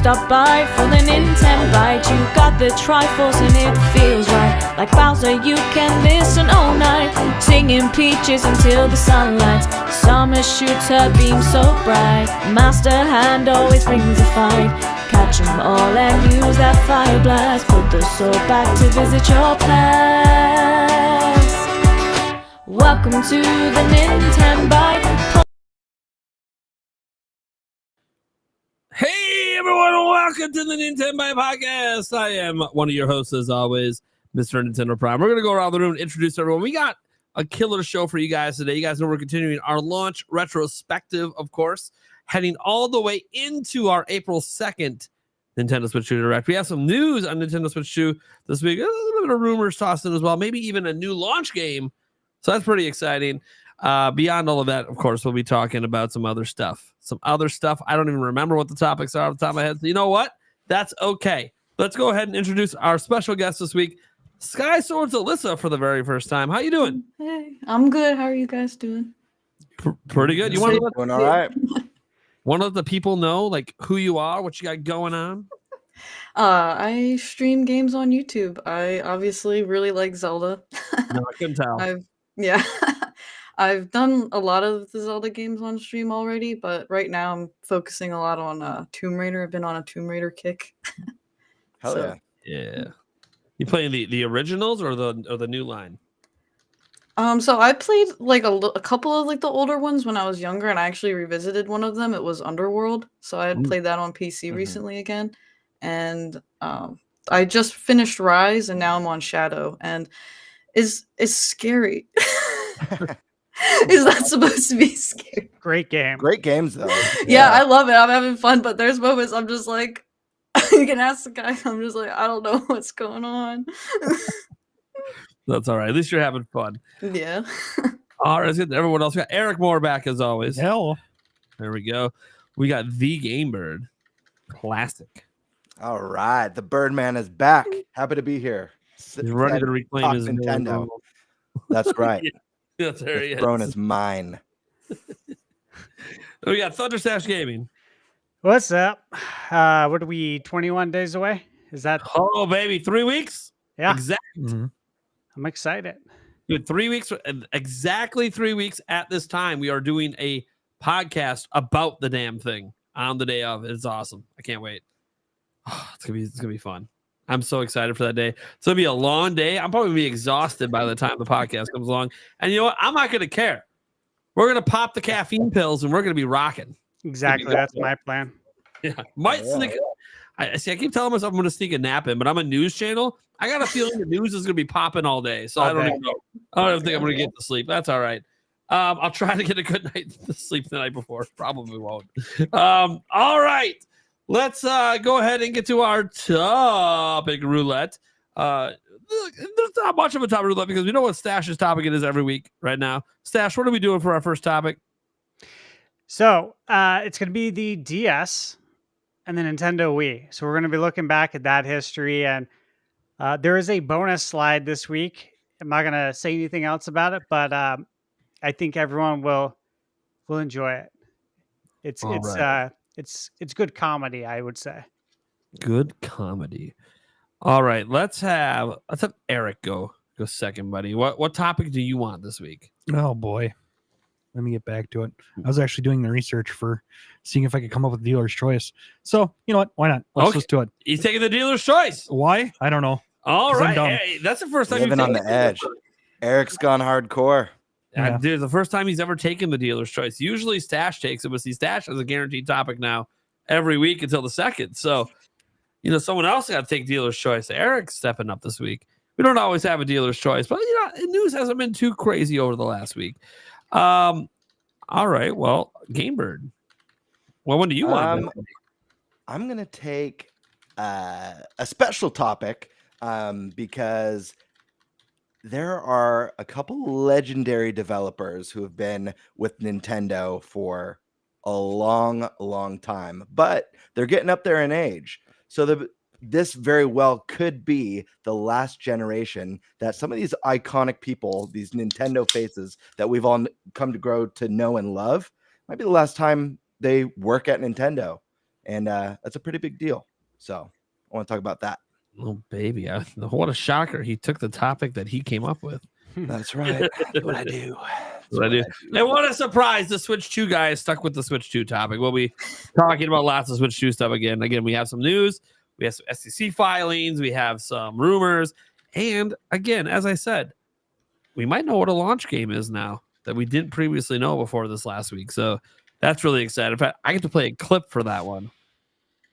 Stop by for the Nintenbyte. You got the Triforce and it feels right. Like Bowser, you can listen all night, singing peaches until the sun lights. Summer shoots her beam so bright. Master Hand always brings a fight. Catch 'em all and use that fire blast. Put the sword back to visit your past. Welcome to the Nintenbyte Podcast. Hey everyone, welcome to the Nintenbyte Podcast. I am one of your hosts as always, Mr. Nintendo Prime. We're going to go around the room and introduce everyone. We got a killer show for you guys today. You guys know we're continuing our launch retrospective, of course, heading all the way into our April 2nd Nintendo Switch 2 Direct. We have some news on Nintendo Switch 2 this week. A little bit of rumors tossed in as well. Maybe even a new launch game. So that's pretty exciting. Beyond all of that, of course, we'll be talking about some other stuff. I don't even remember what the topics are off the top of my head. So you know what? That's okay. Let's go ahead and introduce our special guest this week, Sky Swords Alyssa, for the very first time. How you doing? Hey, I'm good. How are you guys doing? Pretty good. You want to doing all right? Want to let the people know like who you are, what you got going on? I stream games on YouTube. I obviously really like Zelda. No, I couldn't tell. I've done a lot of the Zelda games on stream already, but right now I'm focusing a lot on Tomb Raider. I've been on a Tomb Raider kick. Hell yeah. Yeah. You playing the originals or the new line? So I played like a couple of like the older ones when I was younger, and I actually revisited one of them. It was Underworld, so I had played that on PC recently again, and I just finished Rise, and now I'm on Shadow, and it's scary. Is that supposed to be scary? Great game. Great games though. Yeah, I love it. I'm having fun, but there's moments I'm just like, you can ask the guy. I'm just like, I don't know what's going on. That's all right. At least you're having fun. Yeah. All right, let's get everyone else. We got Eric Moore back as always. Hell. There we go. We got the Game Bird. Classic. All right. The Birdman is back. Happy to be here. He's ready to reclaim his Nintendo. That's right. Yeah, there he The is. throne is mine. We got Thunderstash Gaming. What's up? What are we, 21 days away? Is that? Oh, baby. 3 weeks? Yeah. Exactly. Mm-hmm. I'm excited. Dude, 3 weeks, exactly 3 weeks at this time, we are doing a podcast about the damn thing on the day of. It's awesome. I can't wait. Oh, it's gonna be fun. I'm so excited for that day. It's gonna be a long day. I'm probably gonna be exhausted by the time the podcast comes along. And you know what? I'm not gonna care. We're gonna pop the caffeine pills and we're gonna be rocking. Exactly. That's my plan. Yeah. Sneak. I keep telling myself I'm gonna sneak a nap in, but I'm a news channel. I got a feeling the news is gonna be popping all day. So I don't even know. I don't even think I'm gonna get to sleep. That's all right. I'll try to get a good night's sleep the night before. Probably won't. All right. Let's go ahead and get to our topic roulette. There's not much of a topic roulette because we know what Stash's topic it is every week right now. Stash, what are we doing for our first topic? So it's going to be the DS and the Nintendo Wii. So we're going to be looking back at that history. And there is a bonus slide this week. I'm not going to say anything else about it, but I think everyone will enjoy it. It's good comedy, I would say. Good comedy. All right, let's have Eric go second, buddy. What topic do you want this week? Oh boy, let me get back to it. I was actually doing the research for seeing if I could come up with dealer's choice. So you know what? Why not? Let's just do it. He's taking the dealer's choice. Why? I don't know. All right, hey, that's the first time Living on the edge. Eric's gone hardcore. Yeah. Dude, the first time he's ever taken the dealer's choice. Usually Stash takes it, but see, Stash has a guaranteed topic now every week until the second. So, you know, someone else got to take dealer's choice. Eric's stepping up this week. We don't always have a dealer's choice, but you know, news hasn't been too crazy over the last week. All right, well, Game Bird. Well, when do you want? I'm gonna take a special topic because there are a couple legendary developers who have been with Nintendo for a long, long time, but they're getting up there in age. So this very well could be the last generation that some of these iconic people, these Nintendo faces that we've all come to grow to know and love, might be the last time they work at Nintendo. and that's a pretty big deal. So I want to talk about that. Oh, baby. What a shocker. He took the topic that he came up with. That's right. That's what I do. That's what I do. And what a surprise. The Switch 2 guys stuck with the Switch 2 topic. We'll be talking about lots of Switch 2 stuff again. Again, we have some news. We have some SEC filings. We have some rumors. And again, as I said, we might know what a launch game is now that we didn't previously know before this last week. So that's really exciting. In fact, I get to play a clip for that one.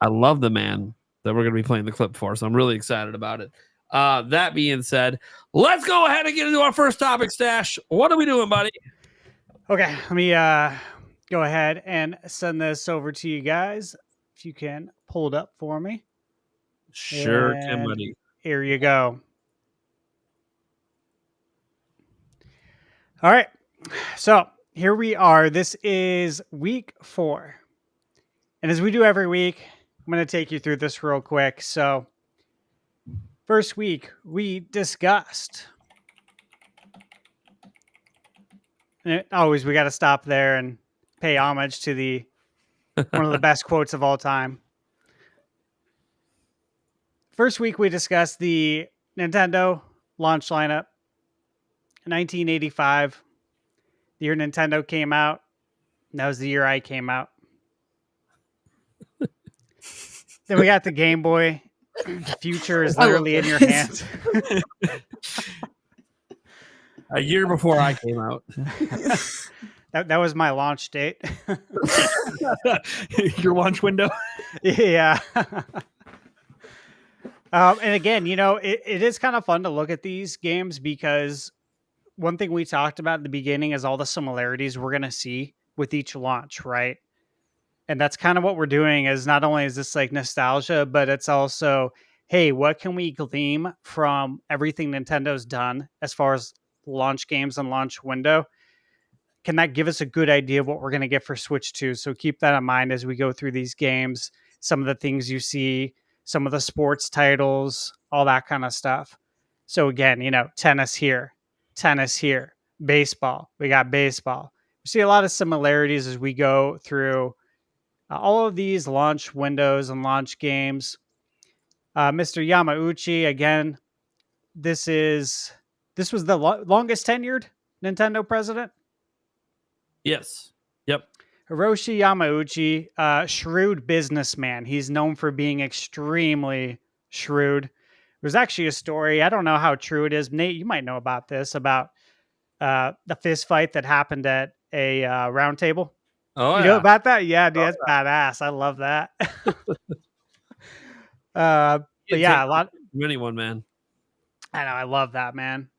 I love the man that we're going to be playing the clip for. So I'm really excited about it. That being said, let's go ahead and get into our first topic, Stash. What are we doing, buddy? Okay, let me go ahead and send this over to you guys. If you can pull it up for me. Sure, And Tim, buddy. here you go. All right, so here we are. This is week 4. And as we do every week, I'm going to take you through this real quick. So first week, we discussed. And always, we got to stop there and pay homage to the one of the best quotes of all time. First week, we discussed the Nintendo launch lineup. 1985, the year Nintendo came out. That was the year I came out. Then we got the Game Boy. The future is literally in your hands. A year before I came out. That was my launch date. Your launch window. Yeah. And again, it is kind of fun to look at these games because one thing we talked about at the beginning is all the similarities we're going to see with each launch, right? And that's kind of what we're doing is not only is this like nostalgia, but it's also, hey, what can we glean from everything Nintendo's done as far as launch games and launch window? Can that give us a good idea of what we're going to get for Switch 2? So keep that in mind as we go through these games, some of the things you see, some of the sports titles, all that kind of stuff. So again, tennis here, baseball. We got baseball. We see a lot of similarities as we go through all of these launch windows and launch games. Mr. Yamauchi, again, this was the longest tenured Nintendo president. Yes. Yep. Hiroshi Yamauchi, shrewd businessman. He's known for being extremely shrewd. There's actually a story. I don't know how true it is. Nate, you might know about this, about the fist fight that happened at a round table. Oh, you know about that? Yeah, dude, that's badass. I love that. But yeah, a lot. Anyone, man. I know. I love that, man.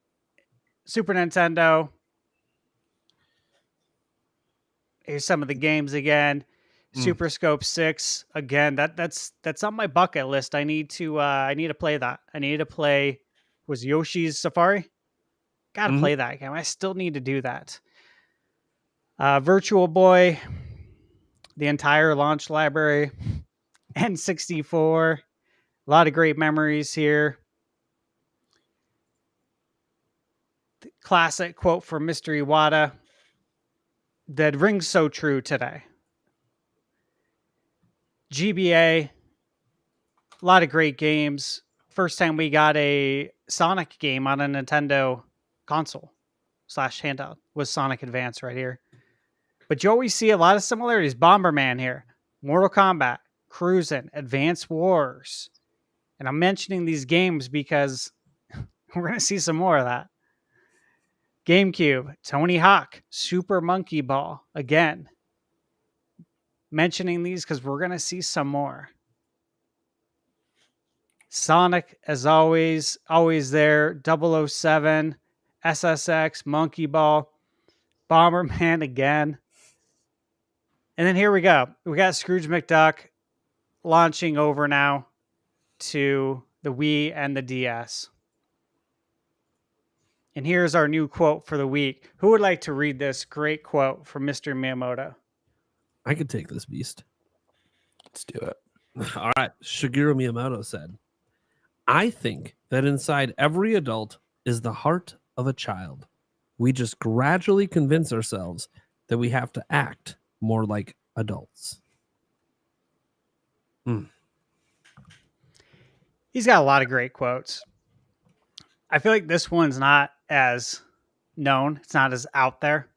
Super Nintendo. Here's some of the games again. Super Scope 6 again. That's on my bucket list. I need to play that. I need to play. Was Yoshi's Safari? Gotta play that game. I still need to do that. Virtual Boy, the entire launch library, N64. A lot of great memories here. The classic quote from Mr. Iwata that rings so true today. GBA, a lot of great games. First time we got a Sonic game on a Nintendo console / handheld was Sonic Advance right here. But you always see a lot of similarities. Bomberman here, Mortal Kombat, Cruisin', Advance Wars. And I'm mentioning these games because we're going to see some more of that. GameCube, Tony Hawk, Super Monkey Ball. Again, mentioning these because we're going to see some more. Sonic, as always there. 007, SSX, Monkey Ball, Bomberman again. And then here we go. We got Scrooge McDuck launching over now to the Wii and the DS. And here's our new quote for the week. Who would like to read this great quote from Mr. Miyamoto? I could take this beast. Let's do it. All right. Shigeru Miyamoto said, I think that inside every adult is the heart of a child. We just gradually convince ourselves that we have to act more like adults. He's got a lot of great quotes. I feel like this one's not as known. It's not as out there.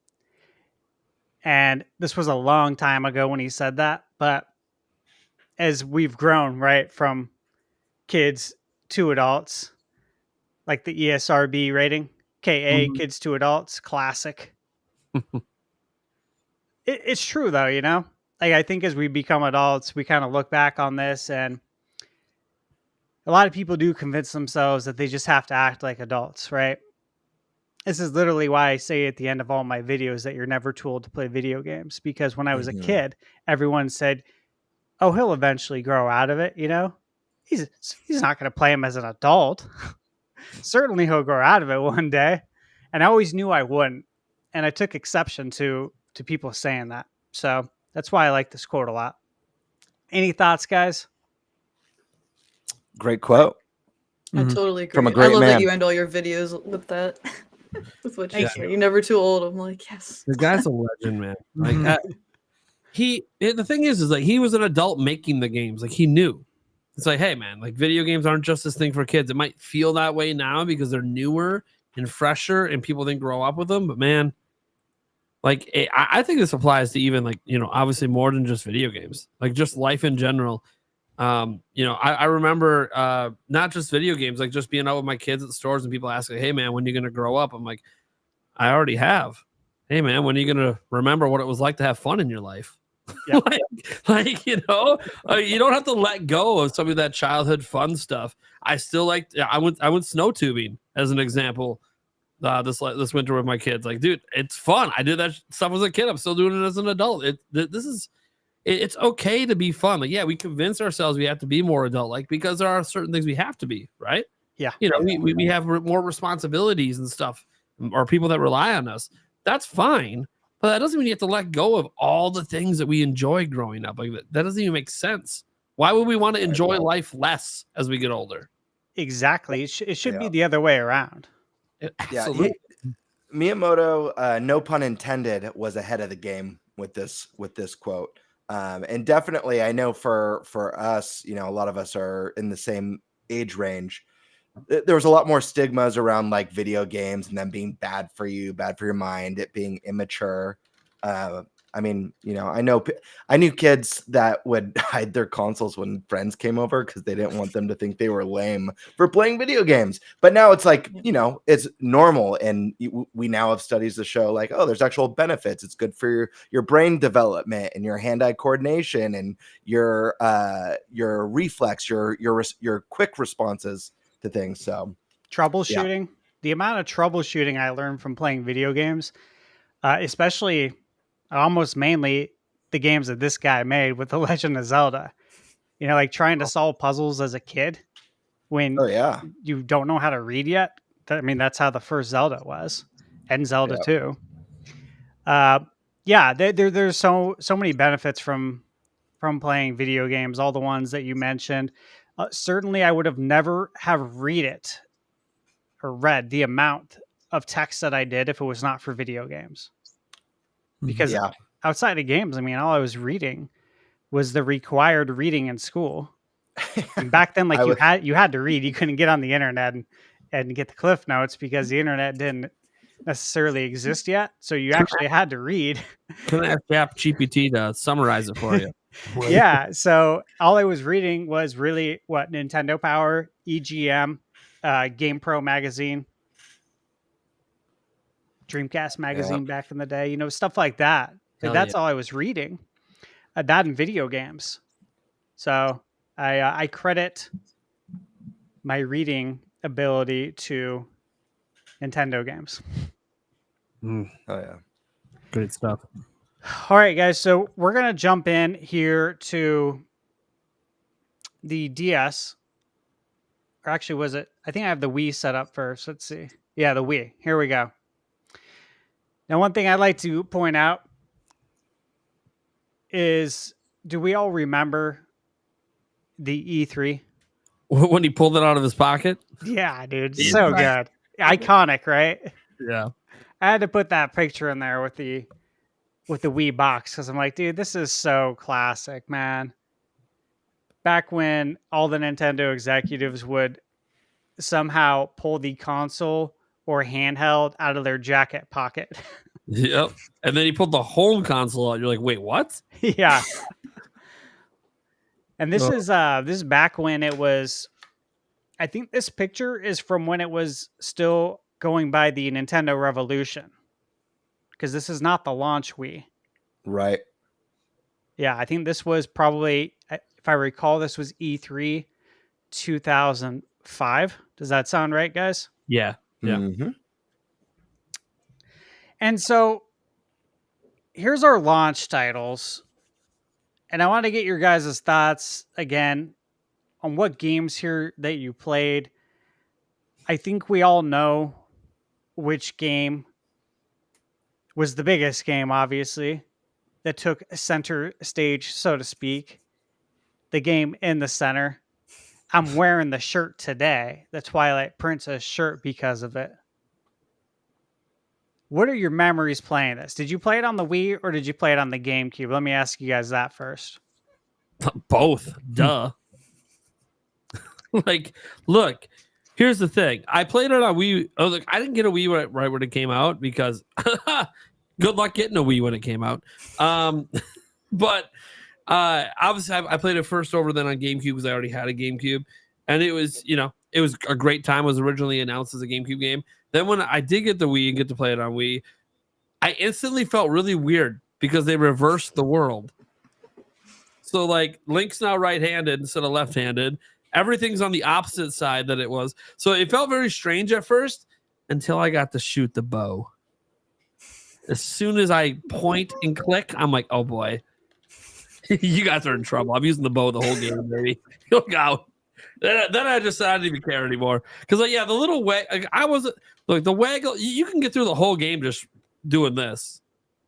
And this was a long time ago when he said that. But as we've grown, right, from kids to adults, like the ESRB rating, KA, kids to adults, classic. It's true, though, you know? Like, I think as we become adults, we kind of look back on this, and a lot of people do convince themselves that they just have to act like adults, right? This is literally why I say at the end of all my videos that you're never too old to play video games. Because when I was a kid, everyone said, oh, he'll eventually grow out of it, you know? He's not going to play him as an adult. Certainly he'll grow out of it one day. And I always knew I wouldn't. And I took exception to people saying that. So that's why I like this quote a lot. Any thoughts, guys? Great quote. I totally agree. From a I great love man. that you end all your videos with that. With what you say. You're never too old. I'm like, yes. The guy's a legend, man. Like the thing is like he was an adult making the games. Like he knew. It's like, hey, man, like video games aren't just this thing for kids. It might feel that way now because they're newer and fresher, and people didn't grow up with them. But man, like I think this applies to even like obviously more than just video games, like just life in general. I remember not just video games, like just being out with my kids at the stores and people asking, hey man, when are you going to grow up? I'm like, I already have. Hey man, when are you going to remember what it was like to have fun in your life? Yep. you don't have to let go of some of that childhood fun stuff. I still I went snow tubing as an example this winter with my kids. Like, dude, it's fun. I did that stuff as a kid. I'm still doing it as an adult. It's okay to be fun. Like, yeah, we convince ourselves we have to be more adult-like because there are certain things we have to be, right? Yeah. We have more responsibilities and stuff, or people that rely on us. That's fine, but that doesn't mean you have to let go of all the things that we enjoy growing up. Like that doesn't even make sense. Why would we want to enjoy life less as we get older? Exactly. It should be the other way around. Absolutely. Miyamoto, no pun intended, was ahead of the game with this quote. And definitely, I know for us, a lot of us are in the same age range. There was a lot more stigmas around like video games and them being bad for you, bad for your mind, it being immature. I knew kids that would hide their consoles when friends came over because they didn't want them to think they were lame for playing video games. But now it's like, it's normal. And we now have studies to show like, oh, there's actual benefits. It's good for your brain development and your hand-eye coordination and your reflex, your quick responses to things. So troubleshooting, the amount of troubleshooting I learned from playing video games, especially almost mainly the games that this guy made with The Legend of Zelda, like trying to solve puzzles as a kid when you don't know how to read yet. I mean, that's how the first Zelda was, and Zelda 2. There's so many benefits from playing video games, all the ones that you mentioned. Certainly I would have never have read the amount of text that I did if it was not for video games. Because outside of games, I mean, all I was reading was the required reading in school. And back then, like you had to read. You couldn't get on the internet and get the Cliff Notes because the internet didn't necessarily exist yet. So you actually had to read. Can I ask GPT to summarize it for you? Yeah. So all I was reading was really what Nintendo Power, EGM, Game Pro magazine, Dreamcast magazine back in the day, stuff like that. That's all I was reading. That and video games. So I credit my reading ability to Nintendo games. Oh yeah, great stuff. All right, guys. So we're gonna jump in here to the DS. Or actually, was it? I think I have the Wii set up first. Let's see. Yeah, the Wii. Here we go. Now, one thing I'd like to point out is, do we all remember the E3? When he pulled it out of his pocket? Yeah, dude. So good. Iconic, right? Yeah. I had to put that picture in there with the Wii box because I'm like, dude, this is so classic, man. back when all the Nintendo executives would somehow pull the console or handheld out of their jacket pocket. Yep. And then he pulled the home console out. You're like, wait, what? Yeah. And this is back when it was, I think this picture is from when it was still going by the Nintendo Revolution. Because this is not the launch Wii. Right. Yeah, I think this was probably, if I recall, this was E3 2005. Does that sound right, guys? Yeah. Yeah. Mhm. And so here's our launch titles. And I want to get your guys' thoughts again on what games here that you played. I think we all know which game was the biggest game, obviously, that took center stage, so to speak. The game in the center. I'm wearing the shirt today, the Twilight Princess shirt, because of it. What are your memories playing this? Did you play it on the Wii or did you play it on the GameCube? Let me ask you guys that first. Both. Duh. Like, look, here's the thing. I played it on Wii. Oh, look, I didn't get a Wii right when it came out because good luck getting a Wii when it came out. But obviously, I played it first over then on GameCube because I already had a GameCube. And it was, it was a great time. It was originally announced as a GameCube game. Then when I did get the Wii and get to play it on Wii, I instantly felt really weird because they reversed the world. So, like, Link's now right-handed instead of left-handed. Everything's on the opposite side that it was. So it felt very strange at first until I got to shoot the bow. As soon as I point and click, I'm like, oh, boy. You guys are in trouble. I'm using the bow the whole game, baby. Look out. Then I just I didn't even care anymore. Because, the little the waggle, you can get through the whole game just doing this.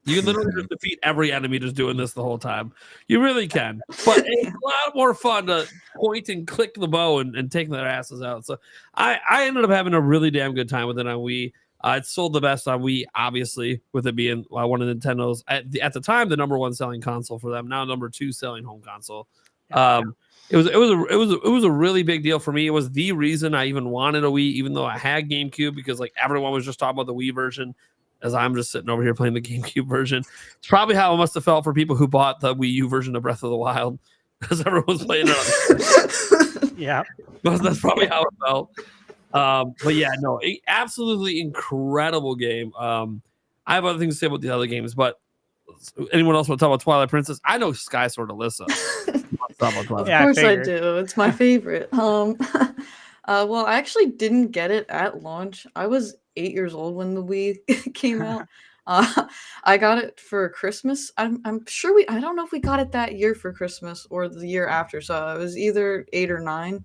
You can literally just defeat every enemy just doing this the whole time. You really can. But it's a lot more fun to point and click the bow and take their asses out. So I ended up having a really damn good time with it on Wii. It sold the best on Wii, obviously, with it being one of Nintendo's, at the time, the number one selling console for them. Now number two selling home console. It was a really big deal for me. It was the reason I even wanted a Wii, even though I had GameCube, because everyone was just talking about the Wii version, as I'm just sitting over here playing the GameCube version. It's probably how it must have felt for people who bought the Wii U version of Breath of the Wild, because everyone's playing it. Yeah, that's probably how it felt. But yeah, no, absolutely incredible game. I have other things to say about the other games, but anyone else want to talk about Twilight Princess? I know Sky Sword Alyssa. Of course I do. It's my favorite. Well, I actually didn't get it at launch. I was 8 years old when the Wii came out. I got it for Christmas. I'm sure I don't know if we got it that year for Christmas or the year after. So it was either 8 or 9.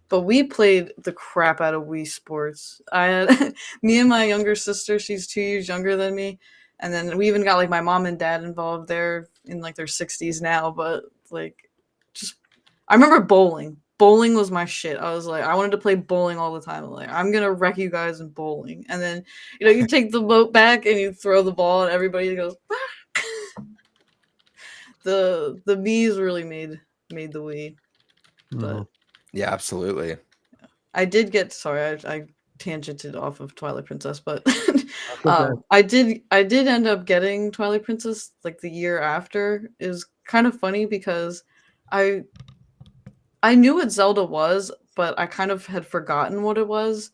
But we played the crap out of Wii Sports. I had me and my younger sister. She's 2 years younger than me, and then we even got my mom and dad involved. They're in their 60s now, but I remember bowling. Bowling was my shit. I was I wanted to play bowling all the time. I'm gonna wreck you guys in bowling. And then you take the boat back and you throw the ball and everybody goes. The Mii's really made the Wii. But yeah, absolutely. I did get I tangented off of Twilight Princess, but I did end up getting Twilight Princess the year after. It was kind of funny because I knew what Zelda was, but I kind of had forgotten what it was.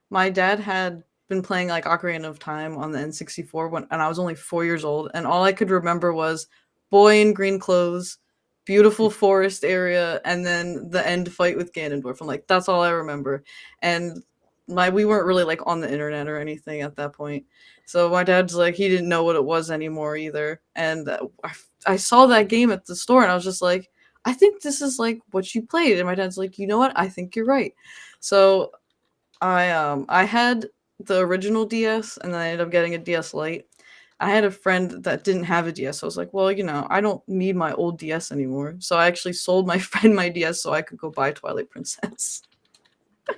My dad had been playing Ocarina of Time on the N64 and I was only 4 years old, and all I could remember was boy in green clothes, beautiful forest area, and then the end fight with Ganondorf. I'm that's all I remember. And we weren't really on the internet or anything at that point. So my dad's he didn't know what it was anymore either. And I saw that game at the store and I was just I think this is what you played. And my dad's you know what? I think you're right. So I had the original DS and then I ended up getting a DS Lite. I had a friend that didn't have a DS. So I was well, I don't need my old DS anymore. So I actually sold my friend my DS so I could go buy Twilight Princess.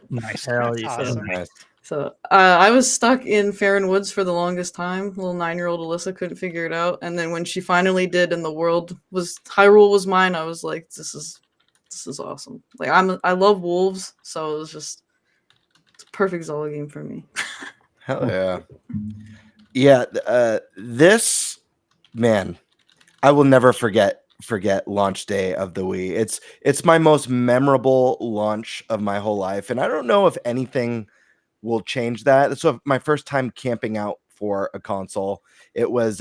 Nice. Hell yeah. Awesome. Nice. So I was stuck in Faron Woods for the longest time. Little 9-year-old Alyssa couldn't figure it out. And then when she finally did and the world Hyrule was mine, I was this is this is awesome. Like I love wolves, so it was just it's a perfect Zelda game for me. Hell yeah. Yeah, this, man, I will never forget launch day of the Wii. It's my most memorable launch of my whole life, and I don't know if anything will change that. So my first time camping out for a console, it was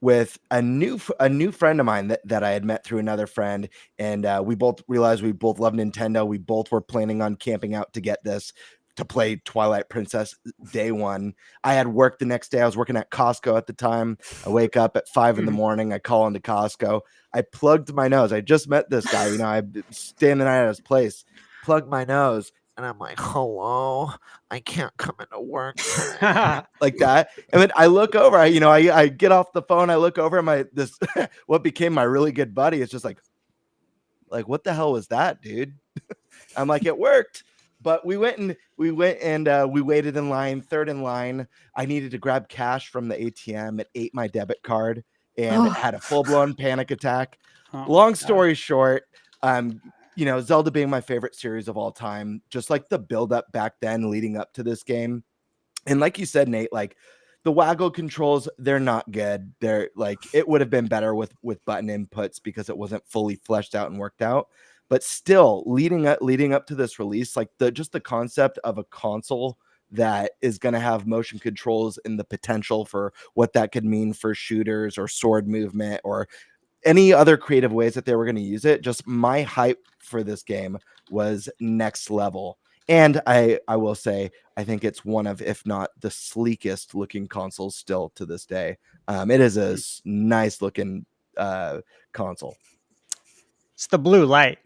with a new friend of mine that I had met through another friend, and we both realized we both love Nintendo. We both were planning on camping out to get this to play Twilight Princess day one. I had work the next day. I was working at Costco at the time. I wake up at 5 in the morning. I call into Costco. I plugged my nose. I just met this guy. I staying the night at his place. Plugged my nose. And I'm like, hello, I can't come into work like that. And then I look over, I get off the phone. I look over at this, what became my really good buddy. It's just like, what the hell was that, dude? I'm like, it worked. But we went and we waited in line, third in line. I needed to grab cash from the ATM. It ate my debit card and had a full-blown panic attack. Long story short, Zelda being my favorite series of all time, just like the build up back then leading up to this game. And like you said, Nate, like the waggle controls, they're not good. They're like, it would have been better with button inputs because it wasn't fully fleshed out and worked out. But still leading up to this release, like the concept of a console that is going to have motion controls and the potential for what that could mean for shooters or sword movement or any other creative ways that they were going to use it. Just my hype for this game was next level. And I will say, I think it's one of, if not the sleekest looking consoles still to this day. It is a nice looking console. It's the blue light.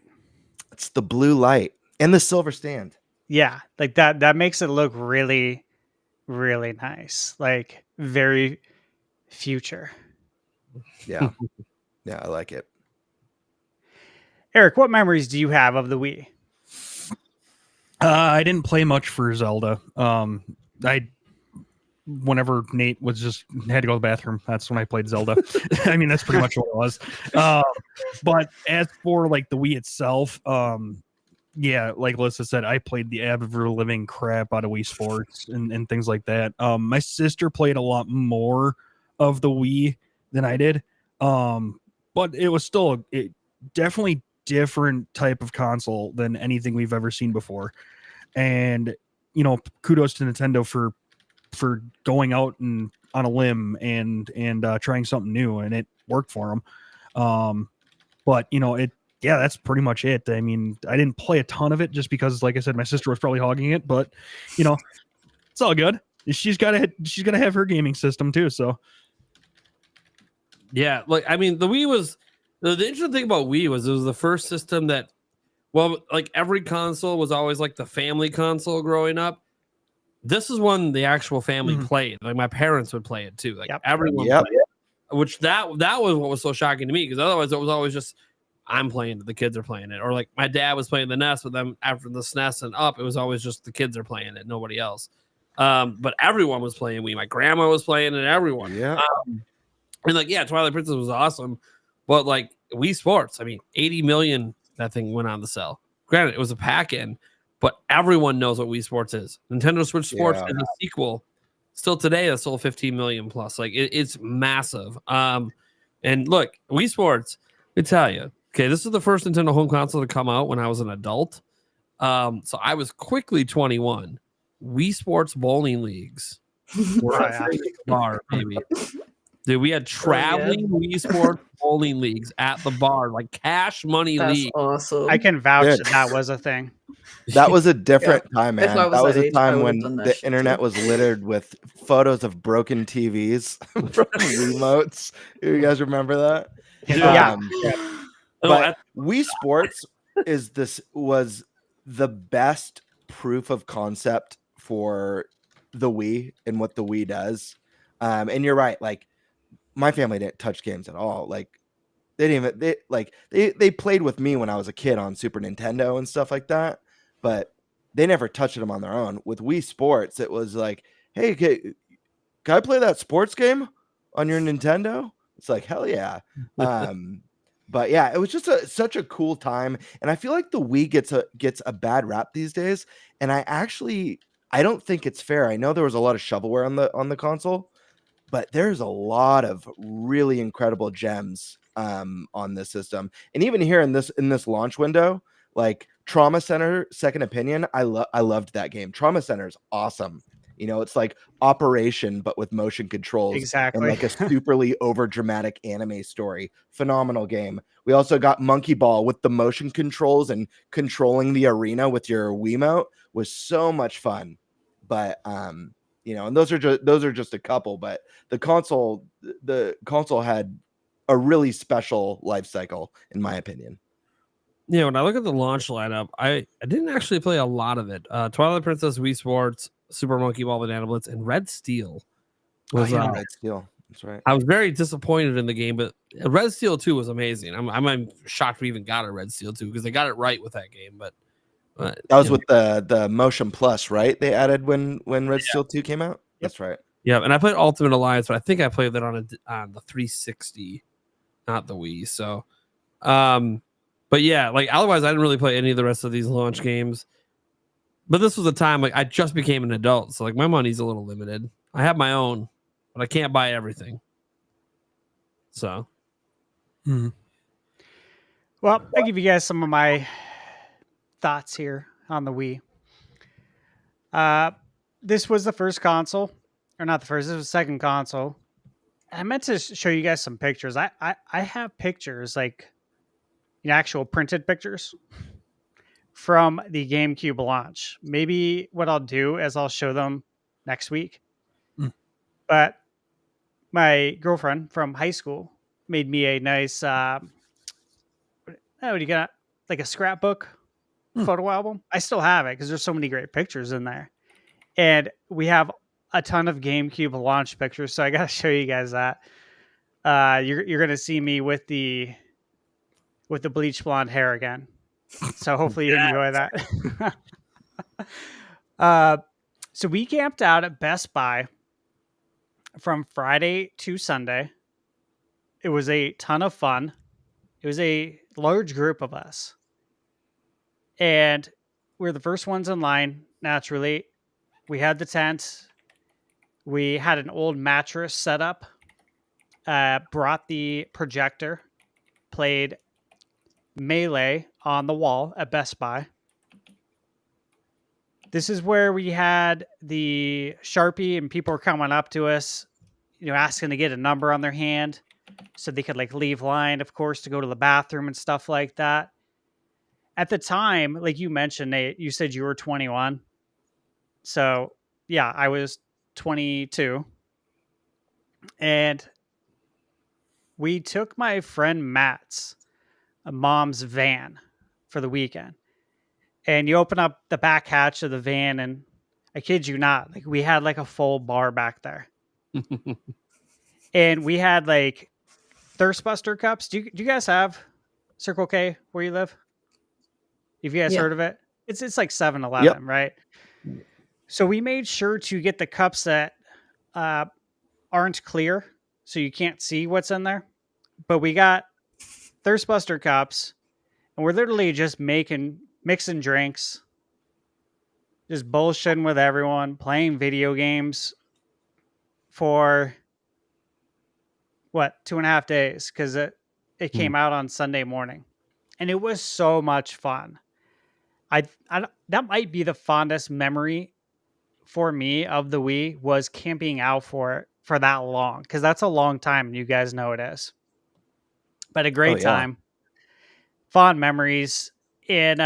It's the blue light and the silver stand. Yeah, like that makes it look really, really nice. Like very future. Yeah. Yeah, I like it. Eric, what memories do you have of the Wii? I didn't play much for Zelda. Whenever Nate had to go to the bathroom, that's when I played Zelda. I mean, that's pretty much what it was. But as for like the Wii itself, yeah, like Alyssa said, I played the ever living crap out of Wii Sports and things like that. My sister played a lot more of the Wii than I did. But it was still definitely different type of console than anything we've ever seen before. And, kudos to Nintendo for going out and on a limb and trying something new, and it worked for them. But that's pretty much it. I mean, I didn't play a ton of it just because, like I said, my sister was probably hogging it, but it's all good. She's got to have her gaming system too. So yeah, like I mean, the Wii was the interesting thing about Wii was it was the first system that, well, like every console was always like the family console growing up. This is one the actual family played. Like my parents would play it too. Like everyone played it. Which that was what was so shocking to me, because otherwise it was always just I'm playing it, the kids are playing it. Or like my dad was playing the NES, but then after the SNES and up, it was always just the kids are playing it, nobody else. But everyone was playing Wii. My grandma was playing it, everyone. Yeah. And like, yeah, Twilight Princess was awesome. But like Wii Sports, I mean, 80 million that thing went on the sell. Granted, it was a pack-in, but everyone knows what Wii Sports is. Nintendo Switch Sports is a sequel. Still today, that's sold 15 million plus. Like it's massive. And look, Wii Sports, I tell you, okay, this is the first Nintendo home console to come out when I was an adult. So I was quickly 21. Wii Sports bowling leagues were at the bar, baby. Dude, we had traveling Wii Sports bowling leagues at the bar, like cash money league. Awesome. I can vouch that was a thing. That was a different time, man. That was a time when the shit internet was littered with photos of broken TVs, broken remotes. You guys remember that? Yeah. But Wii Sports was the best proof of concept for the Wii and what the Wii does. And you're right, like my family didn't touch games at all. Like they played with me when I was a kid on Super Nintendo and stuff like that, but they never touched them on their own. With Wii Sports, it was like, hey, can I play that sports game on your Nintendo? It's like, hell yeah. But yeah, it was just such a cool time, and I feel like the Wii gets a bad rap these days, and I don't think it's fair. I know there was a lot of shovelware on the console, but there's a lot of really incredible gems on this system. And even here in this launch window, like Trauma Center Second Opinion, I loved that game. Trauma Center is awesome. You know, it's like Operation but with motion controls and Exactly. like a superly over dramatic anime story. Phenomenal game. We also got Monkey Ball with the motion controls and controlling the arena with your Wiimote was so much fun. But you know, and those are just a couple, but the console had a really special life cycle, in my opinion. Yeah, when I look at the launch lineup, I didn't actually play a lot of it. Twilight Princess, Wii Sports, Super Monkey Ball, Banana Blitz, and Red Steel was. Red Steel. That's right. I was very disappointed in the game, but Red Steel 2 was amazing. I'm shocked we even got a Red Steel 2 because they got it right with that game. But that was with the Motion Plus, right? They added when Red Steel 2 came out. That's right. Yeah, and I played Ultimate Alliance, but I think I played that on the 360, not the Wii. So, but yeah, like otherwise, I didn't really play any of the rest of these launch games. But this was a time like I just became an adult, so like my money's a little limited. I have my own, but I can't buy everything. So, Well, I'll give you guys some of my thoughts here on the Wii. This was the first console, or not the first. This was the second console. I meant to show you guys some pictures. I have pictures, like actual printed pictures from the GameCube launch. Maybe what I'll do is I'll show them next week. But my girlfriend from high school made me a nice, what do you got? Like a scrapbook photo album. I still have it because there's so many great pictures in there. And we have a ton of GameCube launch pictures. So I got to show you guys that. You're going to see me with the bleach blonde hair again. So hopefully you enjoy that. So we camped out at Best Buy from Friday to Sunday. It was a ton of fun. It was a large group of us. And we were the first ones in line, naturally. We had the tent. We had an old mattress set up. Brought the projector. Played Melee on the wall at Best Buy. This is where we had the Sharpie and people were coming up to us, asking to get a number on their hand so they could leave line, of course, to go to the bathroom and stuff like that. At the time, like you mentioned, Nate, you said you were 21. So yeah, I was 22. And we took my friend Matt's mom's van for the weekend. And you open up the back hatch of the van, and I kid you not, we had a full bar back there. And we had Thirstbuster cups. Do you guys have Circle K where you live? Have you guys heard of it? It's like 7-Eleven, yep. Right? So we made sure to get the cups that aren't clear, so you can't see what's in there. But we got Thirstbuster cups, and we're literally just mixing drinks, just bullshitting with everyone, playing video games for 2.5 days, because it came out on Sunday morning, and it was so much fun. I that might be the fondest memory for me of the Wii, was camping out for that long, because that's a long time, and you guys know it is. But a great time, fond memories. In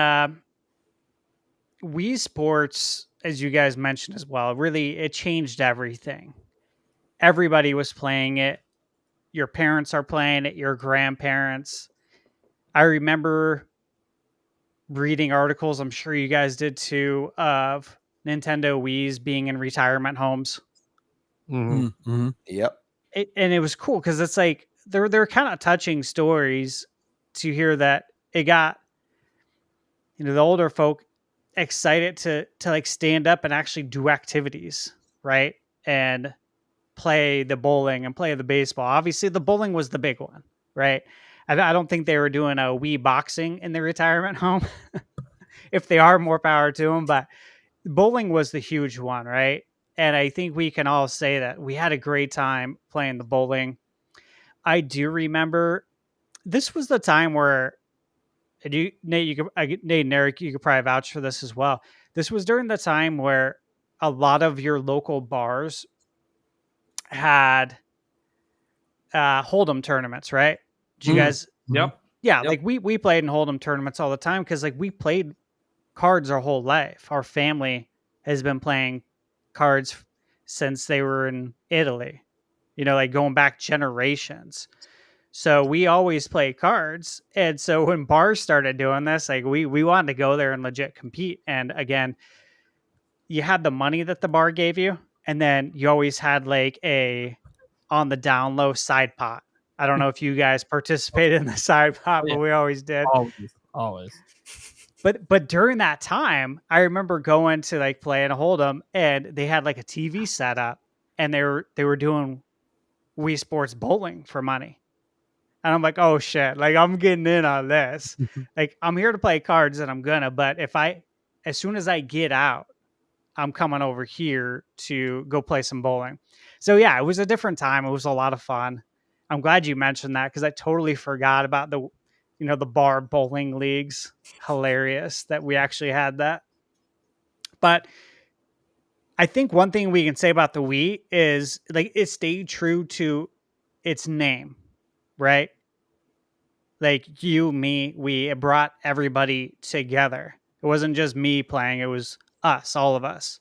Wii Sports, as you guys mentioned as well, really it changed everything. Everybody was playing it. Your parents are playing it, your grandparents. I remember reading articles, I'm sure you guys did too, of Nintendo Wii's being in retirement homes. Mm-hmm. Yep. And it was cool because it's they're kind of touching stories to hear that it got the older folk excited to stand up and actually do activities, right? And play the bowling and play the baseball. Obviously the bowling was the big one, right? I don't think they were doing a Wii boxing in the retirement home. If they are, more power to them. But bowling was the huge one, right? And I think we can all say that we had a great time playing the bowling. I do remember this was the time where Nate, Nate and Eric, you could probably vouch for this as well. This was during the time where a lot of your local bars had Hold'em tournaments, right? Did you guys? Yep. Yeah, Yep. like we played in Hold'em tournaments all the time because like we played cards our whole life. Our family has been playing cards since they were in Italy, like going back generations. So we always play cards. And so when bars started doing this, like we wanted to go there and legit compete. And again, you had the money that the bar gave you, and then you always had like a on the down low side pot. I don't know if you guys participated in the side pot, but we always did. Always. But during that time, I remember going to like play in a Hold'em, and they had like a TV set up, and they were doing Wii Sports bowling for money. And I'm like, oh shit, like I'm getting in on this. Like I'm here to play cards and I'm gonna, but as soon as I get out, I'm coming over here to go play some bowling. So yeah, it was a different time. It was a lot of fun. I'm glad you mentioned that because I totally forgot about the bar bowling leagues. Hilarious that we actually had that. But I think one thing we can say about the Wii is like it stayed true to its name, right? Like you, me, it brought everybody together. It wasn't just me playing, it was us, all of us.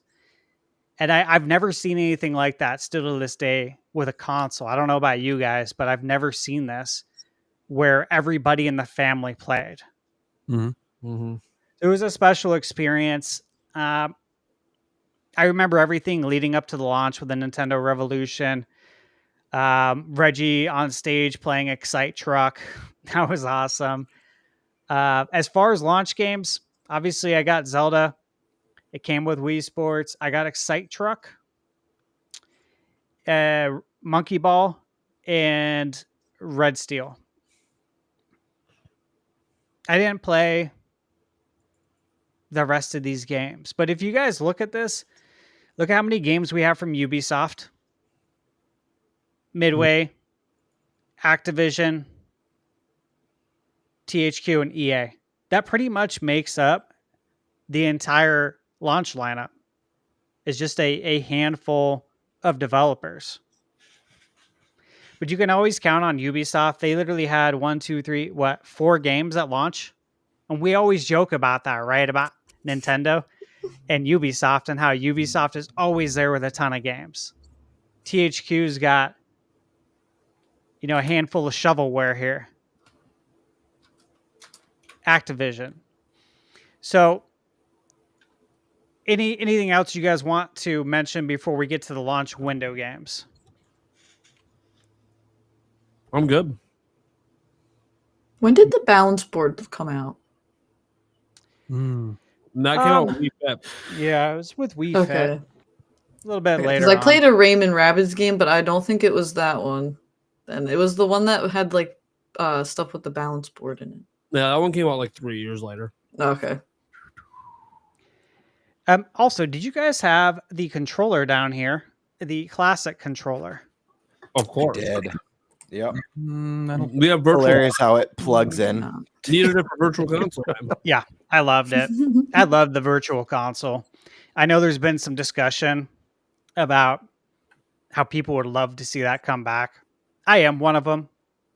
And I've never seen anything like that still to this day with a console. I don't know about you guys, but I've never seen this where everybody in the family played. It was a special experience. I remember everything leading up to the launch with the Nintendo Revolution. Reggie on stage playing Excite Truck. That was awesome. As far as launch games, obviously I got Zelda. It came with Wii Sports. I got Excite Truck, Monkey Ball, and Red Steel. I didn't play the rest of these games. But if you guys look at this, look how many games we have from Ubisoft, Midway, Activision, THQ, and EA. That pretty much makes up the entire launch lineup. It's just a handful of developers. But you can always count on Ubisoft. They literally had 4 games at launch. And we always joke about that, right? About Nintendo and Ubisoft and how Ubisoft is always there with a ton of games. THQ's got, a handful of shovelware here. Activision. So, anything else you guys want to mention before we get to the launch window games? I'm good. When did the balance board come out? That came out with Wii Fit. Yeah, it was with Wii Okay. Fit. A little bit later. Because I played a Rayman Rabbids game, but I don't think it was that one. And it was the one that had like stuff with the balance board in it. Yeah, that one came out like 3 years later. Okay. Also, did you guys have the controller down here? The classic controller. Of course. I did. Yep. We have virtual. Hilarious how it plugs in. Needed it for virtual console. Yeah, I loved it. I loved the virtual console. I know there's been some discussion about how people would love to see that come back. I am one of them.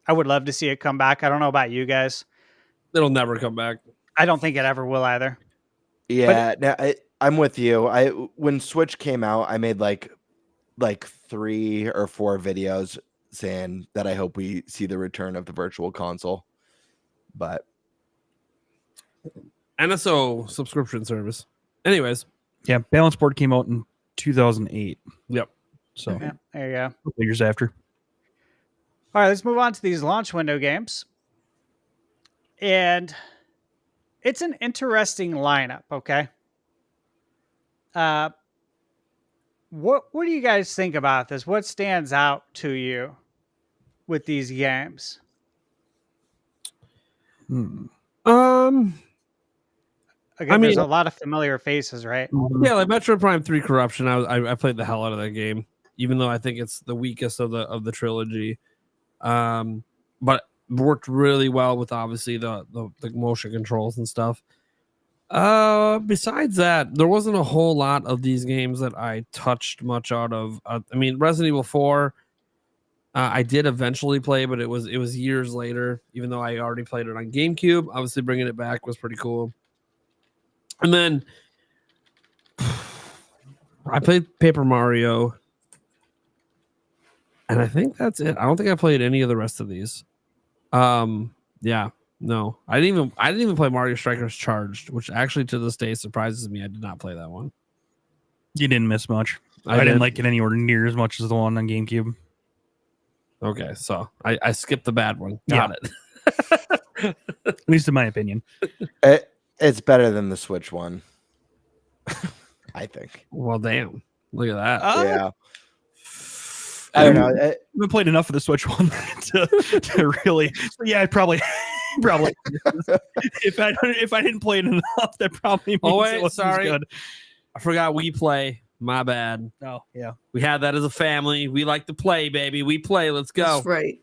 I would love to see it come back. I don't know about you guys. It'll never come back. I don't think it ever will either. Yeah, I'm with you. When Switch came out, I made like 3 or 4 videos saying that I hope we see the return of the virtual console. But NSO subscription service. Anyways. Yeah, Balance Board came out in 2008. Yep. So Yeah, there you go. 2 years after. All right, let's move on to these launch window games. And it's an interesting lineup, okay? What do you guys think about this? What stands out to you with these games? Again, I there's mean- a lot of familiar faces, right? Yeah, like Metroid Prime 3 Corruption, I played the hell out of that game, even though I think it's the weakest of the trilogy. But worked really well with obviously the motion controls and stuff. Besides that, there wasn't a whole lot of these games that I touched much out of. I mean, Resident Evil 4, I did eventually play, but it was years later, even though I already played it on GameCube. Obviously, bringing it back was pretty cool. And then I played Paper Mario, and I think that's it. I don't think I played any of the rest of these. Yeah, no, I didn't even play Mario Strikers Charged, which actually to this day surprises me. I did not play that one. You didn't miss much. I didn't like it anywhere near as much as the one on GameCube. Okay, so I skipped the bad one. Got it. At least in my opinion. It's better than the Switch one. I think. Well, damn. Look at that. Yeah. I don't know. I haven't played enough of the Switch one to really. So yeah, I probably. If I didn't play it enough, that probably means Oh, wait, it wasn't as sorry. good. I forgot we play. My bad. Oh yeah. We had that as a family. We like to play, baby. We play. Let's go. That's right.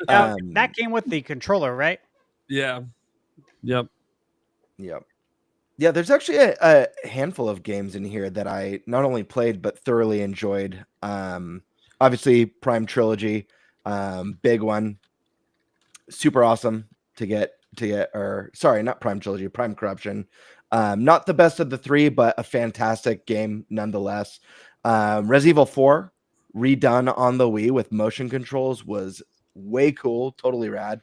That came with the controller, right? Yeah. Yep. Yep. Yeah, there's actually a handful of games in here that I not only played but thoroughly enjoyed. Obviously, Prime Trilogy, big one, super awesome to get. Or sorry, not Prime Trilogy, Prime Corruption. Not the best of the three, but a fantastic game nonetheless. Resident Evil 4, redone on the Wii with motion controls, was way cool, totally rad.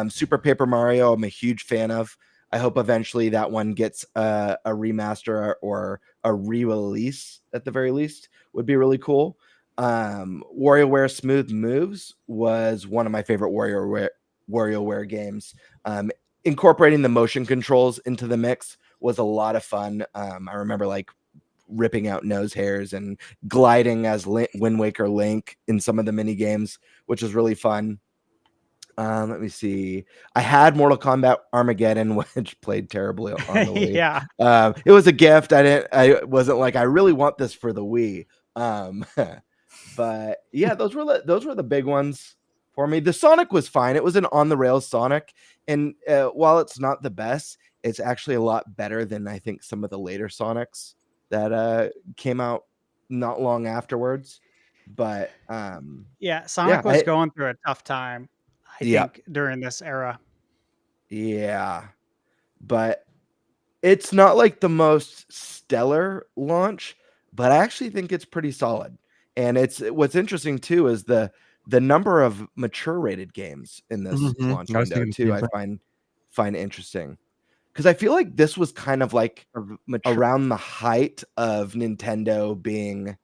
Super Paper Mario, I'm a huge fan of. I hope eventually that one gets a remaster or a re-release at the very least. Would be really cool. WarioWare Smooth Moves was one of my favorite WarioWare games. Incorporating the motion controls into the mix was a lot of fun. I remember like ripping out nose hairs and gliding as Wind Waker Link in some of the mini games, which was really fun. Let me see. I had Mortal Kombat Armageddon, which played terribly on the Wii. Yeah. It was a gift. I wasn't like I really want this for the Wii. But yeah, those were the big ones for me. The Sonic was fine. It was an on the rails Sonic, and while it's not the best, it's actually a lot better than I think some of the later Sonics that came out not long afterwards. But Yeah, Sonic was going through a tough time, I think, during this era. Yeah, but it's not like the most stellar launch, but I actually think it's pretty solid. And what's interesting too is the number of mature rated games in this launch window too. I find interesting because I feel like this was kind of like around the height of Nintendo being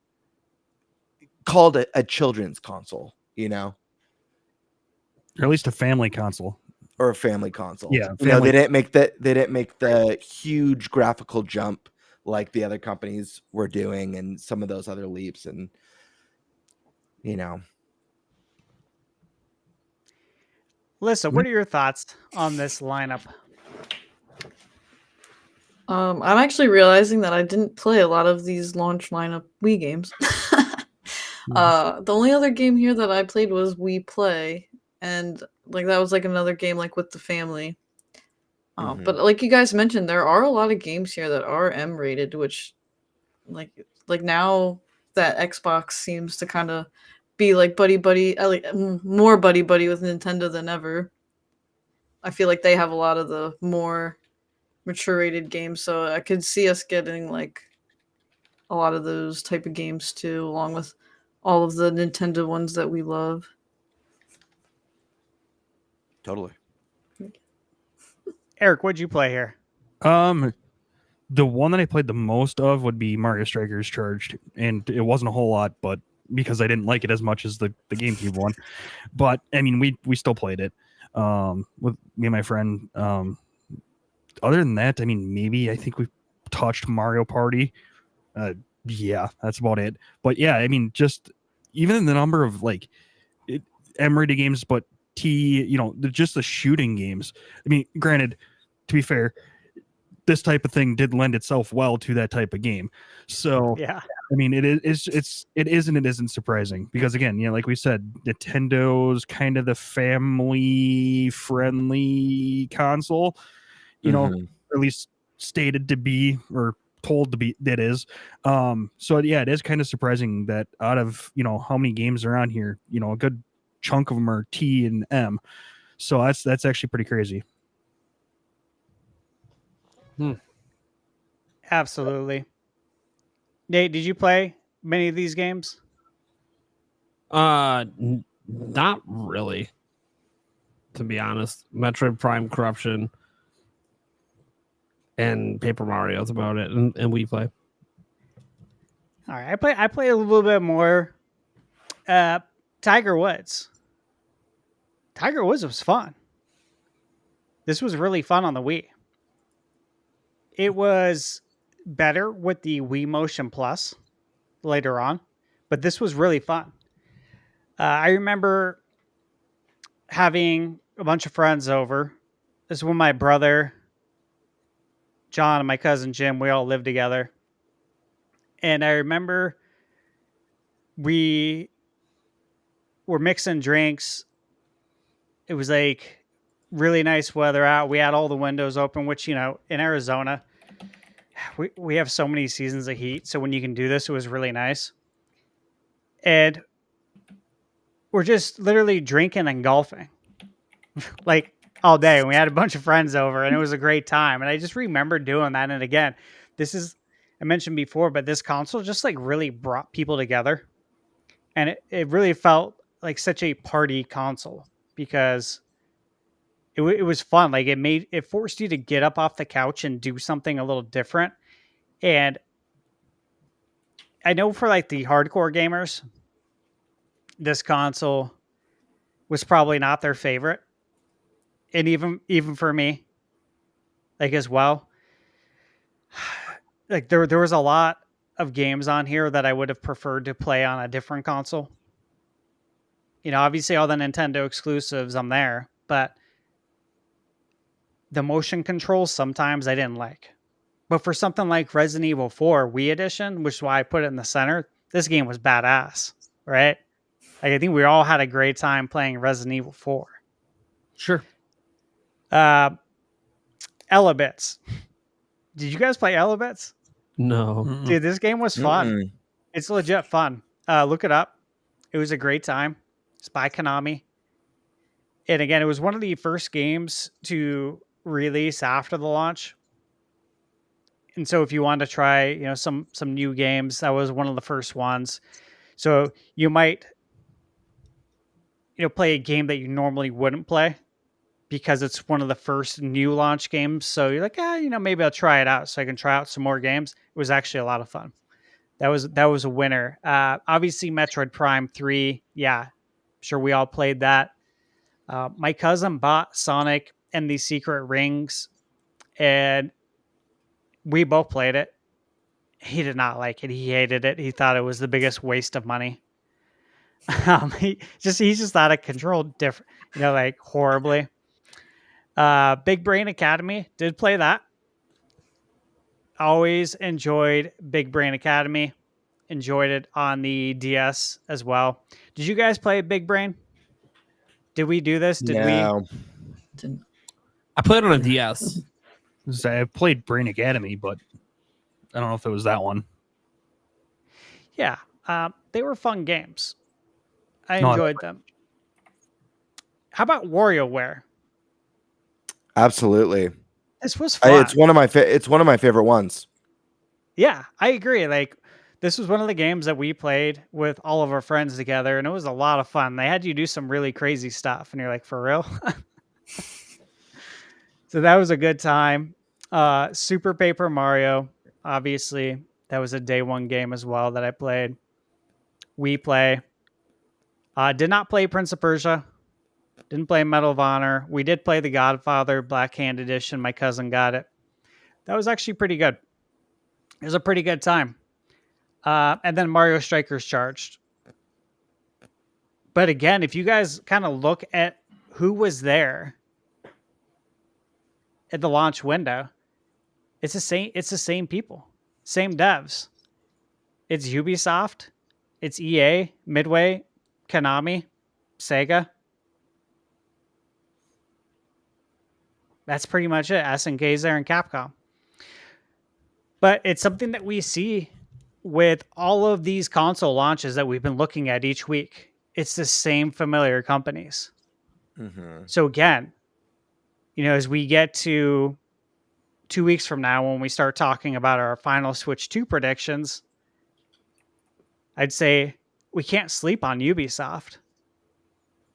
called a children's console, you know, Or at least a family console. or a family console. Yeah, You know, they didn't make the huge graphical jump like the other companies were doing and some of those other leaps, and you know. Lisa, what are your thoughts on this lineup? I'm actually realizing that I didn't play a lot of these launch lineup Wii games. The only other game here that I played was Wii Play, and like that was like another game like with the family. But like you guys mentioned, there are a lot of games here that are M rated, which like now that Xbox seems to kind of be like buddy more buddy with Nintendo than ever. I feel like they have a lot of the more mature rated games, so I could see us getting like a lot of those type of games too, along with all of the Nintendo ones that we love. Totally. Eric, what'd you play here? The one that I played the most of would be Mario Strikers Charged, and it wasn't a whole lot, but because I didn't like it as much as the GameCube one. But I mean, we still played it with me and my friend. Other than that, I mean, maybe I think we touched Mario Party. Yeah, that's about it. But yeah, I mean, just even the number of like M-rated games, but T, just the shooting games. I mean, granted, to be fair, this type of thing did lend itself well to that type of game. So Yeah. I mean, it isn't surprising because again, like we said, Nintendo's kind of the family friendly console, or at least stated to be or told to be that is. So yeah, it is kind of surprising that out of how many games are on here, a good chunk of them are T and M. So that's actually pretty crazy. Absolutely. Nate, did you play many of these games? Not really, to be honest. Metroid Prime Corruption and Paper Mario is about it, and we play. All right, I played a little bit more. Tiger Woods. Tiger Woods was fun. This was really fun on the Wii. It was better with the Wii Motion Plus later on, but this was really fun. I remember having a bunch of friends over. This is when my brother, John, and my cousin Jim, we all lived together. And I remember we were mixing drinks. It was like really nice weather out. We had all the windows open, which, in Arizona, we have so many seasons of heat. So when you can do this, it was really nice. And we're just literally drinking and golfing like all day. And we had a bunch of friends over and it was a great time. And I just remember doing that. And again, I mentioned before, but this console just like really brought people together. And it really felt like such a party console because it was fun. Like it forced you to get up off the couch and do something a little different. And I know for like the hardcore gamers, this console was probably not their favorite. And even for me, like as well, like there was a lot of games on here that I would have preferred to play on a different console. Obviously all the Nintendo exclusives I'm there, but the motion controls sometimes I didn't like. But for something like Resident Evil 4 Wii Edition, which is why I put it in the center, this game was badass, right? Like I think we all had a great time playing Resident Evil 4. Sure. Elebits. Did you guys play Elebits? No. Dude, this game was fun. It's legit fun. Look it up. It was a great time. It's by Konami. And again, it was one of the first games to release after the launch. And so if you wanted to try, some new games, that was one of the first ones. So you might, play a game that you normally wouldn't play because it's one of the first new launch games. So you're like, maybe I'll try it out so I can try out some more games. It was actually a lot of fun. That was a winner. Obviously Metroid Prime 3. Yeah, I'm sure we all played that. My cousin bought Sonic and the Secret Rings and we both played it. He did not like it. He hated it. He thought it was the biggest waste of money. He's just out of control, different, like horribly. Big Brain Academy, did play that. Always enjoyed Big Brain Academy. Enjoyed it on the DS as well. Did you guys play Big Brain? Did we do this? No. I played on a DS. I played Brain Academy, but I don't know if it was that one. Yeah, they were fun games. I enjoyed them. How about WarioWare? Absolutely. This was fun. It's one of my favorite ones. Yeah, I agree. Like this was one of the games that we played with all of our friends together, and it was a lot of fun. They had you do some really crazy stuff, and you're like, for real? So that was a good time. Super Paper Mario, obviously, that was a day one game as well that I played. We play. Did not play Prince of Persia. Didn't play Medal of Honor. We did play The Godfather Black Hand Edition. My cousin got it. That was actually pretty good. It was a pretty good time. And then Mario Strikers Charged. But again, if you guys kind of look at who was there at the launch window? It's the same people, same devs. It's Ubisoft, it's EA, Midway, Konami, Sega. That's pretty much it. SNK's there and Capcom. But it's something that we see with all of these console launches that we've been looking at each week. It's the same familiar companies. Mm-hmm. So again, as we get to 2 weeks from now, when we start talking about our final Switch 2 predictions, I'd say we can't sleep on Ubisoft.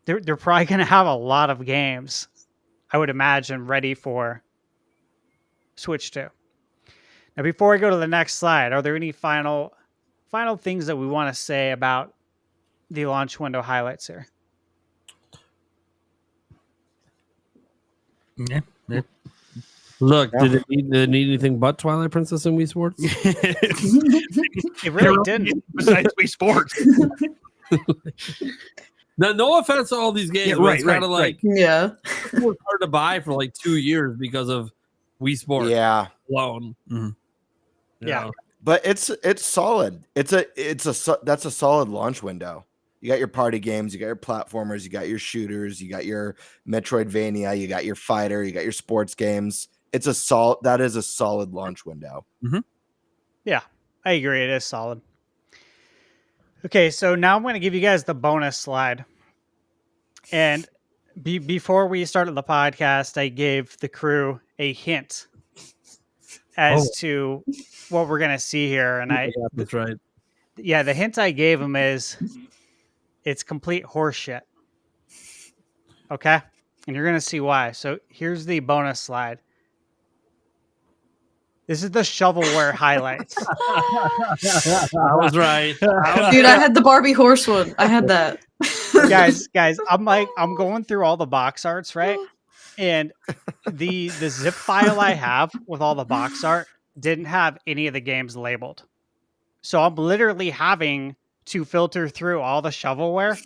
They're probably going to have a lot of games, I would imagine, ready for Switch 2. Now, before I go to the next slide, are there any final things that we want to say about the launch window highlights here? Yeah. Look, did it need anything but Twilight Princess and Wii Sports? It really didn't. Besides Wii Sports. Now, no offense to all these games, Yeah, but right, it's kind of right, like Yeah. it was hard to buy for like 2 years because of Wii Sports Yeah, alone. Mhm. You Yeah. know? but it's solid. That's a solid launch window. You got your party games, you got your platformers, you got your shooters, you got your Metroidvania, you got your fighter, you got your sports games. That is a solid launch window. Yeah, I agree. It is solid. Okay, so now I'm going to give you guys the bonus slide. And before we started the podcast, I gave the crew a hint as to what we're going to see here. And That's right. the hint I gave them is it's complete horseshit. Okay? And you're going to see why. So here's the bonus slide. This is the shovelware highlights. I was right. Dude, I had the Barbie horse one. I had that. guys, I'm going through all the box arts, right? And the zip file I have with all the box art didn't have any of the games labeled. So I'm literally having to filter through all the shovelware.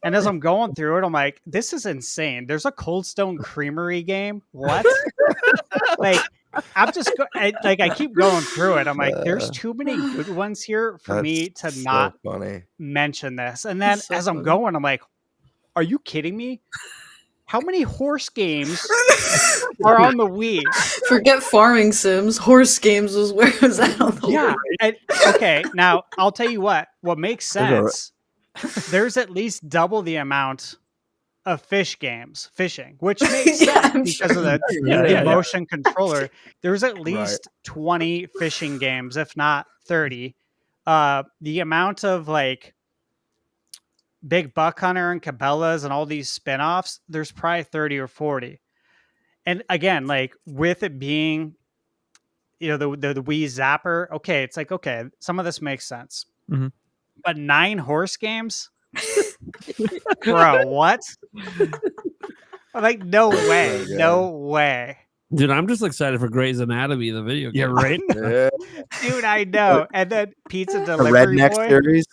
And as I'm going through it, I'm like, this is insane. There's a Cold Stone Creamery game. What? Like, I'm just I keep going through it. I'm like, there's too many good ones here for me to so not funny. mention this. And then So as I'm funny. going, I'm like, are you kidding me? How many horse games are on the Wii? Forget farming sims. Horse games was where it was at on the Yeah. Wii. And, okay. Now I'll tell you what makes There's sense. There's at least double the amount of fishing, which makes Yeah, sense I'm because of the Yeah. motion controller. There's at least 20 fishing games, if not 30. The amount of like Big Buck Hunter and Cabela's and all these spin-offs, there's probably 30 or 40. And again, like with it being, the Wii Zapper, okay, it's like, okay, some of this makes sense. Mhm. But 9 horse games? Bro, what? I'm like, no way. God. No way. Dude, I'm just excited for Grey's Anatomy, the video game. Yeah, right. Yeah. Dude, I know. And then Pizza The Delivery Redneck Boy. series.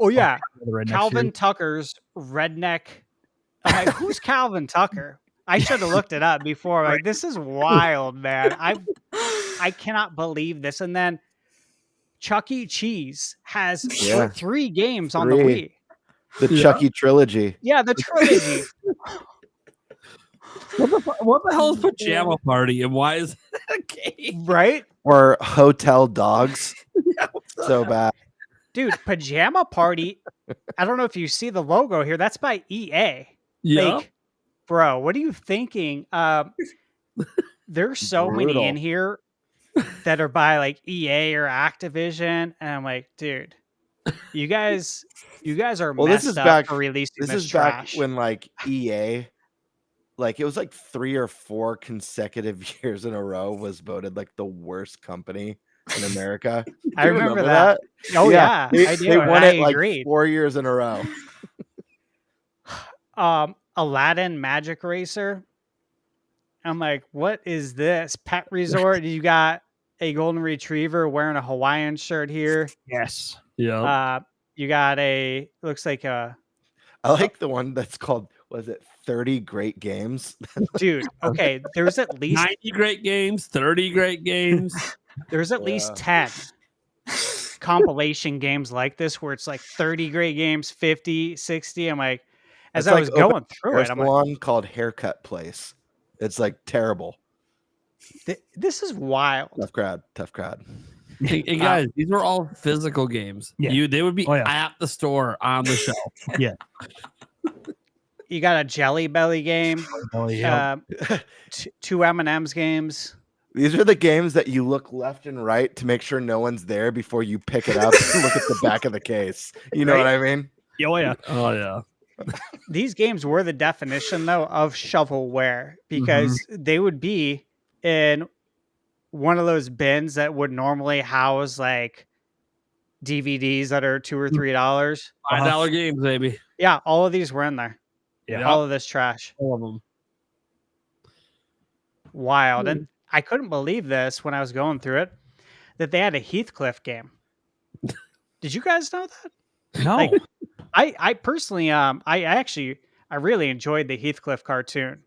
Oh, yeah. The redneck Calvin series. Tucker's Redneck. I'm like, who's Calvin Tucker? I should have looked it up before. Like, this is wild, man. I cannot believe this. And then Chuck E. Cheese has Yeah. 3 games on the 3. Wii. The Yeah. Chucky trilogy. Yeah, the trilogy. What the hell is Pajama Party and why is that a game? Right? Or Hotel Dogs. So bad. Dude, Pajama Party. I don't know if you see the logo here. That's by EA. Yeah. Like, bro, what are you thinking? There's so many Brutal. in here that are by like EA or Activision, and I'm like, dude, you guys are Well, this messed is up back- for releasing This this is trash. back when like EA, like it was like 3 or 4 consecutive years in a row was voted like the worst company in America. I Do you remember that. Oh Yeah, yeah, I do. They and won I it like agreed. 4 years in a row. Aladdin Magic Racer. I'm like, what is this? Pet Resort. You got a golden retriever wearing a Hawaiian shirt here. Yes. Yeah. You got looks like a I like the one that's called was it 30 great games? Dude, okay, there's at least 90 great games, 30 great games. there's at least 10 compilation games like this where it's like 30 great games, 50, 60. I'm like, as It's I like was open going through hair it, I'm like, salon called Haircut Place. It's like terrible. this is wild. Tough crowd. Hey, guys, these were all physical games. Yeah. They would be Oh, yeah. at the store on the shelf. Yeah. You got a Jelly Belly game, Oh, yeah. two M&M's games. These are the games that you look left and right to make sure no one's there before you pick it up and look at the back of the case. You know Right? what I mean? Oh, yeah. Oh yeah. These games were the definition, though, of shovelware because they would be in one of those bins that would normally house like DVDs that are $2 or $3. $5 games, baby. Yeah, all of these were in there. Yeah. All of this trash. All of them. Wild. And I couldn't believe this when I was going through it, that they had a Heathcliff game. Did you guys know that? No. Like, I personally, I really enjoyed the Heathcliff cartoon.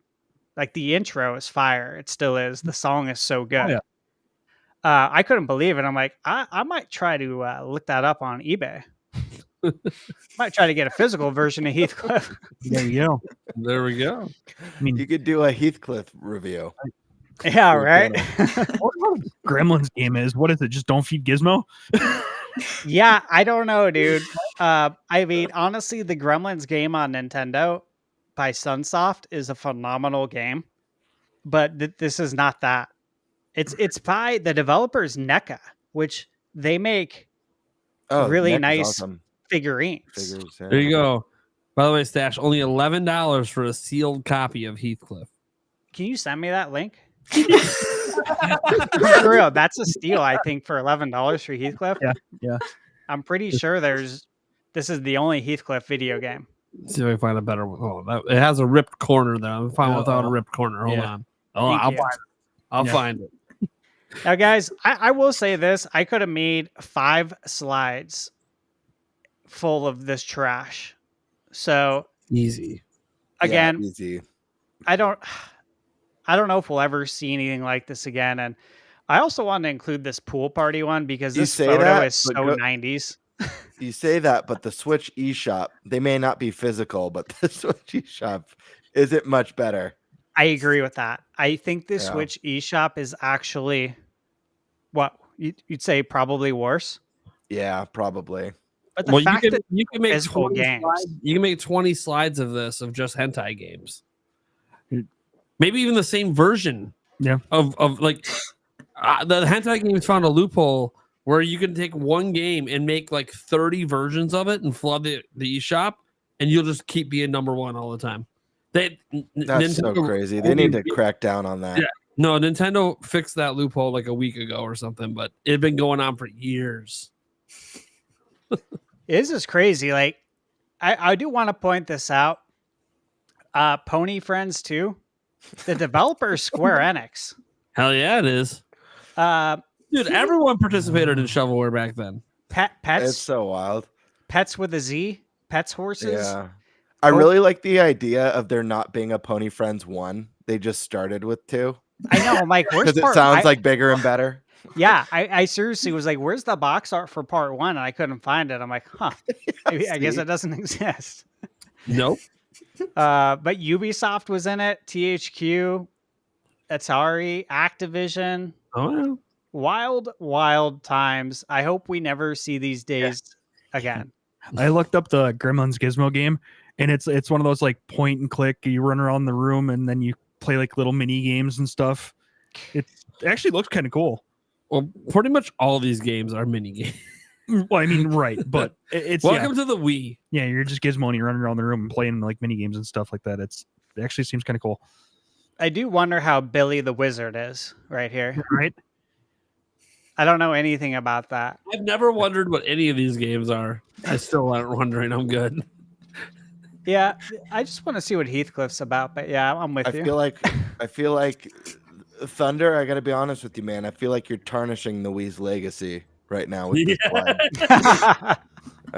Like the intro is fire. It still is. The song is so good. yeah. I couldn't believe it. I'm like, I might try to look that up on eBay. Might try to get a physical version of Heathcliff. There you go. There we go. I mean, You could do a Heathcliff review. Yeah, right. what Gremlins game is? What is it? Just don't feed Gizmo? Yeah, I don't know, dude. I mean, honestly, the Gremlins game on Nintendo by Sunsoft is a phenomenal game, but this is not that. It's by the developers NECA, which they make really Nick is nice awesome. figurines. Figures, yeah. There you go. By the way, Stash, only $11 for a sealed copy of Heathcliff. Can you send me that link? For real, that's a steal, I think, for $11 for Heathcliff. Yeah. I'm pretty sure this is the only Heathcliff video game. Let's see if I can find a better one. Oh, it has a ripped corner there. I'm fine without a ripped corner. Hold on. Oh, Thank I'll you. find it. I'll find it. Now, guys, I will say this. I could have made 5 slides full of this trash. So, Easy. again, Yeah, easy. I don't know if we'll ever see anything like this again. And I also wanted to include this pool party one because You this say photo that, is so but 90s. You say that, but the Switch eShop, they may not be physical, but the Switch eShop isn't much better. I agree with that. I think the Yeah. Switch eShop is actually what you'd say probably worse. Yeah, probably. But the fact that you can make physical 20 games. slides, you can make 20 slides of this of just hentai games. Maybe even the same version. Yeah. Of like the hentai games found a loophole where you can take one game and make like 30 versions of it and flood the eShop, and you'll just keep being number one all the time. That's so crazy. They need to crack down on that. Yeah. No, Nintendo fixed that loophole like a week ago or something, but it had been going on for years. This is crazy. Like, I do want to point this out. Pony Friends 2, the developer is Square Enix. Hell yeah, it is. Dude, everyone participated in shovelware back then. It's Pets so wild. with a Z, Pets Horses. Yeah. I really like the idea of there not being a Pony Friends 1. They just started with 2. I know. I'm like, where's Because it part? sounds like bigger and better. Yeah, I seriously was like, where's the box art for part 1? And I couldn't find it. I'm like, huh. Maybe, I guess See? it doesn't exist. Nope. But Ubisoft was in it, THQ, Atari, Activision. Oh, Wild times. I hope we never see these days again. I looked up the Gremlins Gizmo game, and it's one of those like point and click. You run around the room, and then you play like little mini games and stuff. It actually looks kind of cool. well, pretty much all these games are mini games. Well, I mean, right, but it's Welcome to the Wii. yeah, you're just Gizmo and you're running around the room and playing like mini games and stuff like that. It actually seems kind of cool, I do wonder how Billy the Wizard is right here. right? I don't know anything about that. I've never wondered what any of these games are. I still aren't wondering. I'm good. Yeah, I just want to see what Heathcliff's about. But yeah, I'm with I you. feel like Thunder, I gotta be honest with you, man. I feel like you're tarnishing the Wii's legacy right now with this slide. I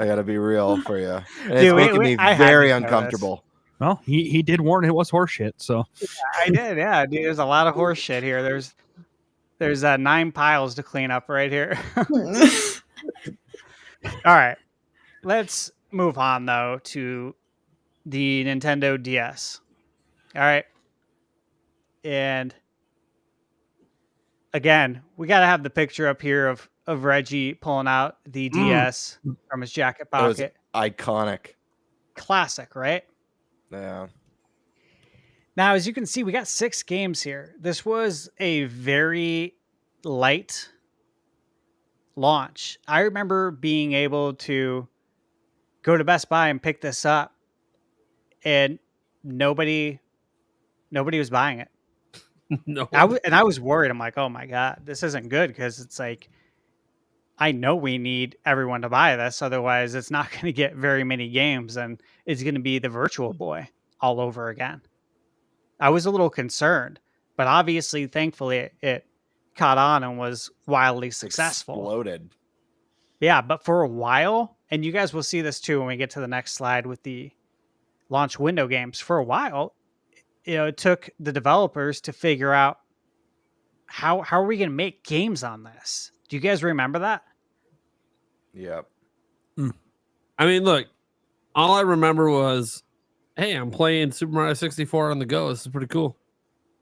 gotta be real for you. And it's Dude, making me I had very to know this. uncomfortable. Well, he did warn it was horseshit. So I did, yeah. Dude, there's a lot of horse shit here. There's 9 piles to clean up right here. All right, let's move on though to the Nintendo DS. All right, and again, we got to have the picture up here of Reggie pulling out the DS from his jacket It was pocket. iconic. Classic, right? Yeah. Now, as you can see, we got 6 games here. This was a very light launch. I remember being able to go to Best Buy and pick this up, and nobody was buying it. No. I was worried. I'm like, oh my God, this isn't good, because it's like, I know we need everyone to buy this. Otherwise, it's not going to get very many games, and it's going to be the Virtual Boy all over again. I was a little concerned, but obviously, thankfully, it caught on and was wildly successful. Exploded. Yeah, but for a while, and you guys will see this too when we get to the next slide with the launch window games. For a while, it took the developers to figure out how are we going to make games on this. Do you guys remember that? Yep. I mean, look, all I remember was, hey, I'm playing Super Mario 64 on the go. This is pretty cool.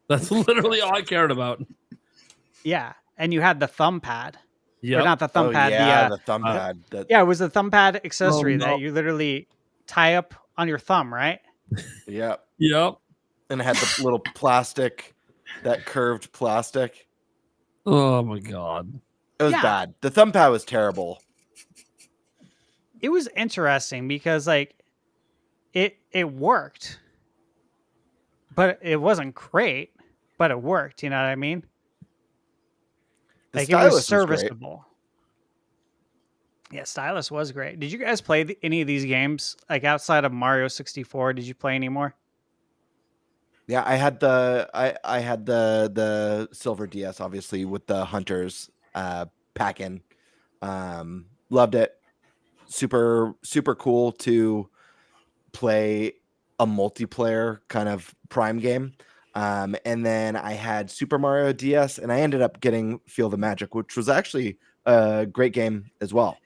That's literally all I cared about. Yeah, and you had the thumb pad. Yeah, Or not the thumb pad. Yeah, The the thumb pad. yeah, it was the thumb pad accessory no. that you literally tie up on your thumb, right? Yep. Yep. And it had the little plastic, that curved plastic. Oh my God. It was Yeah. bad. The thumb pad was terrible. It was interesting because like it worked, but it wasn't great, but it worked. You know what I mean? The Like it stylus was was great. serviceable. Yeah, stylus was great. Did you guys play any of these games like outside of Mario 64? Did you play any more? Yeah, I had the silver DS, obviously, with the Hunters pack-in. Loved it. Super cool to play a multiplayer kind of Prime game. And then I had Super Mario DS, and I ended up getting Feel the Magic, which was actually a great game as well.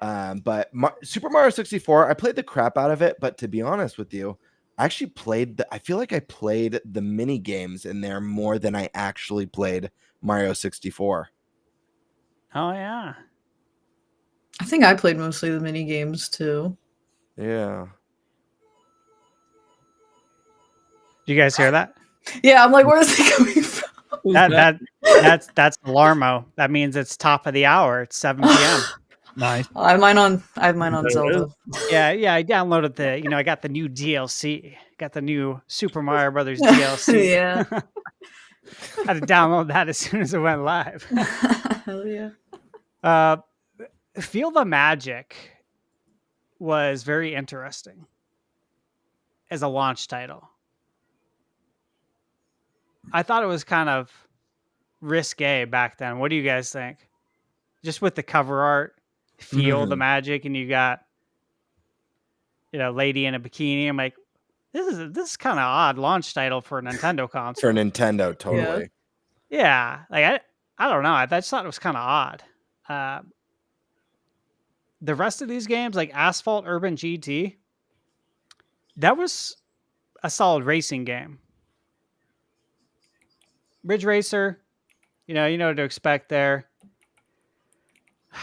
But Super Mario 64, I played the crap out of it, but to be honest with you, I actually I feel like I played the mini games in there more than I actually played Mario 64. Oh yeah. I think I played mostly the mini games too. Yeah. Did you guys hear that? Yeah, I'm like, where is it coming from? That's Larmo. That means it's top of the hour. It's 7 p.m. nice. I have mine on Zelda. Yeah, I downloaded I got the new DLC. Got the new Super Mario Brothers DLC. Yeah. I had to download that as soon as it went live. Hell yeah. Feel the Magic was very interesting as a launch title. I thought it was kind of risque back then. What do you guys think? Just with the cover art, Feel the Magic, and you got lady in a bikini. I'm like, this is kind of odd launch title for a Nintendo console. For Nintendo, totally. Yeah, like I don't know. I just thought it was kind of odd. The rest of these games, like Asphalt Urban GT, that was a solid racing game. Ridge Racer, you know what to expect there.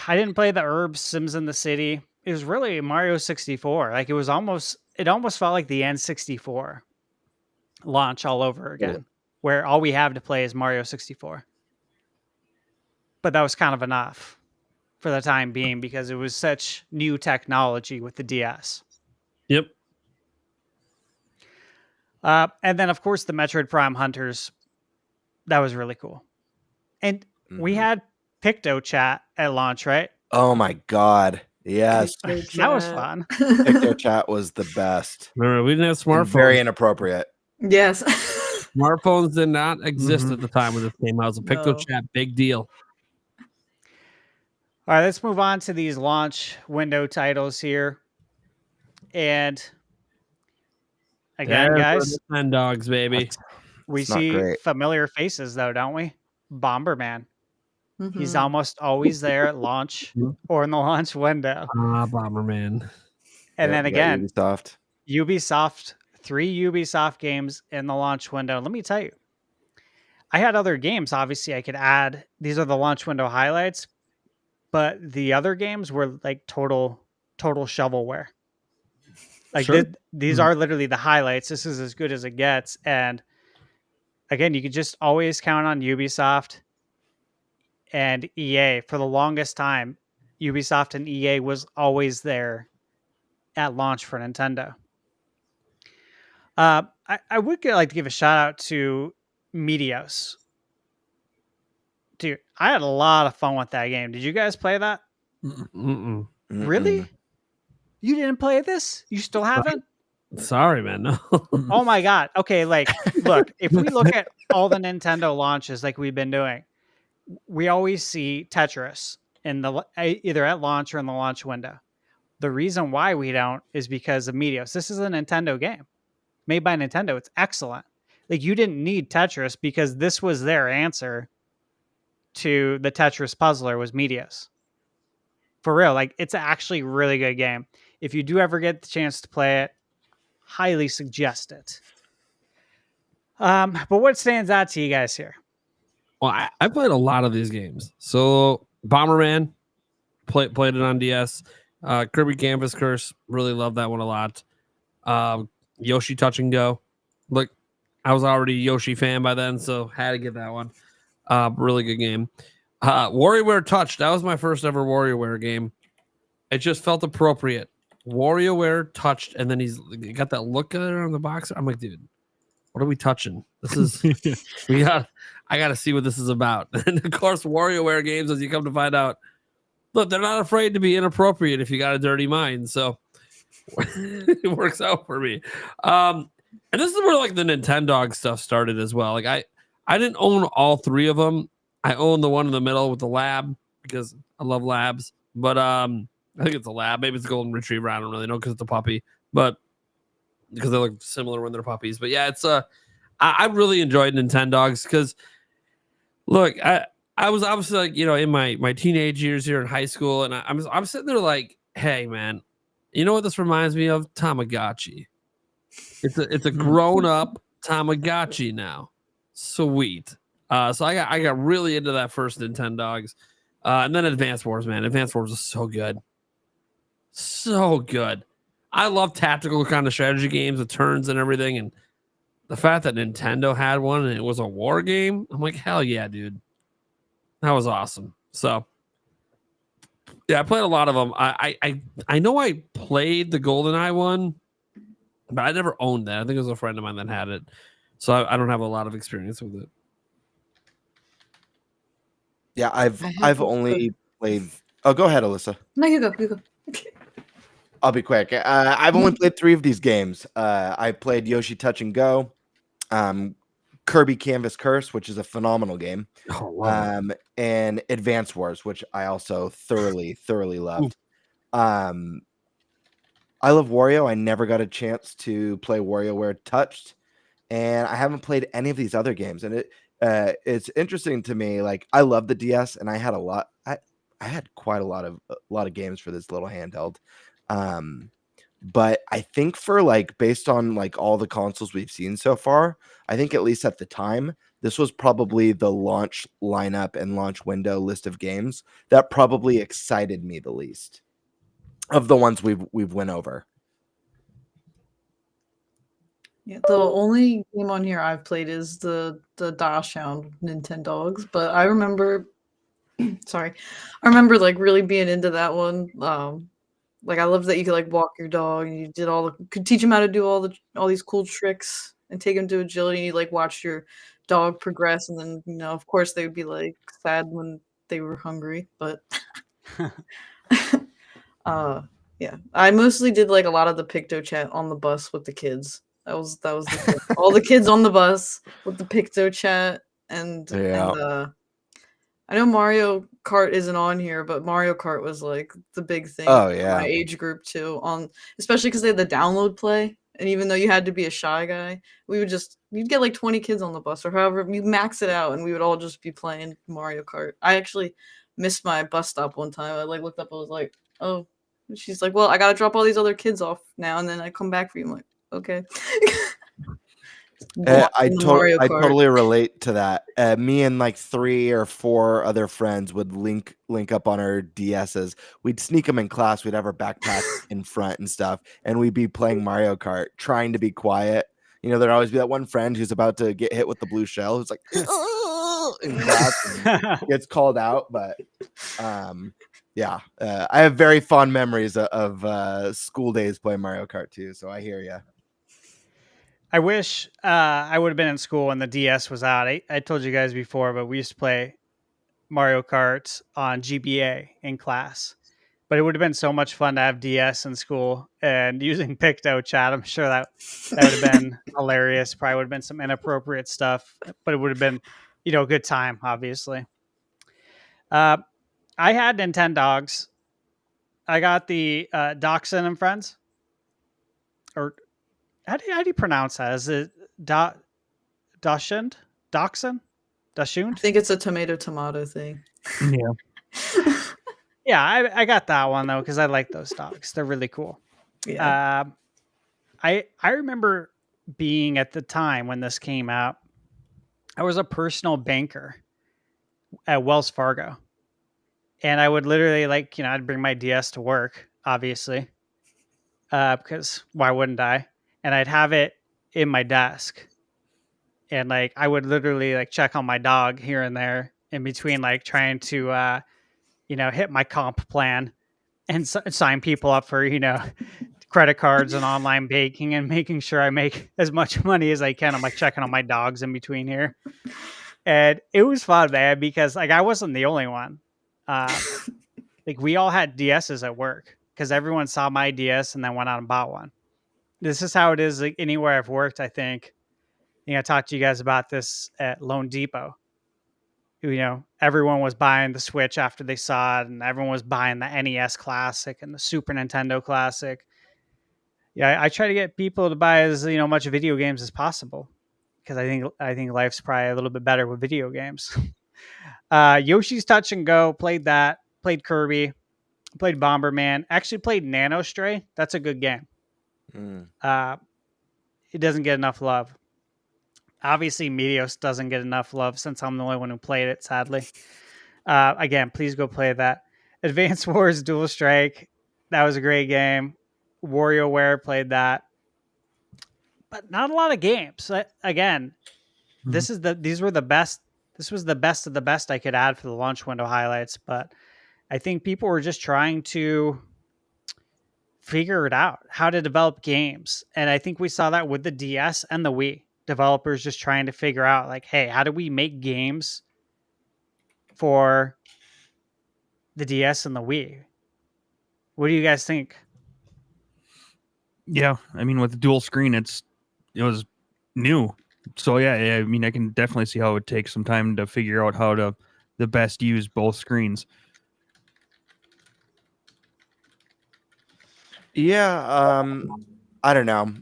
I didn't play the Herbs Sims in the City. It was really Mario 64. Like it almost felt like the N64 launch all over again, where all we have to play is Mario 64. But that was kind of enough for the time being because it was such new technology with the DS. Yep. And then, of course, the Metroid Prime Hunters. That was really cool. And we had Picto Chat at launch, right? Oh my God. Yes. That was fun. Picto Chat was the best. Remember, we didn't have And smartphones. very inappropriate. Yes. Smartphones did not exist at the time when this came out. It was a Picto No. Chat, big deal. All right, let's move on to these launch window titles here. And again, guys. Nintendogs, baby. We It's not see great. familiar faces, though, don't we? Bomberman. He's Mhm. almost always there at launch Mhm. or in the launch window. Bomberman. And Yep, then we got again, Ubisoft. Ubisoft, 3 Ubisoft games in the launch window. Let me tell you, I had other games, obviously, I could add. These are the launch window highlights, but the other games were like total shovelware. Like Sure. these Mhm. are literally the highlights. This is as good as it gets. And again, you could just always count on Ubisoft and EA for the longest time. Ubisoft and EA was always there at launch for Nintendo. I would like to give a shout out to Meteos. Dude, I had a lot of fun with that game. Did you guys play that? Mm-mm. Really? Mm-mm. You didn't play this? You still haven't? Sorry, man. No. Oh my god. Okay, like look, if we look at all the Nintendo launches like we've been doing, we always see Tetris in the either at launch or in the launch window. The reason why we don't is because of Meteos. This is a Nintendo game made by Nintendo. It's excellent. Like you didn't need Tetris because this was their answer to the Tetris puzzler was Meteos. For real, like it's actually a really good game. If you do ever get the chance to play it, highly suggest it. But what stands out to you guys here? Well, I played a lot of these games. So Bomberman, played it on DS. Kirby Canvas Curse, really love that one a lot. Yoshi Touch and Go. Look, I was already a Yoshi fan by then, so had to get that one. Really good game. WarioWare Touch. That was my first ever WarioWare game. It just felt appropriate. WarioWare touched, and then he got that look on the box. I'm like, dude, what are we touching? This is I got to see what this is about. And of course, WarioWare games, as you come to find out, look, they're not afraid to be inappropriate if you got a dirty mind. So it works out for me. And this is where like the Nintendog stuff started as well. Like I didn't own all three of them. I own the one in the middle with the lab because I love labs. But I think it's a lab. Maybe it's a golden retriever. I don't really know because it's a puppy. But because they look similar when they're puppies. But yeah, it's I really enjoyed Nintendogs because look, I was obviously like, you know, in my teenage years here in high school, and I'm sitting there like, hey man, you know what this reminds me of? Tamagotchi. It's a grown up Tamagotchi now. Sweet. So I got really into that first Nintendogs. And then Advance Wars, man. Advance Wars was so good. So good. I love tactical kind of strategy games with turns and everything. And the fact that Nintendo had one and it was a war game, I'm like, hell yeah, dude. That was awesome. So yeah, I played a lot of them. I know I played the GoldenEye one, but I never owned that. I think it was a friend of mine that had it. So I don't have a lot of experience with it. Yeah, I have I've also- only played. Oh, go ahead, Alyssa. No, you go. You go. I'll be quick. I've only played 3 of these games. I played Yoshi Touch and Go, Kirby Canvas Curse, which is a phenomenal game, Oh, wow. and Advance Wars, which I also thoroughly loved. I love Wario. I never got a chance to play WarioWare Touched, and I haven't played any of these other games. And it's interesting to me. Like I love the DS, and I had a lot. I had quite a lot of games for this little handheld. But I think for like based on like all the consoles we've seen so far, I think at least at the time, this was probably the launch lineup and launch window list of games that probably excited me the least of the ones we've went over. Yeah, the only game on here I've played is the Dachshund Nintendogs, but I remember sorry. I remember like really being into that one. Like I loved that you could like walk your dog and you could teach him how to do all these cool tricks and take him to agility. And you like watch your dog progress, and then you know, of course, they would be like sad when they were hungry. But yeah, I mostly did like a lot of the Picto chat on the bus with the kids. That was the thing. All the kids on the bus with the Picto chat and I know Mario Kart isn't on here, but Mario Kart was like the big thing Oh, for yeah. my age group too. Especially because they had the download play. And even though you had to be a shy guy, you'd get like 20 kids on the bus or however you max it out, and we would all just be playing Mario Kart. I actually missed my bus stop one time. I like looked up, I was like, oh, she's like, well, I gotta drop all these other kids off now, and then I come back for you. I'm like, okay. I Mario Kart. totally relate to that. Me and like 3 or 4 other friends would link up on our DSs. We'd sneak them in class. We'd have our backpack in front and stuff, and we'd be playing Mario Kart, trying to be quiet. You know, there'd always be that one friend who's about to get hit with the blue shell, who's like in class and gets called out. But yeah, I have very fond memories of school days playing Mario Kart too. So I hear you. I wish I would have been in school when the DS was out. I told you guys before, but we used to play Mario Kart on GBA in class. But it would have been so much fun to have DS in school and using Picto chat. I'm sure that would have been hilarious. Probably would have been some inappropriate stuff, but it would have been, a good time, obviously. I had Nintendogs. I got the Dachshund and Friends. Or how do you pronounce that? Is it Dachshund? Dachshund? I Dachshund? think it's a tomato thing. Yeah. Yeah, I got that one though because I like those dogs. They're really cool. Yeah. I remember being at the time when this came out. I was a personal banker at Wells Fargo, and I would literally I'd bring my DS to work, obviously, because why wouldn't I? And I'd have it in my desk, and I would literally check on my dog here and there in between, trying to hit my comp plan and sign people up for, credit cards and online banking and making sure I make as much money as I can. I'm checking on my dogs in between here. And it was fun, man, because I wasn't the only one. We all had DSs at work because everyone saw my DS and then went out and bought one. This is how it is anywhere I've worked, I think. I talked to you guys about this at Lone Depot. Everyone was buying the Switch after they saw it, and everyone was buying the NES Classic and the Super Nintendo Classic. Yeah, I try to get people to buy as much video games as possible because I think life's probably a little bit better with video games. Yoshi's Touch and Go, played that, played Kirby, played Bomberman, actually played Nano Stray. That's a good game. It doesn't get enough love. Obviously, Meteos doesn't get enough love since I'm the only one who played it, sadly. Again, please go play that. Advance Wars Dual Strike. That was a great game. WarioWare, played that. But not a lot of games. Again, these were the best. This was the best of the best I could add for the launch window highlights. But I think people were just trying to figure it out, how to develop games. And I think we saw that with the DS and the Wii. Developers just trying to figure out hey, how do we make games for the DS and the Wii? What do you guys think? Yeah, I mean, with the dual screen, it was new. So yeah, I mean, I can definitely see how it would take some time to figure out how to the best use both screens. Yeah, I don't know.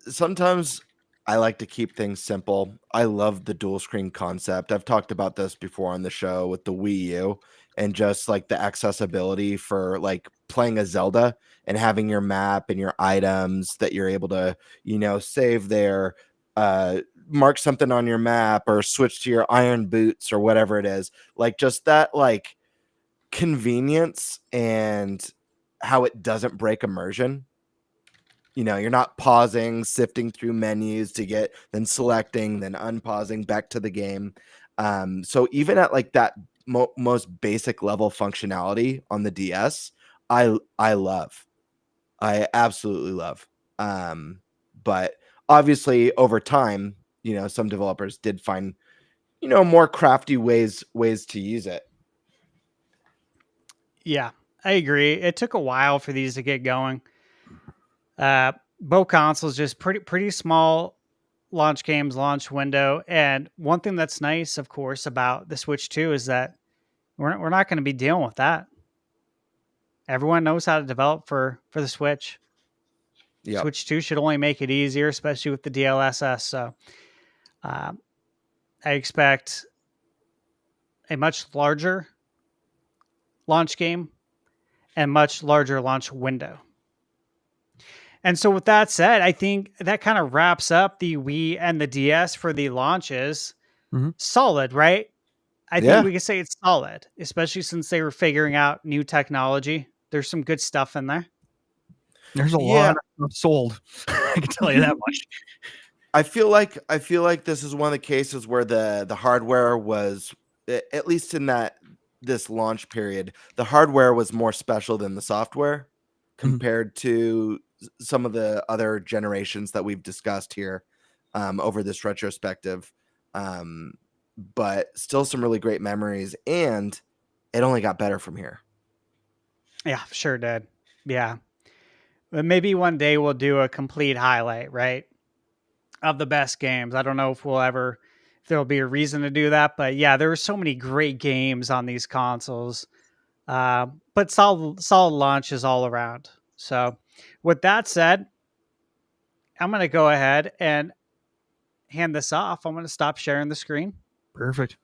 Sometimes I like to keep things simple. I love the dual screen concept. I've talked about this before on the show with the Wii U and just the accessibility for playing a Zelda and having your map and your items that you're able to, save there, mark something on your map or switch to your iron boots or whatever it is. Just that convenience and how it doesn't break immersion. You're not pausing, sifting through menus to get, then selecting, then unpausing back to the game. So even at that most basic level functionality on the DS, I love. I absolutely love. But obviously over time, some developers did find, more crafty ways to use it. Yeah, I agree. It took a while for these to get going. Both consoles just pretty small launch games, launch window. And one thing that's nice, of course, about the Switch 2 is that we're not going to be dealing with that. Everyone knows how to develop for the Switch. Yep. Switch 2 should only make it easier, especially with the DLSS. So I expect a much larger launch game and much larger launch window. And so with that said, I think that kind of wraps up the Wii and the DS for the launches. Mhm. Solid, right? I Yeah. think we could say it's solid, especially since they were figuring out new technology. There's some good stuff in there. There's a lot of sold. I can tell you that much. I feel like this is one of the cases where the hardware was, at least in this launch period, the hardware was more special than the software compared to some of the other generations that we've discussed here over this retrospective. But still some really great memories, and it only got better from here. Yeah, sure did. Yeah. But maybe one day we'll do a complete highlight, right? Of the best games. I don't know if there'll be a reason to do that, but yeah, there were so many great games on these consoles. But solid launches all around. So with that said, I'm going to go ahead and hand this off. I'm going to stop sharing the screen. Perfect.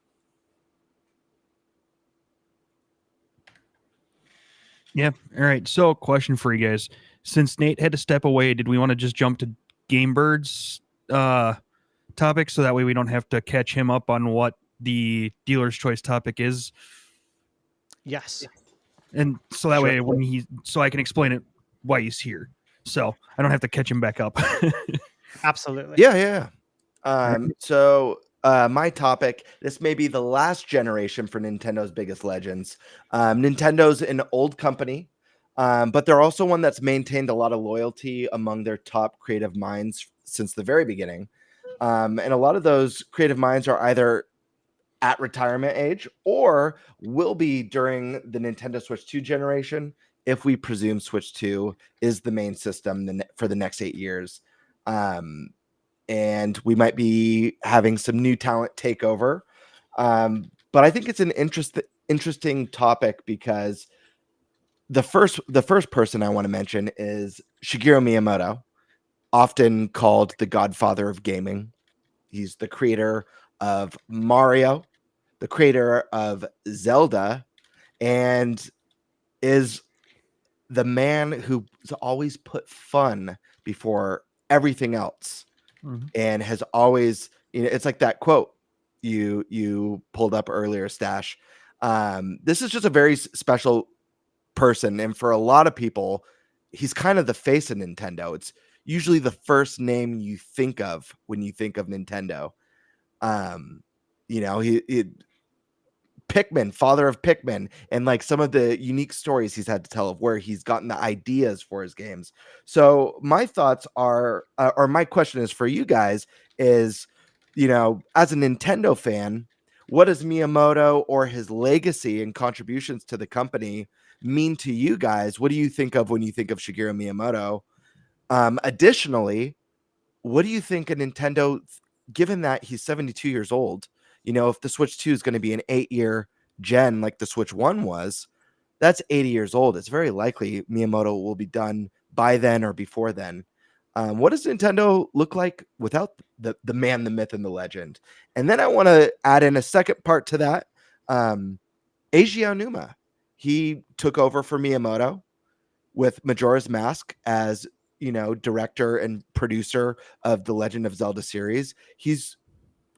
Yeah. All right. So, question for you guys: since Nate had to step away, did we want to just jump to Game Bird's topic so that way we don't have to catch him up on what the dealer's choice topic is? Yes. And so that way so I can explain it why he's here. So I don't have to catch him back up. Absolutely. Yeah. So my topic, this may be the last generation for Nintendo's biggest legends. Nintendo's an old company, but they're also one that's maintained a lot of loyalty among their top creative minds since the very beginning. And a lot of those creative minds are either at retirement age or will be during the Nintendo Switch 2 generation, if we presume Switch 2 is the main system for the next 8 years. And we might be having some new talent take over. But I think it's an interesting topic because the first person I want to mention is Shigeru Miyamoto, often called the godfather of gaming. He's the creator of Mario, the creator of Zelda, and is the man who's always put fun before everything else. And has always, it's like that quote you pulled up earlier, Stash. This is just a very special person, and for a lot of people, he's kind of the face of Nintendo. It's usually the first name you think of when you think of Nintendo. He Pikmin, father of Pikmin, and like some of the unique stories he's had to tell of where he's gotten the ideas for his games. So my thoughts are, or my question is for you guys is, as a Nintendo fan, what does Miyamoto or his legacy and contributions to the company mean to you guys? What do you think of when you think of Shigeru Miyamoto? Additionally, what do you think of Nintendo, given that he's 72 years old? If the Switch 2 is going to be an 8-year gen like the Switch 1 was, that's 80 years old. It's very likely Miyamoto will be done by then or before then. What does Nintendo look like without the man, the myth, and the legend? And then I want to add in a second part to that. Eiji Aonuma, he took over for Miyamoto with Majora's Mask as, director and producer of the Legend of Zelda series. He's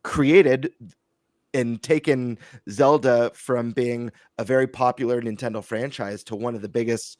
created and taken Zelda from being a very popular Nintendo franchise to one of the biggest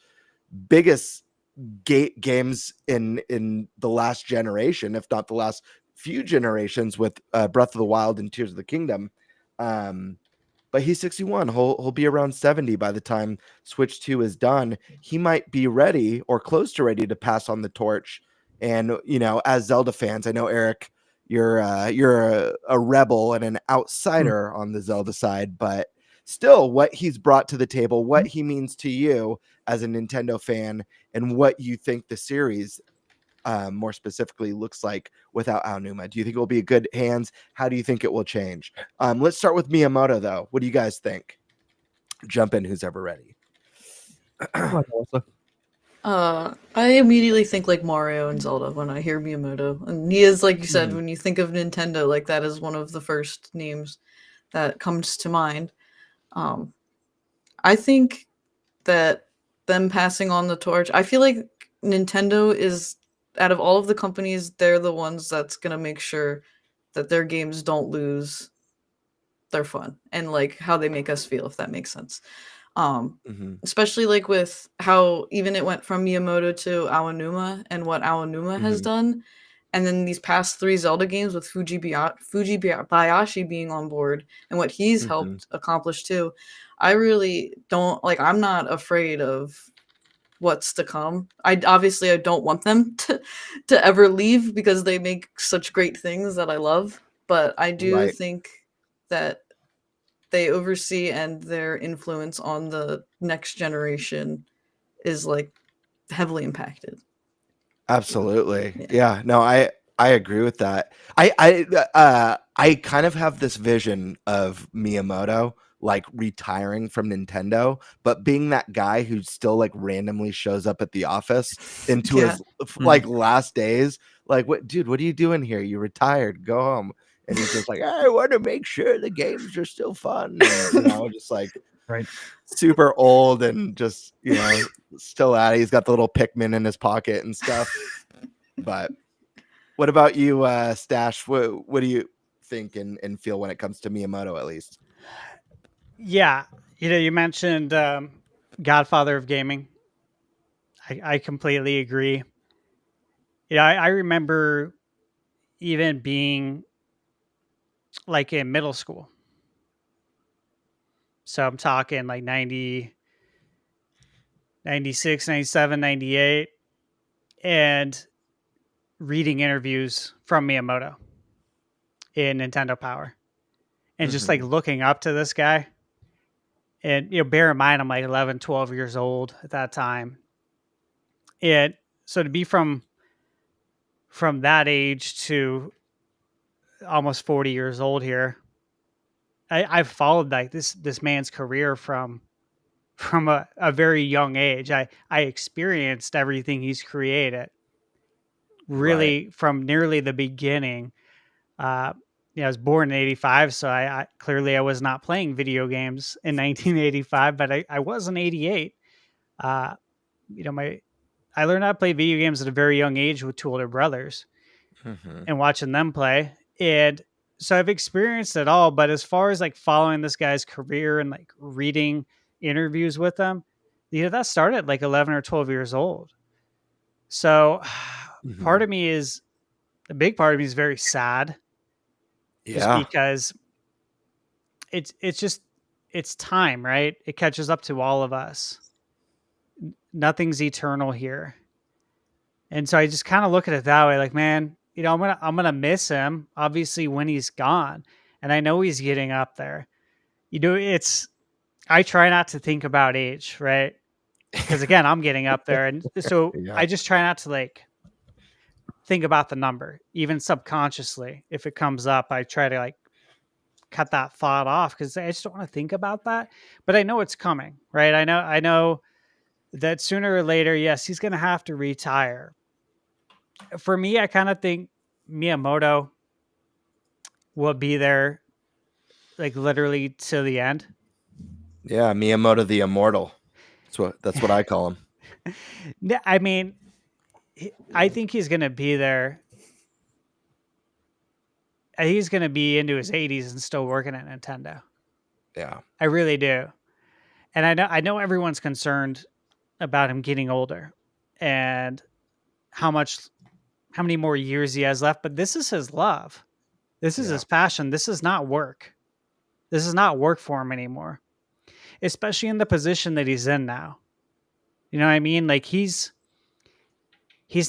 games in the last generation, if not the last few generations, with Breath of the Wild and Tears of the Kingdom. But he's 61. He'll be around 70 by the time Switch 2 is done. He might be ready or close to ready to pass on the torch. And, as Zelda fans, I know, Eric, you're a rebel and an outsider on the Zelda side, but still what he's brought to the table, what he means to you as a Nintendo fan, and what you think the series more specifically looks like without Aonuma. Do you think it will be a good hands? How do you think it will change? Let's start with Miyamoto, though. What do you guys think? Jump in, who's ever ready. I immediately think like Mario and Zelda when I hear Miyamoto. And he is, like you said, when you think of Nintendo, like that is one of the first names that comes to mind. Um, I think that them passing on the torch, I feel like Nintendo is, out of all of the companies, they're the ones that's gonna make sure that their games don't lose their fun and like how they make us feel, if that makes sense. Especially like with how even it went from Miyamoto to Aonuma and what Aonuma has done, and then these past 3 Zelda games with Fujibayashi being on board and what he's helped accomplish too. I really don't like. I'm not afraid of what's to come. I don't want them to ever leave because they make such great things that I love. But I do Right. think that they oversee and their influence on the next generation is like heavily impacted. Absolutely. Yeah. No, I agree with that. I kind of have this vision of Miyamoto like retiring from Nintendo, but being that guy who still like randomly shows up at the office into Yeah. his like last days. Like, what, dude, what are you doing here? You retired, go home. And he's just like, I want to make sure the games are still fun. And, you know, just like Right. super old and just, you know, still at it. He's got the little Pikmin in his pocket and stuff. But what about you, Stash? What do you think and feel when it comes to Miyamoto, at least? Yeah, you mentioned Godfather of Gaming. I completely agree. Yeah, I remember even being like in middle school. So I'm talking like 90, 96, 97, 98, and reading interviews from Miyamoto in Nintendo Power. And just like looking up to this guy. And, bear in mind, I'm like 11, 12 years old at that time. And so to be from that age to almost 40 years old here, I've followed like this man's career from a very young age. I experienced everything he's created really from nearly the beginning. I was born in 85, so I clearly I was not playing video games in 1985, but I was in 88. I learned how to play video games at a very young age with 2 older brothers and watching them play. And so I've experienced it all, but as far as like following this guy's career and like reading interviews with him, that started at like 11 or 12 years old. So part of me is, a big part of me is very sad. Just because it's time, right? It catches up to all of us. Nothing's eternal here. And so I just kind of look at it that way, like, man, I'm gonna miss him, obviously, when he's gone. And I know he's getting up there. I try not to think about age, right? Because again, I'm getting up there. And so I just try not to like think about the number, even subconsciously. If it comes up, I try to like cut that thought off because I just don't want to think about that. But I know it's coming, right? I know that sooner or later, yes, he's going to have to retire. For me, I kind of think Miyamoto will be there like literally to the end. Yeah, Miyamoto the Immortal. That's what I call him. I mean, I think he's going to be there. He's going to be into his 80s and still working at Nintendo. Yeah. I really do. And I know everyone's concerned about him getting older and how many more years he has left, but this is his love. This is his passion. This is not work. This is not work for him anymore, especially in the position that he's in now. You know what I mean? Like he's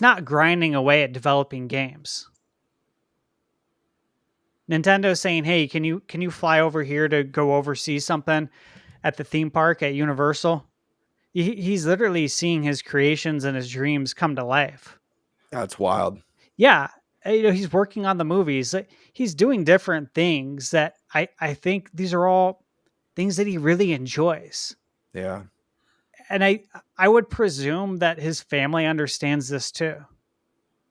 not grinding away at developing games. Nintendo's saying, "Hey, can you fly over here to go oversee something at the theme park at Universal?" He's literally seeing his creations and his dreams come to life. That's wild. Yeah, he's working on the movies. He's doing different things that I think these are all things that he really enjoys. Yeah. And I would presume that his family understands this too.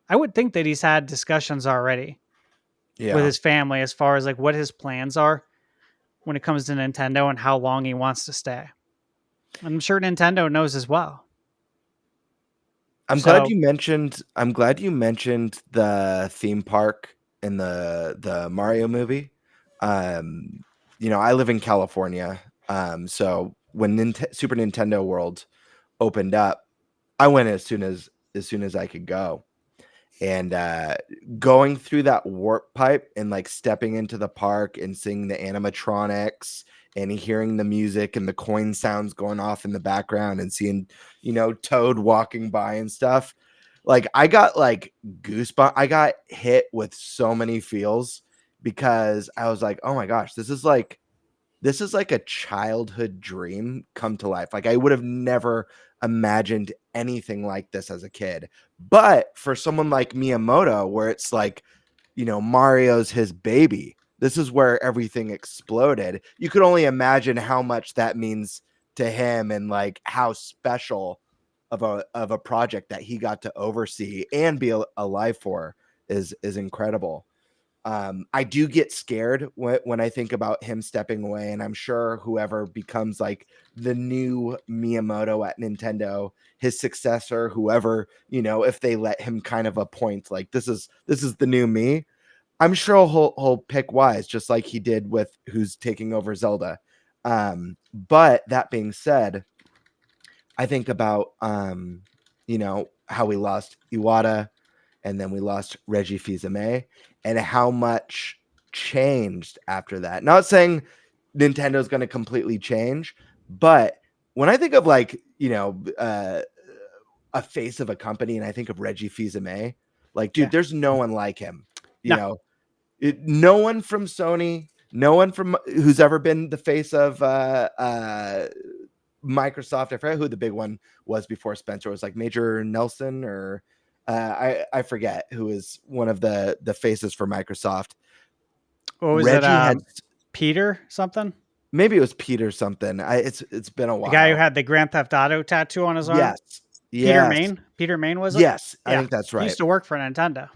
I would think that he's had discussions already with his family as far as like what his plans are when it comes to Nintendo and how long he wants to stay. I'm sure Nintendo knows as well. I'm glad you mentioned the theme park in the Mario movie. I live in California. So when Super Nintendo World opened up, I went as soon as I could go. And going through that warp pipe and like stepping into the park and seeing the animatronics and hearing the music and the coin sounds going off in the background and seeing, Toad walking by and stuff. Like I got like goosebumps. I got hit with so many feels because I was like, oh my gosh, this is like a childhood dream come to life. Like I would have never imagined anything like this as a kid. But for someone like Miyamoto, where it's like, Mario's his baby, this is where everything exploded. You could only imagine how much that means to him and like how special of a project that he got to oversee and be alive for is incredible. I do get scared when I think about him stepping away, and I'm sure whoever becomes like the new Miyamoto at Nintendo, his successor, whoever, if they let him kind of appoint like this is the new me, I'm sure he'll pick wise, just like he did with who's taking over Zelda. But that being said, I think about how we lost Iwata and then we lost Reggie Fils-Aimé and how much changed after that. Not saying Nintendo's going to completely change, but when I think of like, a face of a company and I think of Reggie Fils-Aimé, like, dude, there's no one like him. No one from Sony, no one from who's ever been the face of Microsoft. I forget who the big one was before Spencer. It was like Major Nelson or I forget who is one of the faces for Microsoft. What was Reggie it? had Peter something? Maybe it was Peter something. It's been a while. The guy who had the Grand Theft Auto tattoo on his arm? Yes. Peter Main? Peter Main was it? Yes, I think that's right. He used to work for Nintendo.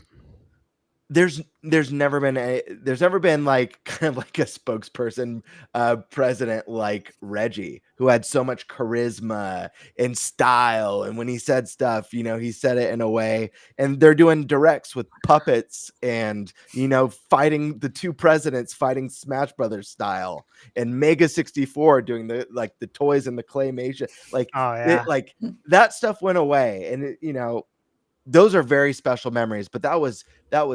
There's never been like kind of like a spokesperson president like Reggie, who had so much charisma and style, and when he said stuff, he said it in a way. And they're doing directs with puppets and fighting the two presidents, fighting Smash Brothers style, and Mega 64 doing the toys and the claymation, like that stuff went away. And those are very special memories, but that was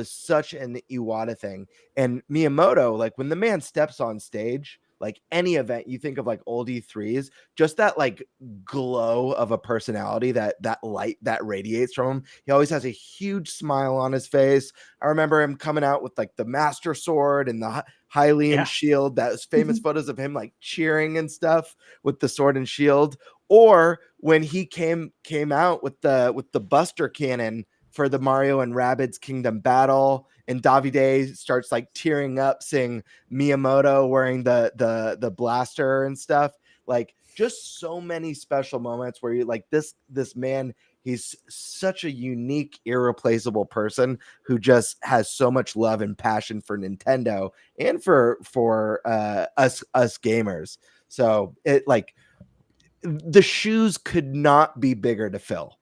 such an Iwata thing. And Miyamoto, like when the man steps on stage, like any event, you think of like old E3s, just that like glow of a personality, that light that radiates from him. He always has a huge smile on his face. I remember him coming out with like the Master Sword and the Hylian shield. That was famous photos of him like cheering and stuff with the sword and shield. Or when he came out with the Buster Cannon for the Mario and Rabbids Kingdom Battle, and Davide starts like tearing up seeing Miyamoto wearing the blaster and stuff. Like just so many special moments where you like this man, he's such a unique, irreplaceable person who just has so much love and passion for Nintendo and for us gamers. So it like the shoes could not be bigger to fill,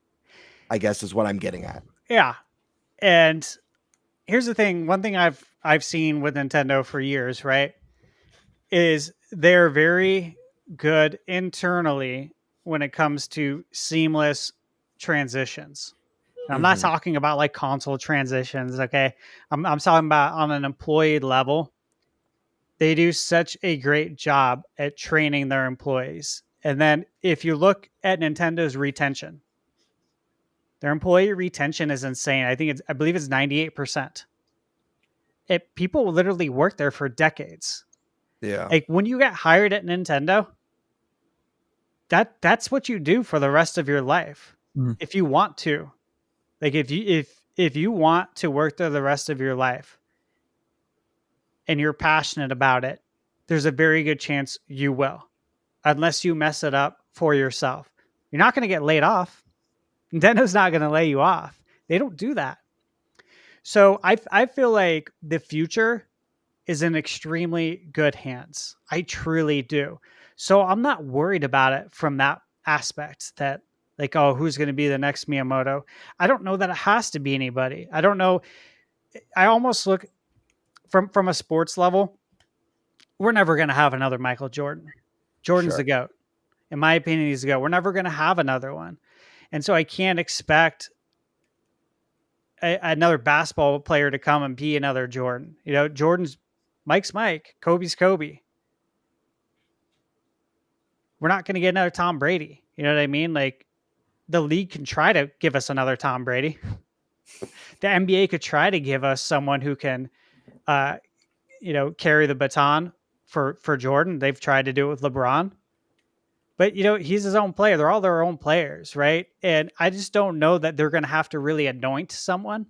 I guess is what I'm getting at. Yeah. And here's the thing. One thing I've seen with Nintendo for years, right, is they're very good internally when it comes to seamless transitions. And I'm not talking about like console transitions, okay? I'm talking about on an employee level. They do such a great job at training their employees. And then if you look at Nintendo's retention, their employee retention is insane. I believe it's 98%. People literally work there for decades. Yeah. Like when you get hired at Nintendo, that's what you do for the rest of your life. If you want to. Like if you want to work there the rest of your life and you're passionate about it, there's a very good chance you will. Unless you mess it up for yourself. You're not going to get laid off. Nintendo's not going to lay you off. They don't do that. So I feel like the future is in extremely good hands. I truly do. So I'm not worried about it from that aspect that like, oh, who's going to be the next Miyamoto? I don't know that it has to be anybody. I don't know. I almost look from a sports level. We're never going to have another Michael Jordan. Jordan's Sure. the GOAT. In my opinion, he's the GOAT. We're never going to have another one. And so I can't expect another basketball player to come and be another Jordan. You know, Mike's Mike, Kobe's Kobe. We're not going to get another Tom Brady. You know what I mean? Like, the league can try to give us another Tom Brady. The NBA could try to give us someone who can, carry the baton for Jordan. They've tried to do it with LeBron. But, he's his own player. They're all their own players, right? And I just don't know that they're going to have to really anoint someone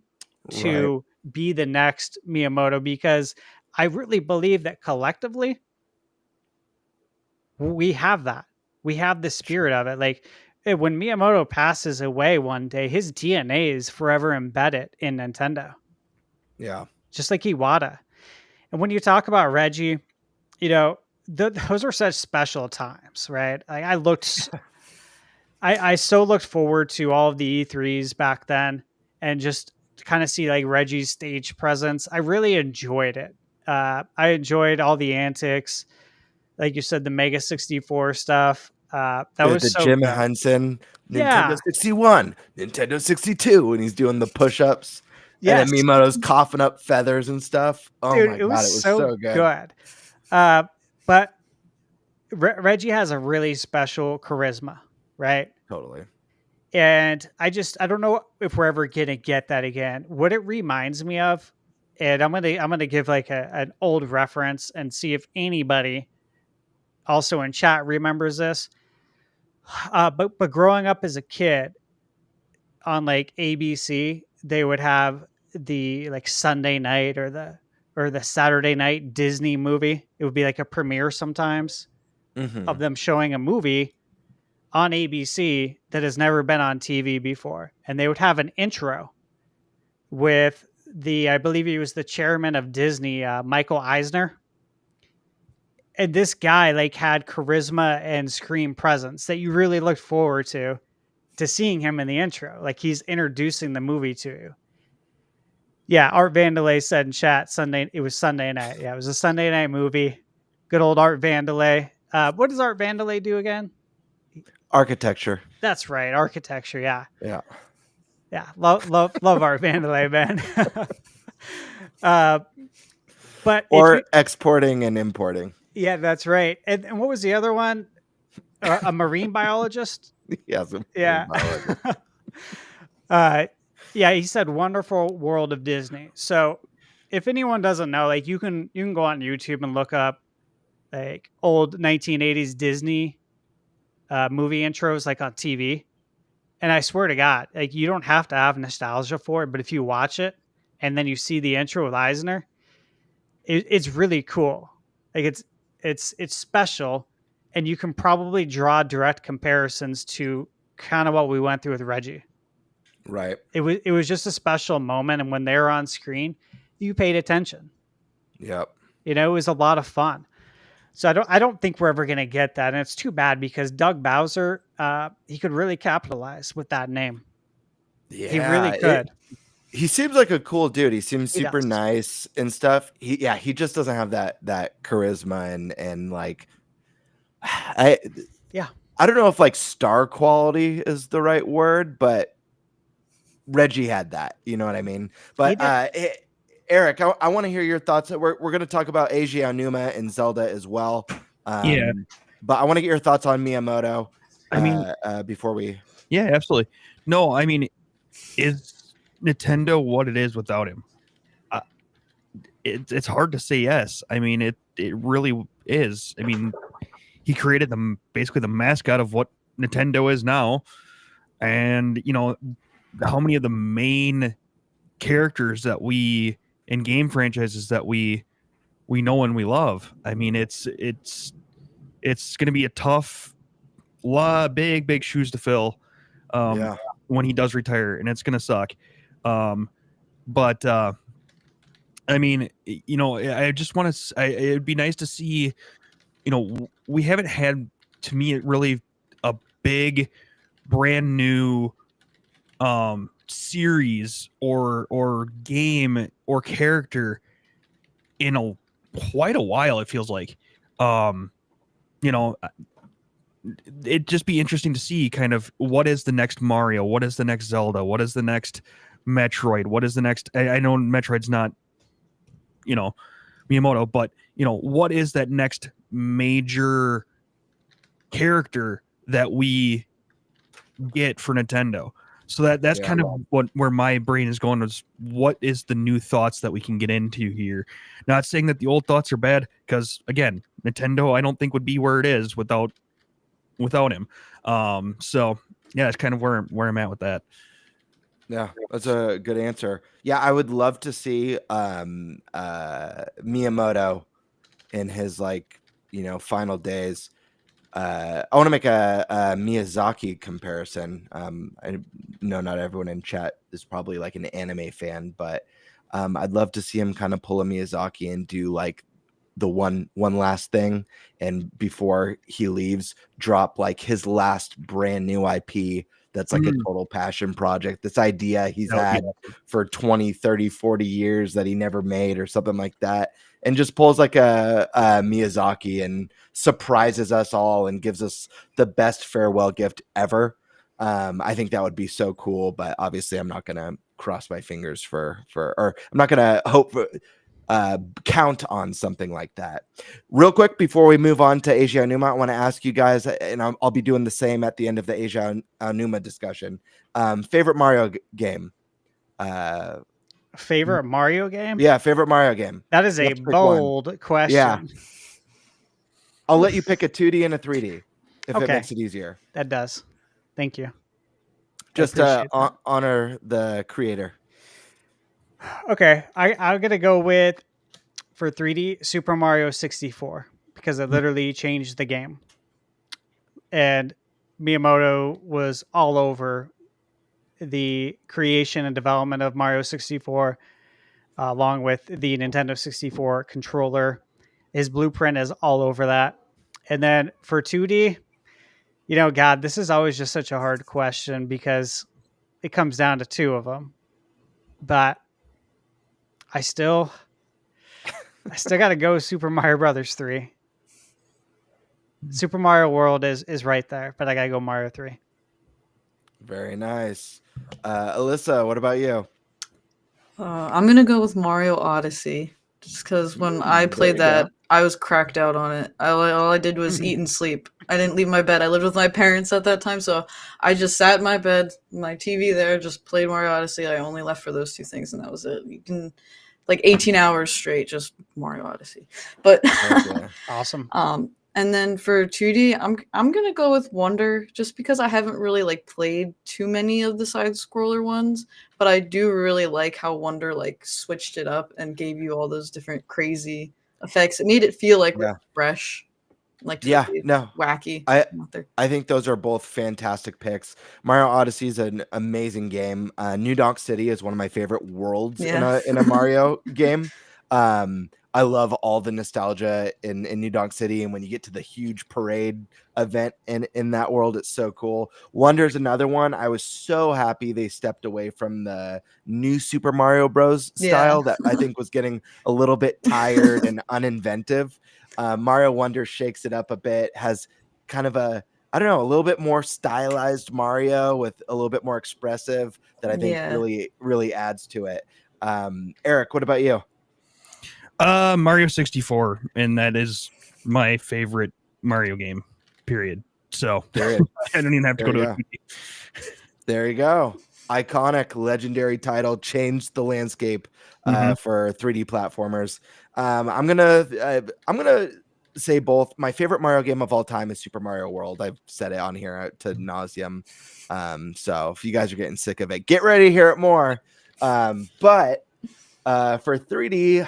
to be the next Miyamoto, because I really believe that collectively we have that. We have the spirit of it. Like, when Miyamoto passes away one day, his DNA is forever embedded in Nintendo. Yeah. Just like Iwata. And when you talk about Reggie, those were such special times, right? I so looked forward to all of the E3s back then, and just to kind of see like Reggie's stage presence. I really enjoyed it. I enjoyed all the antics, like you said, the Mega 64 stuff. That was the so Jim good. Henson Nintendo Yeah. 61, Nintendo 62, and he's doing the push-ups. Yes. And then Miyamoto's coughing up feathers and stuff. Oh Dude, my it god, was it was so so good. But Reggie has a really special charisma, right? Totally. And I don't know if we're ever gonna get that again. What it reminds me of, and I'm gonna give like an old reference and see if anybody also in chat remembers this. But growing up as a kid on like ABC, they would have the like Sunday night or the Saturday night Disney movie. It would be like a premiere sometimes Mhm. of them showing a movie on ABC that has never been on TV before. And they would have an intro with I believe he was the chairman of Disney, Michael Eisner. And this guy like had charisma and screen presence that you really looked forward to seeing him in the intro. Like, he's introducing the movie to you. Yeah, Art Vandelay said in chat, it was Sunday night. Yeah, it was a Sunday night movie. Good old Art Vandelay. What does Art Vandelay do again? Architecture. That's right, architecture. Yeah, Yeah. yeah. Love Art Vandelay, man. But Or exporting and importing. yeah, that's right. And what was the other one? A marine biologist. Yes. Yeah. Yeah, he said wonderful world of Disney. So if anyone doesn't know, like, you can go on YouTube and look up like old 1980s Disney movie intros like on TV. And I swear to God, like, you don't have to have nostalgia for it, but if you watch it and then you see the intro with Eisner, it's really cool. Like, it's special, and you can probably draw direct comparisons to kind of what we went through with Reggie. Right. It was just a special moment, and when they were on screen, you paid attention. Yep. It was a lot of fun. So I don't think we're ever going to get that, and it's too bad, because Doug Bowser, he could really capitalize with that name. Yeah. He really could. He seems like a cool dude. He seems He super does. nice and stuff. He just doesn't have that charisma and like I don't know if like star quality is the right word, but Reggie had that, you know what I mean? But Eric, I want to hear your thoughts. We're going to talk about Eiji Aonuma and Zelda as well. Yeah. But I want to get your thoughts on Miyamoto. I mean, before we. Yeah, absolutely. No, I mean, is Nintendo what it is without him? It's hard to say yes. I mean, it really is. I mean, he created basically the mascot of what Nintendo is now, and how many of the main characters that we in game franchises that we know and we love. I mean, it's going to be a tough big shoes to fill when he does retire, and it's gonna suck. But I mean, I just want to. It'd be nice to see. We haven't had, to me, really a big, brand new series or game or character in quite a while. It feels like, it'd just be interesting to see kind of what is the next Mario, what is the next Zelda, what is the next Metroid, what is the next. I know Metroid's not, Miyamoto, but what is that next major character that we get for Nintendo? So that's kind of where my brain is going, is what is the new thoughts that we can get into here. Not saying that the old thoughts are bad, because again, Nintendo I don't think would be where it is without him. So yeah, that's kind of where I'm at with that. Yeah, that's a good answer. Yeah, I would love to see Miyamoto in his final days. I want to make a Miyazaki comparison. I know not everyone in chat is probably like an anime fan, but I'd love to see him kind of pull a Miyazaki and do like the one last thing, and before he leaves, drop like his last brand new IP that's like a total passion project. This idea he's had for 20, 30, 40 years that he never made or something like that. And just pulls like a Miyazaki and surprises us all and gives us the best farewell gift ever. I think that would be so cool, but obviously I'm not going to cross my fingers or I'm not going to hope for, count on something like that. Real quick, before we move on to Asia Onuma, I want to ask you guys, and I'll be doing the same at the end of the Asia Onuma discussion. Favorite Mario game? Favorite Mario game? Yeah, favorite Mario game. That is a bold question. Yeah. I'll let you pick a 2D and a 3D if it makes it easier. That does. Thank you. Just honor the creator. Okay, I'm gonna go with, for 3D, Super Mario 64, because it literally changed the game, and Miyamoto was all over the creation and development of Mario 64, along with the Nintendo 64 controller. His blueprint is all over that. And then for 2D, God, this is always just such a hard question because it comes down to two of them, but I still got to go Super Mario Brothers 3. Super Mario World is right there, but I got to go Mario 3. Very nice. Alyssa, what about you? I'm going to go with Mario Odyssey, just because when I played that, I was cracked out on it. All I did was eat and sleep. I didn't leave my bed. I lived with my parents at that time, so I just sat in my bed, my TV there, just played Mario Odyssey. I only left for those two things, and that was it. You can... 18 hours straight, just Mario Odyssey. But awesome. And then for 2D, I'm gonna go with Wonder, just because I haven't really played too many of the side scroller ones, but I do really like how Wonder switched it up and gave you all those different crazy effects. It made it feel fresh. Wacky. I think those are both fantastic picks. Mario Odyssey is an amazing game. New Donk City is one of my favorite worlds in a Mario game. I love all the nostalgia in New Donk City, and when you get to the huge parade event in that world, it's so cool. Wonder is another one. I was so happy they stepped away from the new Super Mario Bros. Style that I think was getting a little bit tired and uninventive. Mario Wonder shakes it up a bit, has kind of a little bit more stylized Mario with a little bit more expressive that I think really, really adds to it. Eric, what about you? Mario 64, and that is my favorite Mario game, period. So I don't even have to go to a 2D. There you go. Iconic, legendary title, changed the landscape for 3D platformers. I'm gonna say both. My favorite Mario game of all time is Super Mario World. I've said it on here to nauseum. So if you guys are getting sick of it, get ready to hear it more. But for 3D,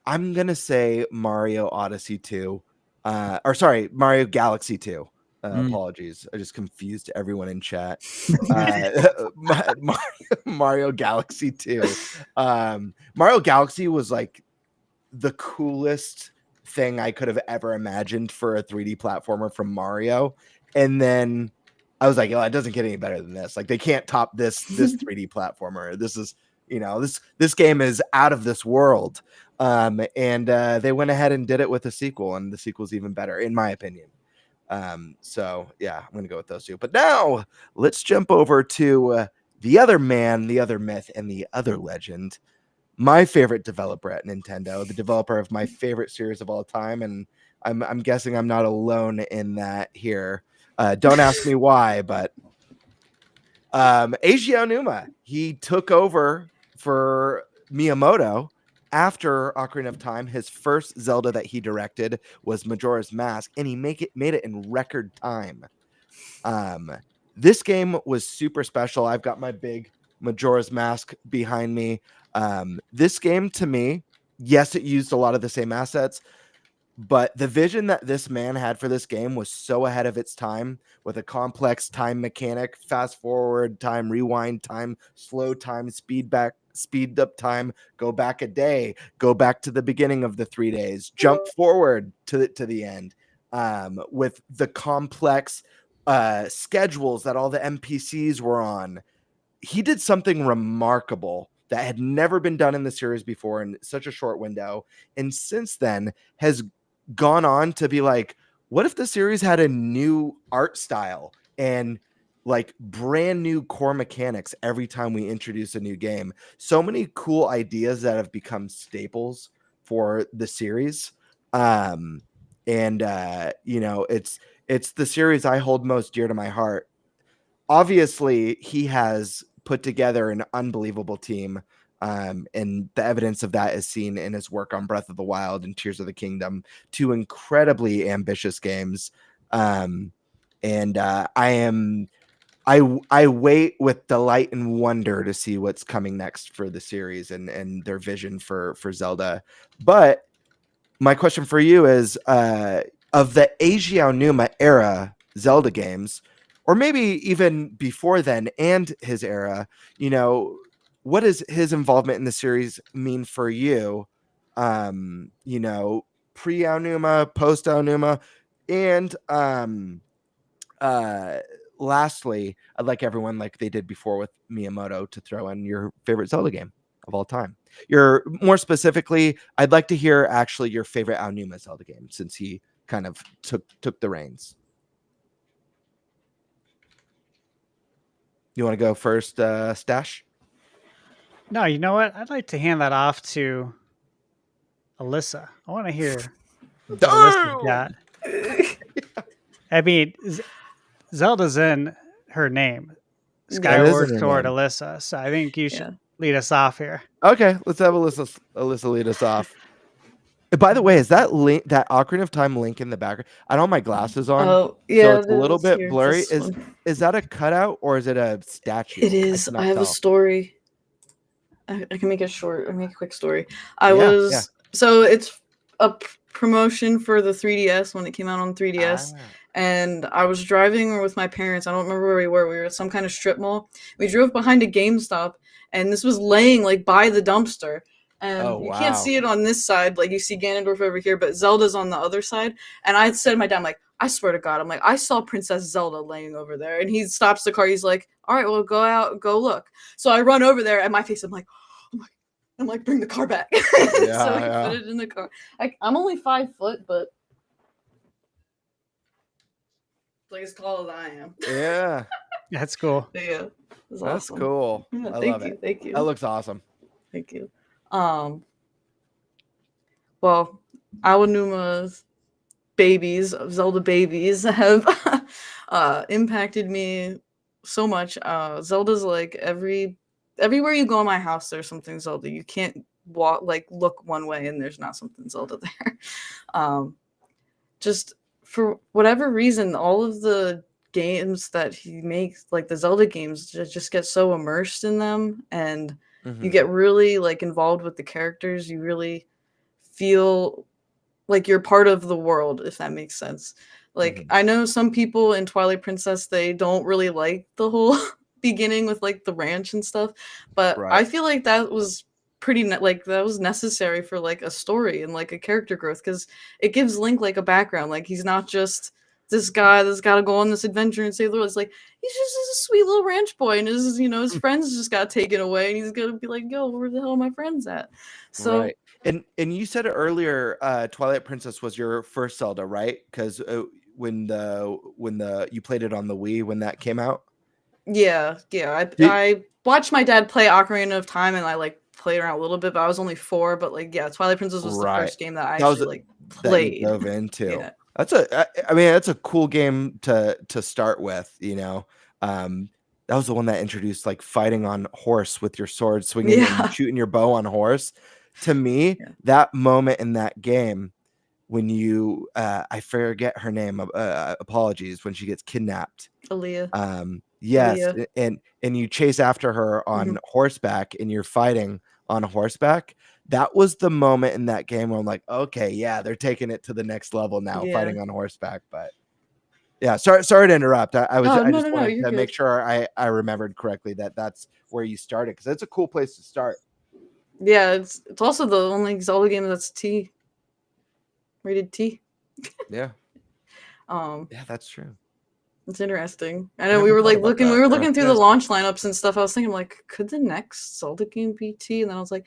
I'm gonna say Mario Odyssey 2. Mario Galaxy 2. Apologies, I just confused everyone in chat. Mario Galaxy 2. Mario Galaxy was like the coolest thing I could have ever imagined for a 3D platformer from Mario. And then I was like, oh, it doesn't get any better than this. Like, they can't top this 3D platformer. This is, this game is out of this world. And they went ahead and did it with a sequel, and the sequel's even better, in my opinion. So yeah, I'm gonna go with those two. But now let's jump over to the other man, the other myth, and the other legend. My favorite developer at Nintendo, the developer of my favorite series of all time, and I'm guessing I'm not alone in that here. Don't ask me why, but Eiji Aonuma, he took over for Miyamoto after Ocarina of Time. His first Zelda that he directed was Majora's Mask, and he made it in record time. This game was super special. I've got my big Majora's Mask behind me. This game, to me, yes, it used a lot of the same assets, but the vision that this man had for this game was so ahead of its time, with a complex time mechanic, fast forward time, rewind time, slow time, speed up time, go back a day, go back to the beginning of the 3 days, jump forward to the end, with the complex schedules that all the NPCs were on. He did something remarkable that had never been done in the series before in such a short window, and since then has gone on to be like, what if the series had a new art style and like brand new core mechanics every time we introduce a new game? So many cool ideas that have become staples for the series. It's the series I hold most dear to my heart. Obviously, he has put together an unbelievable team. And the evidence of that is seen in his work on Breath of the Wild and Tears of the Kingdom, two incredibly ambitious games. I wait with delight and wonder to see what's coming next for the series and their vision for Zelda. But my question for you is, of the Eiji Aonuma era Zelda games, or maybe even before then and his era, what does his involvement in the series mean for you? Pre-Aonuma, post-Aonuma, and lastly, I'd like everyone, like they did before with Miyamoto, to throw in your favorite Zelda game of all time. More specifically, I'd like to hear actually your favorite Aonuma Zelda game, since he kind of took the reins. You want to go first, Stash? No, you know what? I'd like to hand that off to Alyssa. I want to hear what Alyssa's got. I mean, Zelda's in her name, Skyward Sword Alyssa. So I think you should lead us off here. Okay, let's have Alyssa lead us off. By the way, is that that Ocarina of Time link in the background? I don't have my glasses on. Oh, yeah. So it's a little bit blurry. Is that a cutout or is it a statue? It is. I have a story. I can make it short. I make a quick story. So it's a promotion for the 3DS when it came out on 3DS. And I was driving with my parents. I don't remember where we were. We were at some kind of strip mall. We drove behind a GameStop, and this was laying like by the dumpster. And you can't see it on this side. Like, you see Ganondorf over here, but Zelda's on the other side. And I said to my dad, I'm like, I swear to God, I'm like, I saw Princess Zelda laying over there. And he stops the car. He's like, all right, well, go out, go look. So I run over there, and my face, I'm like, bring the car back. So I put it in the car. I'm only 5 foot, but like as tall as I am. Yeah. That's cool. Yeah. That's awesome. Cool. Yeah, I love it. Thank you. That looks awesome. Thank you. Well, Aonuma's babies, Zelda babies, have impacted me so much. Zelda's like everywhere you go in my house, there's something Zelda. You can't look one way and there's not something Zelda there. Just for whatever reason, all of the games that he makes, like the Zelda games, just get so immersed in them, and you get really like involved with the characters. You really feel like you're part of the world, if that makes sense. Like I know some people in Twilight Princess, they don't really like the whole beginning with like the ranch and stuff, but Right. I feel like that was like that was necessary for like a story and like a character growth, because it gives Link like a background. Like he's not just this guy that's got to go on this adventure and save the world. It's like he's just a sweet little ranch boy, and his friends just got taken away, and he's gonna be like, yo, where the hell are my friends at? So Right. And you said it earlier, Twilight Princess was your first Zelda, right? Because when you played it on the Wii when that came out. yeah, I watched my dad play Ocarina of Time, and I like played around a little bit, but I was only 4. But like, yeah, Twilight Princess was the Right. first game that I That was actually like that you played. dove into. Yeah. I mean, that's a cool game to start with, that was the one that introduced like fighting on horse with your sword swinging Yeah. and shooting your bow on horse. To me, Yeah. that moment in that game when you I forget her name, apologies, when she gets kidnapped. Aaliyah. Yes, Aaliyah. and you chase after her on Mhm. horseback and you're fighting on horseback. That was the moment in that game where I'm like, okay, yeah, they're taking it to the next level now, Yeah. fighting on horseback. But yeah, sorry to interrupt. I just No, wanted you're to make good. sure I remembered correctly that that's where you started, because that's a cool place to start. Yeah, it's also the only Zelda game that's rated T. Yeah, Yeah, that's true. it's interesting. I I know we never were thought like about we that. were Yeah, looking through it the is. launch lineups and stuff. I was thinking like, could the next Zelda game be T? And then I was like,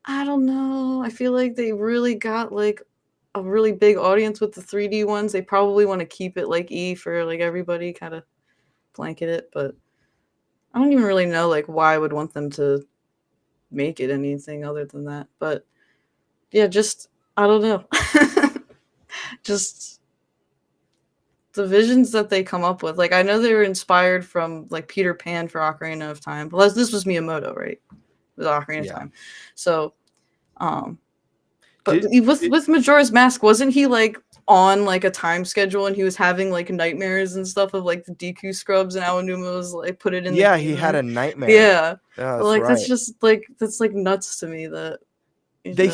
I don't know. I feel like they really got like a really big audience with the 3D ones. They probably want to keep it like E for like everybody, kind of blanket it. But I don't even really know like why I would want them to make it anything other than that. But yeah, just I don't know. Just the visions that they come up with. Like I know they were inspired from like Peter Pan for Ocarina of Time. Well, this was Miyamoto, right? With Ocarina of Yeah. Time. So, but Did- with Majora's Mask, wasn't he like on like a time schedule, and he was having like nightmares and stuff of like the Deku scrubs, and Aonuma was like put it in the Yeah, game he had room? a nightmare. Yeah. Yeah, But, that's like right. that's just like that's like nuts to me that They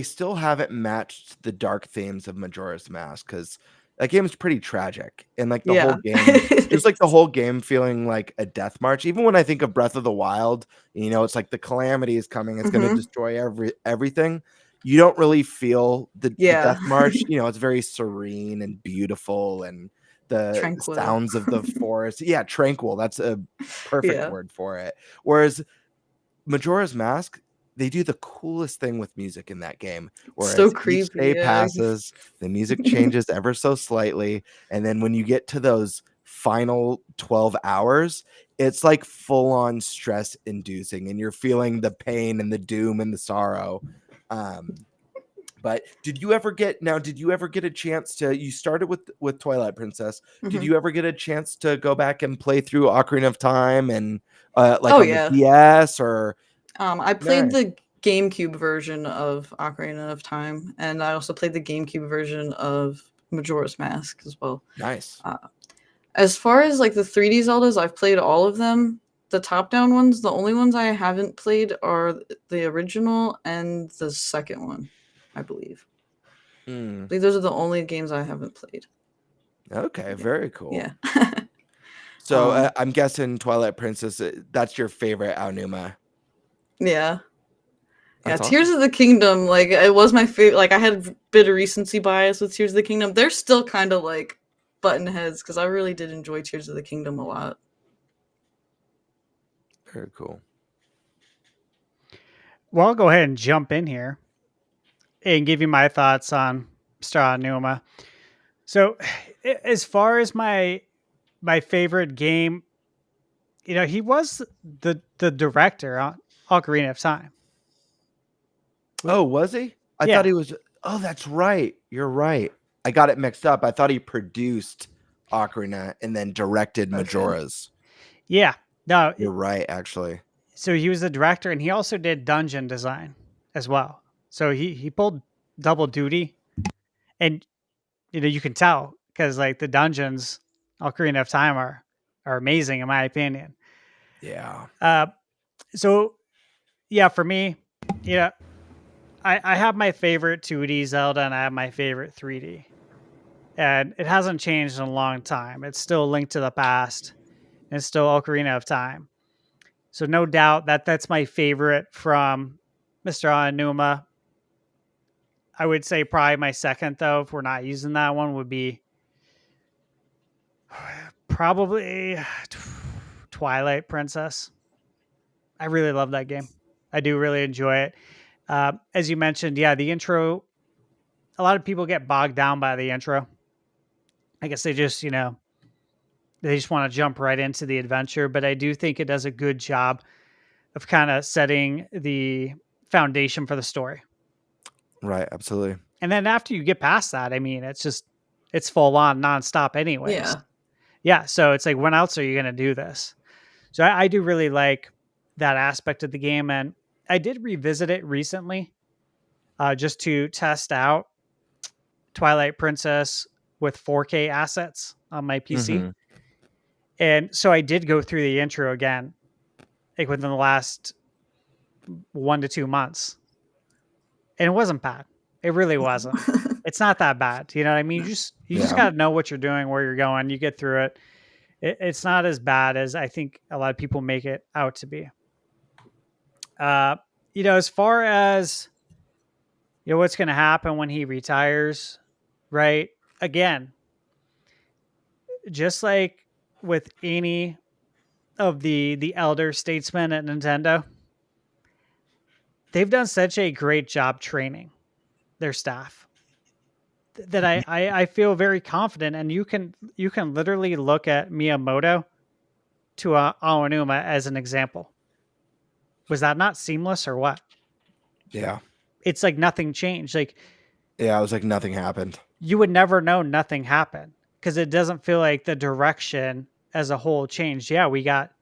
still haven't matched the dark themes of Majora's Mask, because that game is pretty tragic, and like the whole yeah. game, just like the whole game feeling like a death march. Even when I think of Breath of the Wild, it's like the calamity is coming, it's going to Mhm. destroy everything. You don't really feel the Yeah. death march. It's very serene and beautiful, and the Tranquil. sounds of the forest. Yeah, tranquil. That's a perfect Yeah. word for it. Whereas Majora's Mask, they do the coolest thing with music in that game, where So as each creepy. day Yeah. passes, the music changes ever so slightly, and then when you get to those final 12 hours, it's like full-on stress-inducing, and you're feeling the pain and the doom and the sorrow. But did you ever get a chance to, you started with Twilight Princess, did Mhm. you ever get a chance to go back and play through Ocarina of Time and like Oh, on yeah. the DS or I played Nice. the GameCube version of Ocarina of Time, and I also played the GameCube version of Majora's Mask as well. Nice. As far as like the 3D Zeldas, I've played all of them. The top-down ones, the only ones I haven't played are the original and the second one, I believe. Mm, I believe those are the only games I haven't played. okay, very cool. Yeah. So Um, I'm guessing Twilight Princess, that's your favorite Aonuma. yeah. Yeah, That's Tears awesome. of the Kingdom, like it was my favorite. Like I had a bit of recency bias with Tears of the Kingdom. They're still kind of like button heads, because I really did enjoy Tears of the Kingdom a lot. Very cool. Well, I'll go ahead and jump in here and give you my thoughts on Star Numa. So, as far as my favorite game, he was the director on Ocarina of Time. Oh, was he? I Yeah. thought he was. Oh, that's right. You're right. I got it mixed up. I thought he produced Ocarina and then directed Okay. Majora's. Yeah. No, You're right, actually. so he was the director, and he also did dungeon design as well. So he pulled double duty, and you can tell because like the dungeons Ocarina of Time are amazing in my opinion. Yeah. So yeah, for me, I have my favorite 2D Zelda and I have my favorite 3D. and it hasn't changed in a long time. It's still Link to the Past, and it's still Ocarina of Time. So no doubt that's my favorite from Mr. Aonuma. I would say probably my second, though, if we're not using that one, would be probably Twilight Princess. I really love that game. I do really enjoy it. As you mentioned, yeah, the intro, a lot of people get bogged down by the intro. I guess they just, they just want to jump right into the adventure. But I do think it does a good job of kind of setting the foundation for the story. Right. Absolutely. And then after you get past that, I mean, it's full on nonstop anyways. Yeah. Yeah. So it's like, when else are you going to do this? So I do really like that aspect of the game. And I did revisit it recently just to test out Twilight Princess with 4K assets on my PC. Mhm. And so I did go through the intro again, like within the last 1 to 2 months. And it wasn't bad. It really wasn't. It's not that bad. You know what I mean? You just Yeah. got to know what you're doing, where you're going. You get through it. It's not as bad as I think a lot of people make it out to be. As far as what's going to happen when he retires, right? Again, just like with any of the elder statesmen at Nintendo, they've done such a great job training their staff that I feel very confident. And you can literally look at Miyamoto to Aonuma as an example. Was that not seamless or what? Yeah. It's like nothing changed. Like, Yeah. It was like nothing happened. you would never know nothing happened because it doesn't feel like the direction as a whole changed. Yeah, we got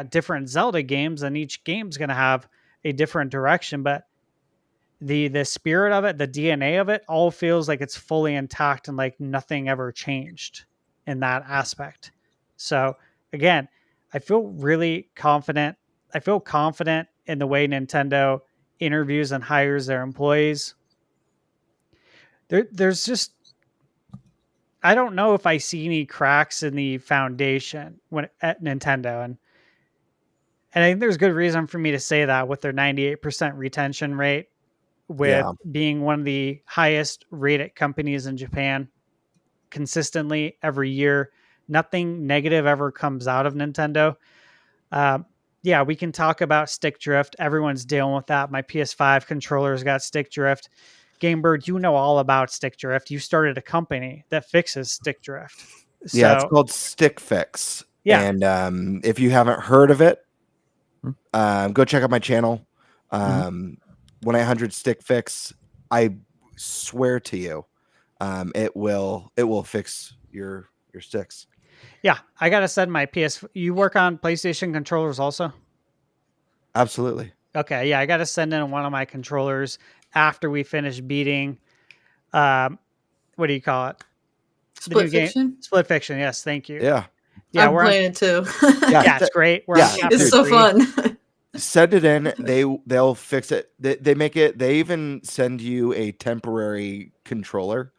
different Zelda games, and each game's going to have a different direction, but the spirit of it, the DNA of it, all feels like it's fully intact and like nothing ever changed in that aspect. So again, I feel really confident. I feel confident in the way Nintendo interviews and hires their employees. There's just, I don't know if I see any cracks in the foundation at Nintendo, and I think there's good reason for me to say that with their 98% retention rate, with being one of the highest rated companies in Japan consistently every year. Nothing negative ever comes out of Nintendo. Yeah, we can talk about stick drift. Everyone's dealing with that. My PS5 controller's got stick drift. Gamebird, you know all about stick drift. You started a company that fixes stick drift. Yeah, it's called Stick Fix. Yeah. And if you haven't heard of it, go check out my channel. 1-800-STICK FIX. I swear to you, it will fix your sticks. Yeah, I gotta send my PS. You work on PlayStation controllers also? Absolutely. Okay, yeah, I gotta send in one of my controllers after we finish beating. What do you call it? Split Fiction? Split Fiction. Yes, thank you. Yeah. Yeah, I'm playing it too. Yeah, it's great. We're on chapter it's so 3. fun. Send it in. They'll fix it. They make it. They even send you a temporary controller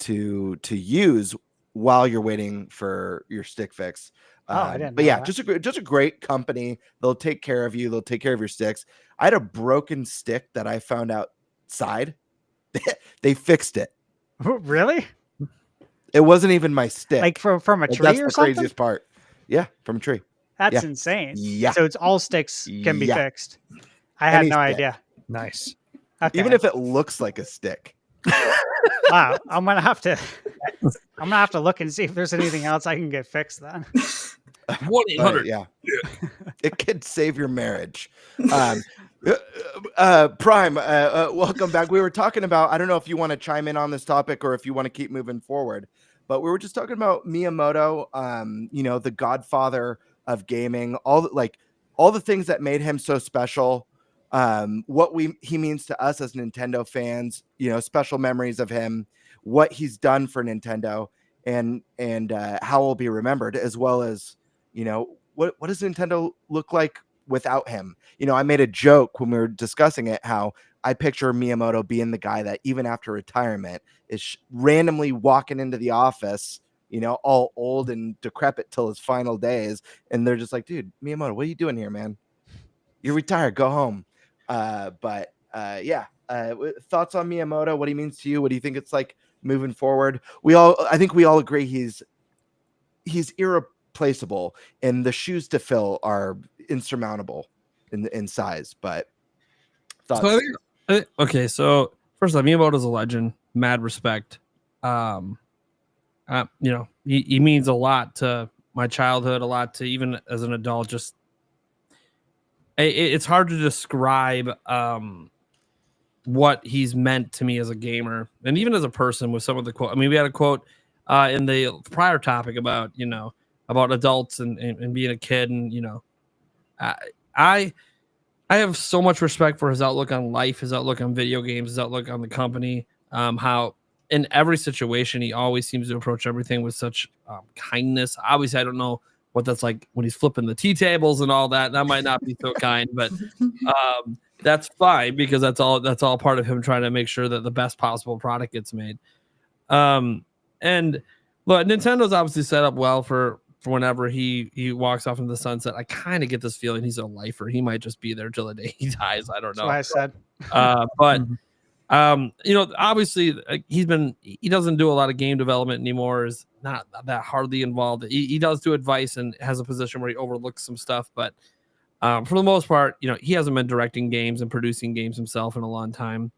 to use while you're waiting for your stick fix. I didn't. But know yeah, that. just a great company. They'll take care of you. They'll take care of your sticks. I had a broken stick that I found outside. They fixed it. Really? It wasn't even my stick. Like from a tree that's or the something? craziest part. Yeah, from a tree. That's insane. Yeah. So it's all sticks can be Yeah. fixed. I had Any no stick. idea. Nice. Okay. Even if it looks like a stick. Wow, I'm gonna have to look and see if there's anything else I can get fixed then. 1-800. Yeah. It could save your marriage. Prime, welcome back. We were talking about, I don't know if you want to chime in on this topic or if you want to keep moving forward, but we were just talking about Miyamoto, the godfather of gaming, all the things that made him so special, he means to us as Nintendo fans, special memories of him, what he's done for Nintendo, and how he'll be remembered, as well as, what does Nintendo look like without him? I made a joke when we were discussing it, how I picture Miyamoto being the guy that even after retirement is randomly walking into the office, all old and decrepit till his final days. And they're just like, dude, Miyamoto, what are you doing here, man? You're retired. Go home. Thoughts on Miyamoto, what he means to you? What do you think it's like moving forward? I think we all agree he's irreplaceable, and the shoes to fill are insurmountable in size. But thoughts? So first off, Miyamoto's a legend. Mad respect. He means a lot to my childhood, a lot to even as an adult. Just it's hard to describe what he's meant to me as a gamer and even as a person with some of the quote. I mean, we had a quote in the prior topic about adults and being a kid, and I have so much respect for his outlook on life, his outlook on video games, his outlook on the company. How in every situation he always seems to approach everything with such kindness. Obviously, I don't know what that's like when he's flipping the tea tables and all that. That might not be so kind, but that's fine because that's all part of him trying to make sure that the best possible product gets made. And look, Nintendo's obviously set up well for whenever he walks off into the sunset. I kind of get this feeling he's a lifer. He might just be there till the day he dies. I don't know. That's what I said. But obviously he doesn't do a lot of game development anymore. Is not that hardly involved. He does do advice and has a position where he overlooks some stuff, but for the most part, he hasn't been directing games and producing games himself in a long time.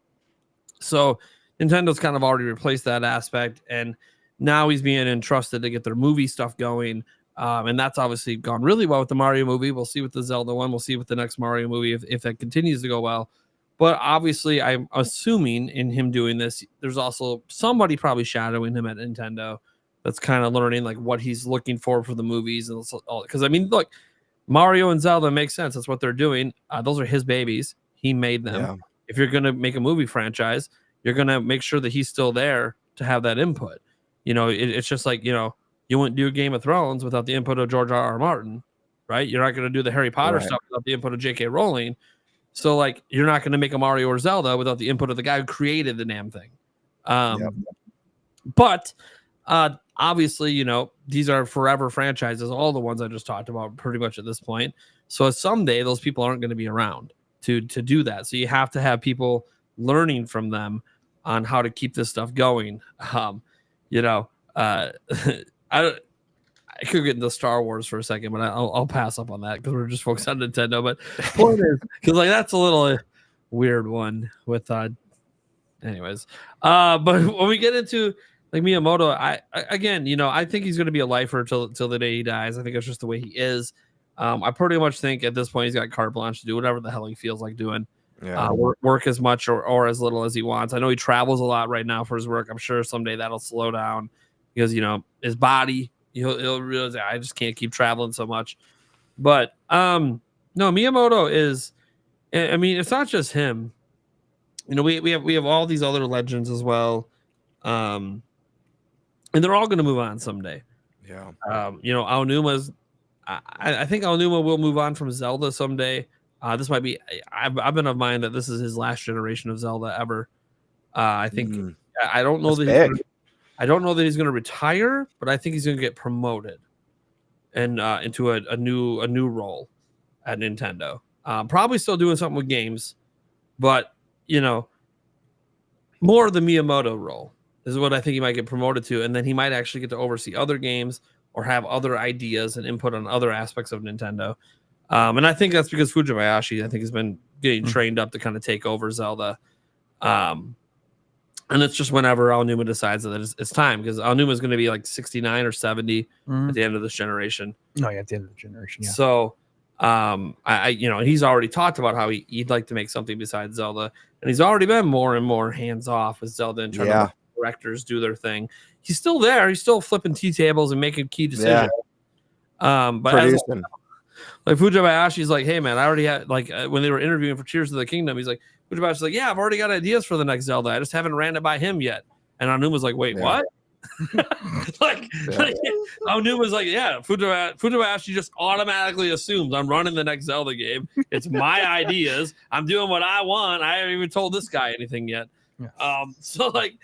So Nintendo's kind of already replaced that aspect, and now he's being entrusted to get their movie stuff going. And that's obviously gone really well with the Mario movie. We'll see with the Zelda one. We'll see with the next Mario movie if that continues to go well. But obviously, I'm assuming in him doing this, there's also somebody probably shadowing him at Nintendo that's kind of learning like what he's looking for the movies. And because I mean, look, Mario and Zelda makes sense. That's what they're doing. Those are his babies. He made them. Yeah. If you're going to make a movie franchise, you're going to make sure that he's still there to have that input. It's just like, you wouldn't do Game of Thrones without the input of George R.R. Martin, right? You're not going to do the Harry Potter stuff without the input of J.K. Rowling. So, like, you're not going to make a Mario or Zelda without the input of the guy who created the damn thing. But obviously, these are forever franchises, all the ones I just talked about pretty much at this point. So someday those people aren't going to be around to do that. So you have to have people learning from them on how to keep this stuff going. I could get into Star Wars for a second, but I'll pass up on that because we're just focused on Nintendo. But point is, because like that's a little weird one with anyways. But when we get into like Miyamoto, I think he's going to be a lifer till the day he dies. I think it's just the way he is. I pretty much think at this point he's got carte blanche to do whatever the hell he feels like doing. Yeah. Work as much or as little as he wants. I know he travels a lot right now for his work. I'm sure someday that'll slow down because his body. He'll realize I just can't keep traveling so much. But no, Miyamoto is. I mean, it's not just him. We have all these other legends as well, and they're all going to move on someday. Yeah. Aonuma's. I think Aonuma will move on from Zelda someday. This might be. I've been of mind that this is his last generation of Zelda ever. I think. I don't know I don't know that he's going to retire, but I think he's going to get promoted and into a new role at Nintendo. Probably still doing something with games, but more of the Miyamoto role is what I think he might get promoted to, and then he might actually get to oversee other games or have other ideas and input on other aspects of Nintendo. And I think that's because Fujibayashi, I think, has been getting trained up to kind of take over Zelda. And it's just whenever Aonuma decides that it's time, because Aonuma is going to be like 69 or 70 at the end of this generation. Oh, yeah, at the end of the generation, yeah. So, he's already talked about how he'd like to make something besides Zelda, and he's already been more and more hands off with Zelda and trying to let directors do their thing. He's still there. He's still flipping tea tables and making key decisions. But like Fujibayashi's like, hey man, I already had when they were interviewing for Tears of the Kingdom, he's like, Fujibayashi's like, yeah, I've already got ideas for the next Zelda. I just haven't ran it by him yet. And Aonuma's like, wait, what? like Aonuma's like, yeah, Futobayashi just automatically assumes I'm running the next Zelda game. It's my ideas. I'm doing what I want. I haven't even told this guy anything yet. Yeah. So like,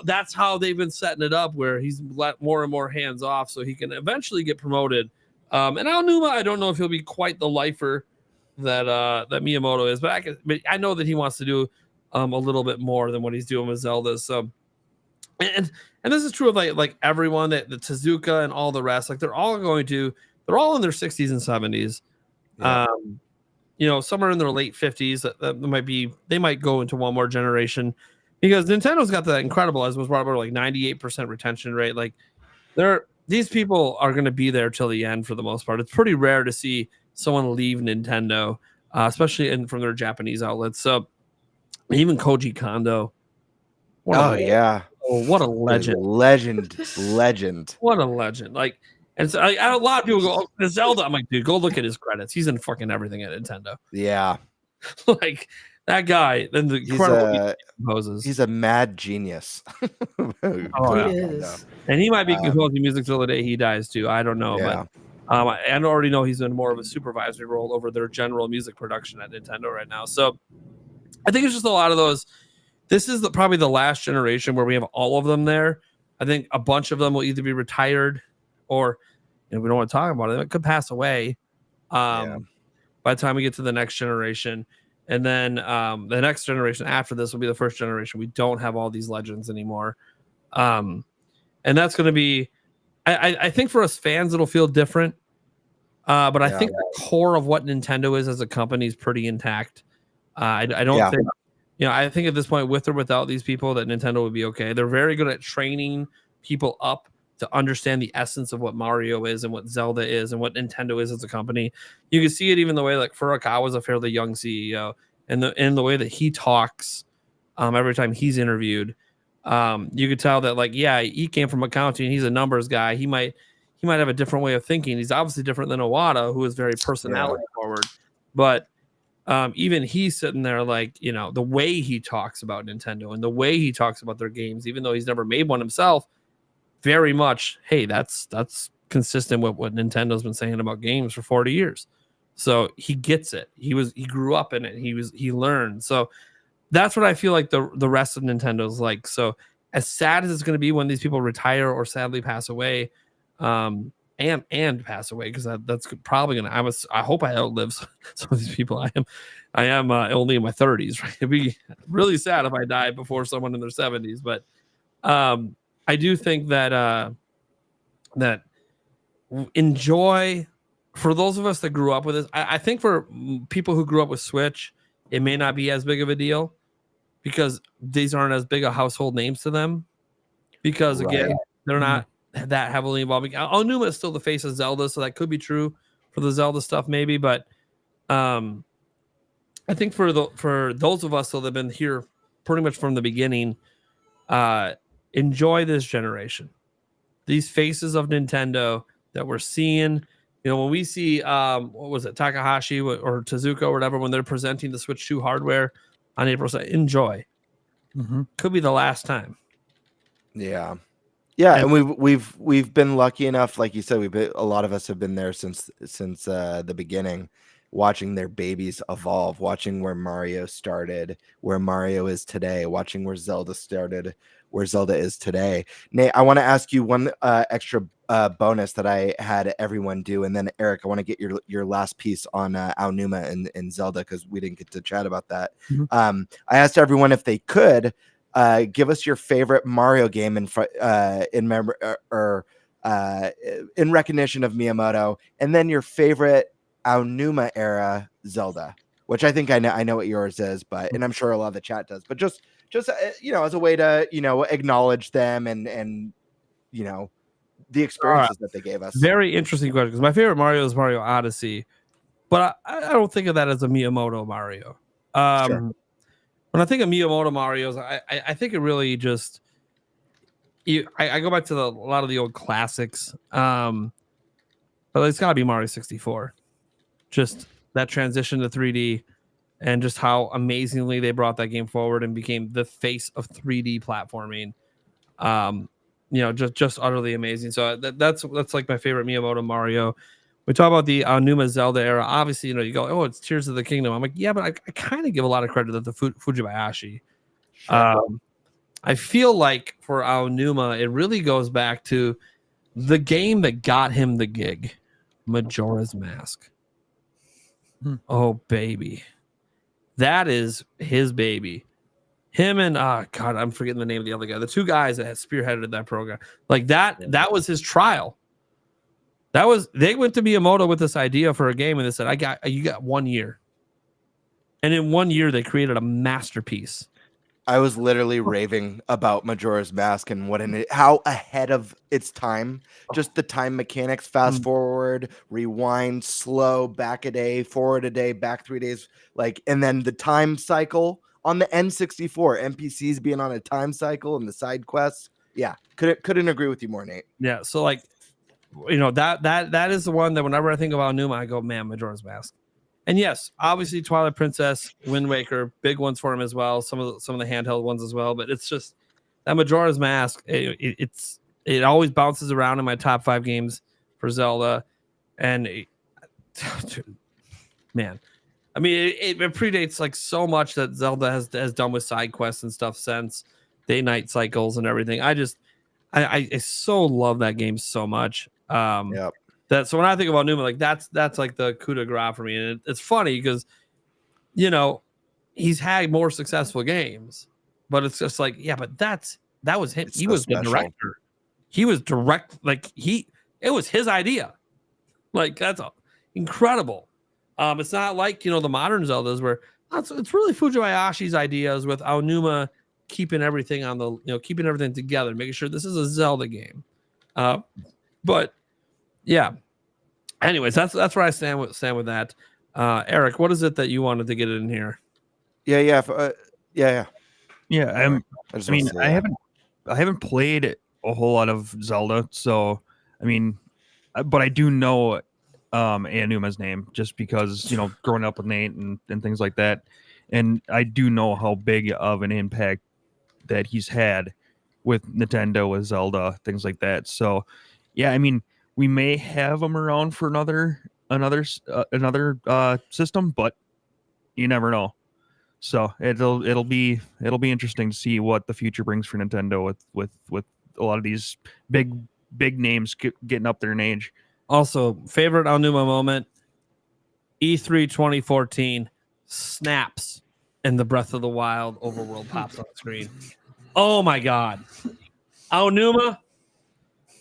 that's how they've been setting it up, where he's let more and more hands off so he can eventually get promoted. And Aonuma, I don't know if he'll be quite the lifer that Miyamoto is, but I know that he wants to do a little bit more than what he's doing with Zelda. So, and this is true of like everyone, that the Tezuka and all the rest, like they're all in their 60s and 70s. Yeah. Some are in their late 50s. They might go into one more generation, because Nintendo's got that incredible, as was brought up, like 98% retention rate. Like these people are going to be there till the end for the most part. It's pretty rare to see someone leave Nintendo, especially from their Japanese outlets. So even Koji Kondo. What a legend. Legend. What a legend. Like, and so a lot of people go, oh, the Zelda. I'm like, dude, go look at his credits. He's in fucking everything at Nintendo. Yeah. Like that guy. Then the incredible composes. He's a mad genius. He is. And he might be composing music till the day he dies too. I don't know, but I already know he's in more of a supervisory role over their general music production at Nintendo right now. So I think it's just a lot of those. This is probably the last generation where we have all of them there. I think a bunch of them will either be retired, or we don't want to talk about it. It could pass away by the time we get to the next generation. And then the next generation after this will be the first generation. We don't have all these legends anymore. And that's going to be, I think for us fans, it'll feel different. But I think the core of what Nintendo is as a company is pretty intact. I don't think, I think at this point, with or without these people, that Nintendo would be okay. They're very good at training people up to understand the essence of what Mario is and what Zelda is and what Nintendo is as a company. You can see it even the way like Furukawa was a fairly young CEO, and in the way that he talks every time he's interviewed. You could tell that he came from accounting. He's a numbers guy. He might have a different way of thinking. He's obviously different than Iwata, who is very personality forward. But even he's sitting there the way he talks about Nintendo and the way he talks about their games, even though he's never made one himself, very much, hey, that's consistent with what Nintendo's been saying about games for 40 years. So he gets it. He grew up in it. He learned. So that's what I feel like the rest of Nintendo's like. So as sad as it's going to be when these people retire or sadly pass away, and pass away, because that's probably going to, I hope I outlive some of these people. I am only in my 30s, right? It'd be really sad if I died before someone in their 70s, but I do think that that enjoy, for those of us that grew up with this. I think for people who grew up with Switch, it may not be as big of a deal because these aren't as big a household names to them, because again, they're not that heavily involved. Aonuma is still the face of Zelda, so that could be true for the Zelda stuff maybe, but I think for those of us that have been here pretty much from the beginning, enjoy this generation, these faces of Nintendo that we're seeing. When we see what was it, Takahashi or Tezuka or whatever, when they're presenting the Switch 2 hardware on April 2nd, enjoy. Could be the last time. Yeah, and we've been lucky enough, like you said, a lot of us have been there since the beginning, watching their babies evolve, watching where Mario started, where Mario is today, watching where Zelda started, where Zelda is today. Nate, I want to ask you one extra bonus that I had everyone do, and then Eric, I want to get your last piece on Aonuma and Zelda, because we didn't get to chat about that. I asked everyone if they could give us your favorite Mario game in recognition of Miyamoto, and then your favorite Aonuma era Zelda, which I think I know what yours is, and I'm sure a lot of the chat does, but just as a way to acknowledge them and the experiences that they gave us. Very interesting question, because my favorite Mario is Mario Odyssey, but I don't think of that as a Miyamoto Mario. Sure. When I think of Miyamoto Mario's, I think it really just I go back to a lot of the old classics, but it's got to be Mario 64. Just that transition to 3D, and just how amazingly they brought that game forward and became the face of 3D platforming. just utterly amazing. So that's like my favorite Miyamoto Mario. We talk about the Aonuma Zelda era. Obviously, you go, oh, it's Tears of the Kingdom. I'm like, yeah, but I kind of give a lot of credit to the Fujibayashi. Sure. I feel like for Aonuma, it really goes back to the game that got him the gig, Majora's Mask. Oh, baby. That is his baby. Him and God, I'm forgetting the name of the other guy. The two guys that had spearheaded that program. Like that was his trial. They went to Miyamoto with this idea for a game, and they said, you got 1 year. And in 1 year, they created a masterpiece. I was literally raving about Majora's Mask and how ahead of its time. Just the time mechanics, fast forward, rewind, slow, back a day, forward a day, back 3 days, and then the time cycle on the N64, NPCs being on a time cycle and the side quests. Yeah, couldn't agree with you more, Nate. Yeah, so that is the one that whenever I think about Aonuma, I go, man, Majora's Mask. And yes, obviously Twilight Princess, Wind Waker, big ones for him as well. Some of the handheld ones as well. But it's just that Majora's Mask. It always bounces around in my top 5 games for Zelda. And man, I mean, it predates like so much that Zelda has done with side quests and stuff since day-night cycles and everything. I so love that game so much. Yep. So when I think about Numa, that's like the coup de grace for me, and it's funny because, he's had more successful games, but it's just like, yeah, but that was him. He was the director. He was it was his idea. Like that's incredible. It's not like the modern Zeldas where it's really Fujibayashi's ideas with Aonuma keeping everything on keeping everything together, making sure this is a Zelda game. But yeah. Anyways, that's where I stand with that. Eric, what is it that you wanted to get in here? Yeah. I haven't played a whole lot of Zelda, so I mean, but I do know Aonuma's name just because growing up with Nate and things like that, and I do know how big of an impact that he's had with Nintendo, with Zelda, things like that. So yeah, I mean, we may have him around for another system, but you never know. So it'll be interesting to see what the future brings for Nintendo with a lot of these big names getting up there in age. Also, favorite Aonuma moment, E3 2014, snaps and the Breath of the Wild overworld pops on the screen. Oh my God. Aonuma.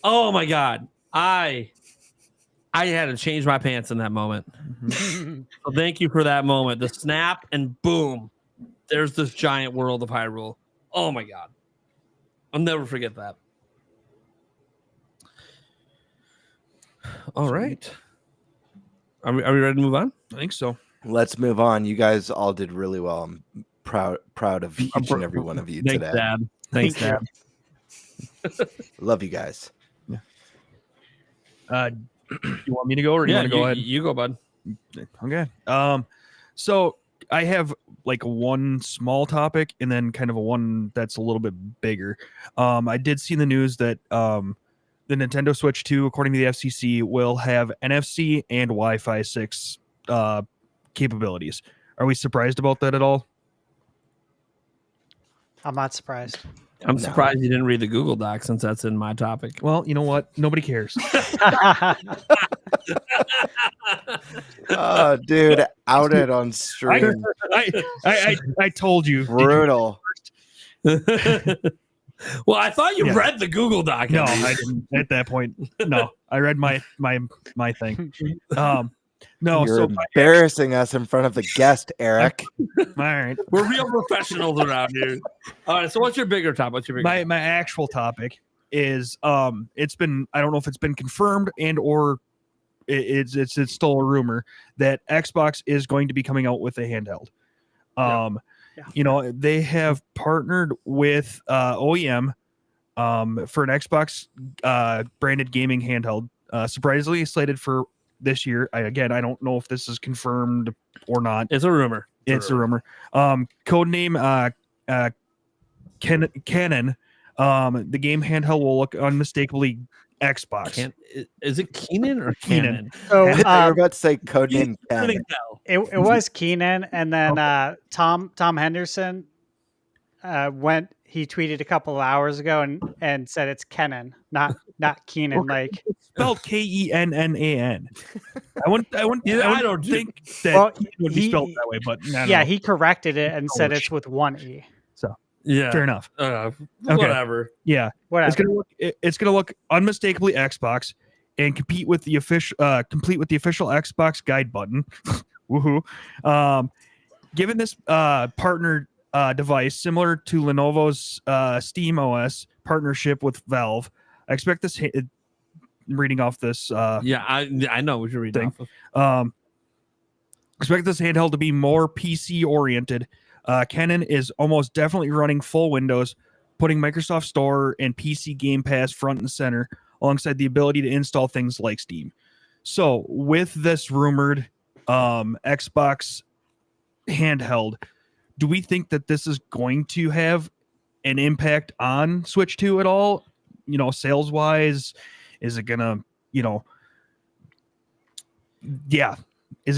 Oh my God. I had to change my pants in that moment. So thank you for that moment. The snap and boom, there's this giant world of Hyrule. Oh my God. I'll never forget that. All right. Are we ready to move on? I think so. Let's move on. You guys all did really well. I'm proud of each and every one of you Thanks, today. Dad. Thanks, Dad. Love you guys. You want me to go, or do you want to go ahead? You go, bud. Okay. So I have like one small topic and then kind of a one that's a little bit bigger. I did see in the news that the Nintendo Switch 2, according to the FCC, will have NFC and Wi-Fi 6 capabilities. Are we surprised about that at all? I'm not surprised. I'm surprised you didn't read the Google Doc since that's in my topic. Well, you know what? Nobody cares. Oh, dude, outed on stream. I told you. Brutal. Well, I thought you read the Google Doc. No, I didn't at that point. No, I read my thing. No, You're so embarrassing us in front of the guest, Eric. all right. We're real professionals around here. All right. So, what's your bigger topic? My actual topic is it's been, I don't know if it's been confirmed and or it's still a rumor that Xbox is going to be coming out with a handheld. They have partnered with OEM for an Xbox branded gaming handheld, surprisingly slated for this year. I don't know if this is confirmed or not. It's a rumor. It's a rumor. Codename Canon. The game handheld will look unmistakably Xbox. Is it Keenan or Keenan. Canon? So I thought you were about to say codename Ken. it was Keenan, and then Tom Henderson he tweeted a couple of hours ago and said it's Kenan, not Keenan. Okay. Like It's spelled Kennan. I wouldn't think that it would be spelled that way, but yeah, he corrected it and said it's with one E. So Yeah, fair enough. Whatever. Yeah, Whatever. it's gonna look unmistakably Xbox and complete with the official Xbox guide button. Woohoo! Given this partner device similar to Lenovo's Steam OS partnership with Valve, I expect this. Reading off this. Yeah, I know what you're reading off of. Expect this handheld to be more PC oriented. Canon is almost definitely running full Windows, putting Microsoft Store and PC Game Pass front and center, alongside the ability to install things like Steam. So, with this rumored Xbox handheld, do we think that this is going to have an impact on Switch 2 at all? Sales wise, is it gonna, is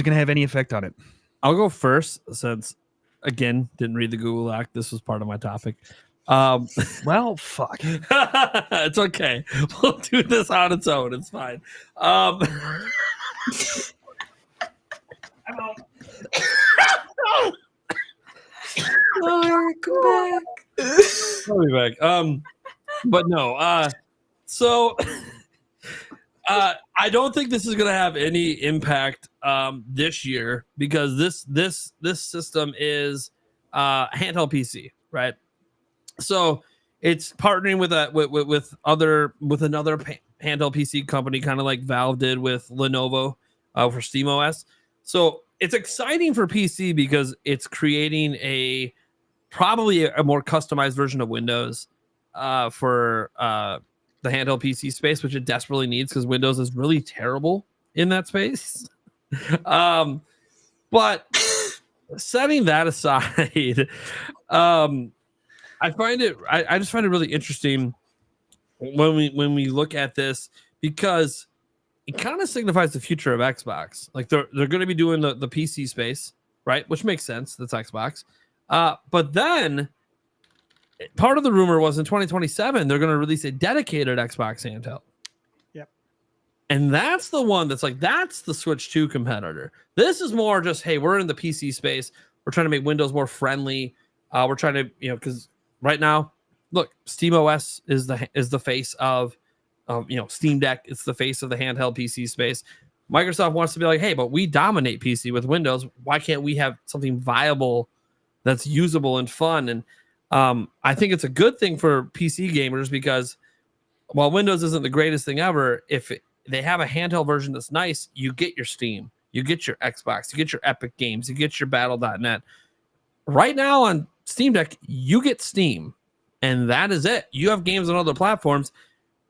it gonna have any effect on it? I'll go first since, again, didn't read the Google Doc. This was part of my topic. Well, fuck. It's okay. We'll do this on its own. It's fine. I'm out. Eric, come back. I'll be back. But no. So I don't think this is going to have any impact this year because this system is handheld PC, right? So it's partnering with another handheld PC company, kind of like Valve did with Lenovo for SteamOS. So it's exciting for PC because it's creating probably a more customized version of Windows for the handheld PC space, which it desperately needs because Windows is really terrible in that space. But setting that aside, I just find it really interesting when we look at this because it kind of signifies the future of Xbox. Like they're going to be doing the PC space, right? Which makes sense. That's Xbox. But then part of the rumor was in 2027 they're going to release a dedicated Xbox handheld. Yep. And that's the one that's the Switch 2 competitor. This is more just, hey, we're in the PC space. We're trying to make Windows more friendly. We're trying to, because right now, look, SteamOS is the face of Steam Deck. It's the face of the handheld PC space. Microsoft wants to be like, hey, but we dominate PC with Windows. Why can't we have something viable that's usable and fun? And I think it's a good thing for PC gamers because while Windows isn't the greatest thing ever, if they have a handheld version that's nice, you get your Steam, you get your Xbox, you get your Epic Games, you get your Battle.net. Right now on Steam Deck, you get Steam, and that is it. You have games on other platforms.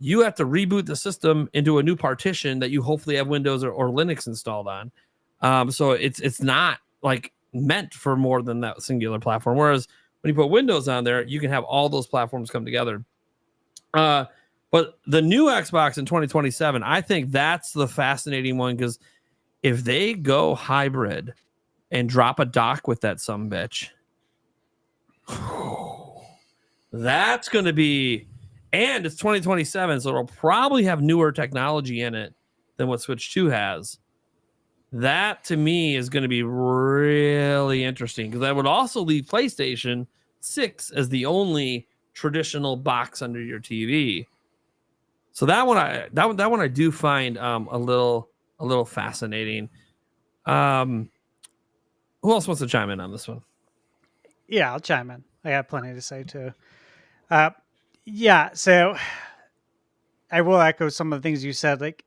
You have to reboot the system into a new partition that you hopefully have Windows or Linux installed on. So it's not like meant for more than that singular platform. Whereas when you put Windows on there, you can have all those platforms come together. But the new Xbox in 2027, I think that's the fascinating one because if they go hybrid and drop a dock with that sumbitch, that's going to be, and it's 2027, so it'll probably have newer technology in it than what Switch 2 has. That to me is going to be really interesting because that would also leave PlayStation 6 as the only traditional box under your TV. So that one I do find a little fascinating. Who else wants to chime in on this one? Yeah, I'll chime in. I got plenty to say too. So I will echo some of the things you said. Like,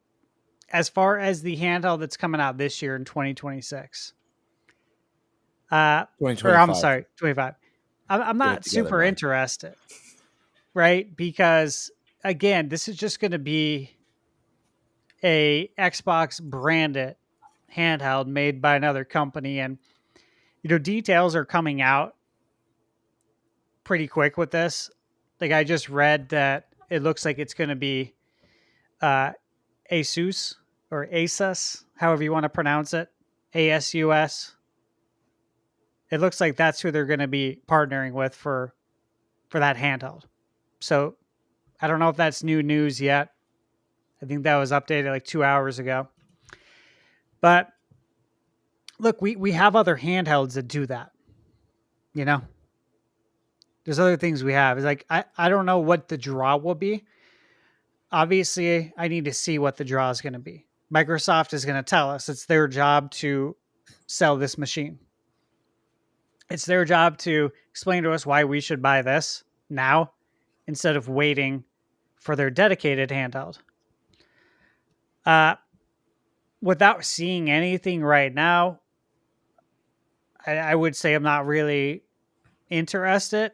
as far as the handheld that's coming out this year in 2026, 25. I'm not super interested, right? Because again, this is just going to be a Xbox branded handheld made by another company, and details are coming out pretty quick with this. Like I just read that it looks like it's going to be Asus or Asus, however you want to pronounce it, ASUS. It looks like that's who they're going to be partnering with for that handheld. So I don't know if that's new news yet. I think that was updated like 2 hours ago. But look, we have other handhelds that do that. You know, there's other things we have. It's like I don't know what the draw will be. Obviously, I need to see what the draw is going to be. Microsoft is going to tell us. It's their job to sell this machine. It's their job to explain to us why we should buy this now instead of waiting for their dedicated handheld. Without seeing anything right now, I would say I'm not really interested.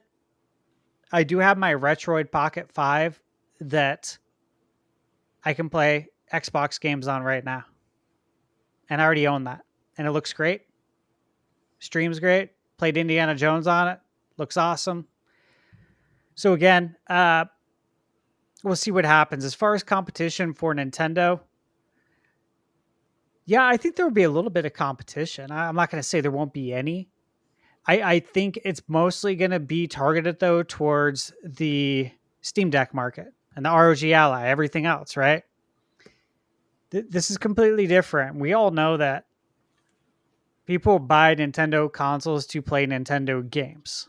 I do have my Retroid Pocket 5 that I can play Xbox games on right now. And I already own that. And it looks great. Streams great. Played Indiana Jones on it. Looks awesome. So again, we'll see what happens. As far as competition for Nintendo, yeah, I think there will be a little bit of competition. I'm not going to say there won't be any. I think it's mostly going to be targeted, though, towards the Steam Deck market and the ROG Ally, everything else, right? This is completely different. We all know that people buy Nintendo consoles to play Nintendo games.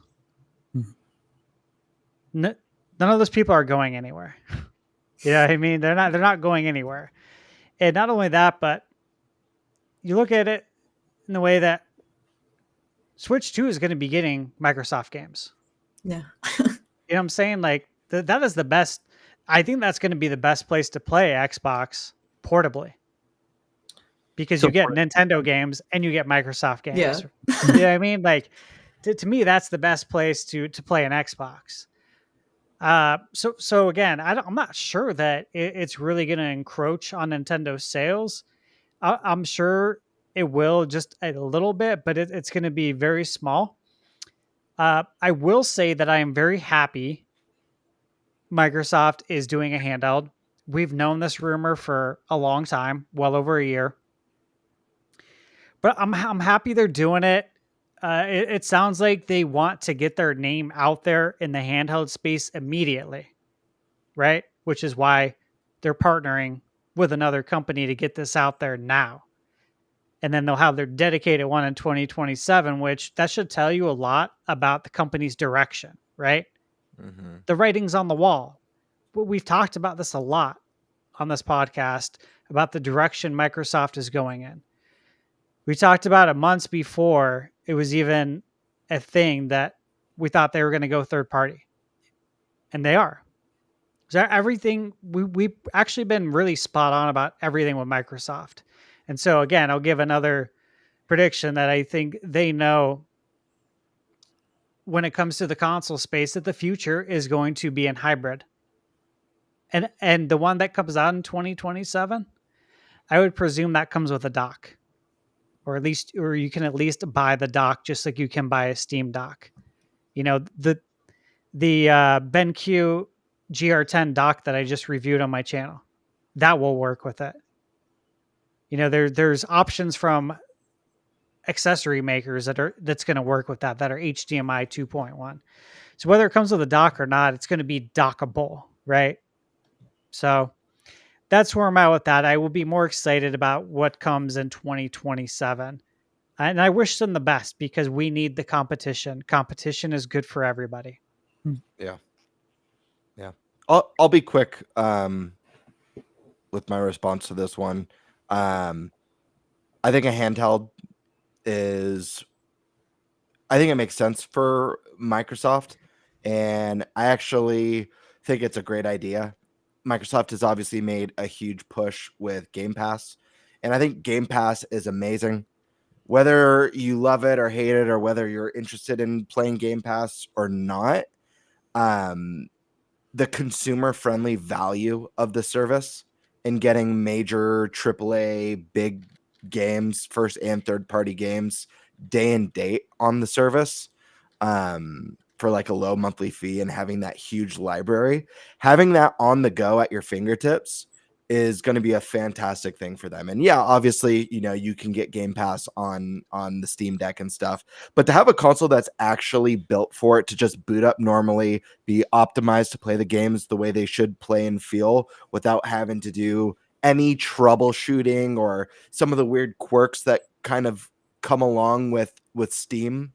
None of those people are going anywhere. Yeah, I mean, they're not going anywhere. And not only that, but you look at it in the way that Switch 2 is going to be getting Microsoft games. Yeah. You know what I'm saying? Like, that is the best. I think that's going to be the best place to play Xbox portably. Because you get Nintendo games and you get Microsoft games. Yeah. You know what I mean? Like, to me, that's the best place to play an Xbox. So again, I'm not sure that it's really going to encroach on Nintendo sales. I'm sure it will just a little bit, but it's going to be very small. I will say that I am very happy Microsoft is doing a handheld. We've known this rumor for a long time, well over a year. But I'm happy they're doing it. It sounds like they want to get their name out there in the handheld space immediately, right? Which is why they're partnering with another company to get this out there now. And then they'll have their dedicated one in 2027, which that should tell you a lot about the company's direction, right? Mm-hmm. The writing's on the wall. We've talked about this a lot on this podcast about the direction Microsoft is going in. We talked about it months before it was even a thing that we thought they were going to go third party. And they are. So everything, we've actually been really spot on about everything with Microsoft. And so again, I'll give another prediction that I think they know when it comes to the console space that the future is going to be in hybrid. And the one that comes out in 2027, I would presume that comes with a dock. Or you can at least buy the dock just like you can buy a Steam dock. You know, the BenQ GR10 dock that I just reviewed on my channel, that will work with it. You know, there's options from accessory makers that's going to work with that are HDMI 2.1. So whether it comes with a dock or not, it's going to be dockable, right? So that's where I'm at with that. I will be more excited about what comes in 2027. And I wish them the best because we need the competition. Competition is good for everybody. Yeah. Yeah. I'll be quick with my response to this one. I think a handheld I think it makes sense for Microsoft. And I actually think it's a great idea. Microsoft has obviously made a huge push with Game Pass. And I think Game Pass is amazing. Whether you love it or hate it, or whether you're interested in playing Game Pass or not, the consumer-friendly value of the service and getting major AAA big games, first and third-party games, day and date on the service for like a low monthly fee and having that huge library, having that on the go at your fingertips is going to be a fantastic thing for them. And yeah, obviously, you know, you can get Game Pass on the Steam Deck and stuff, but to have a console that's actually built for it to just boot up normally, be optimized to play the games the way they should play and feel without having to do any troubleshooting or some of the weird quirks that kind of come along with Steam.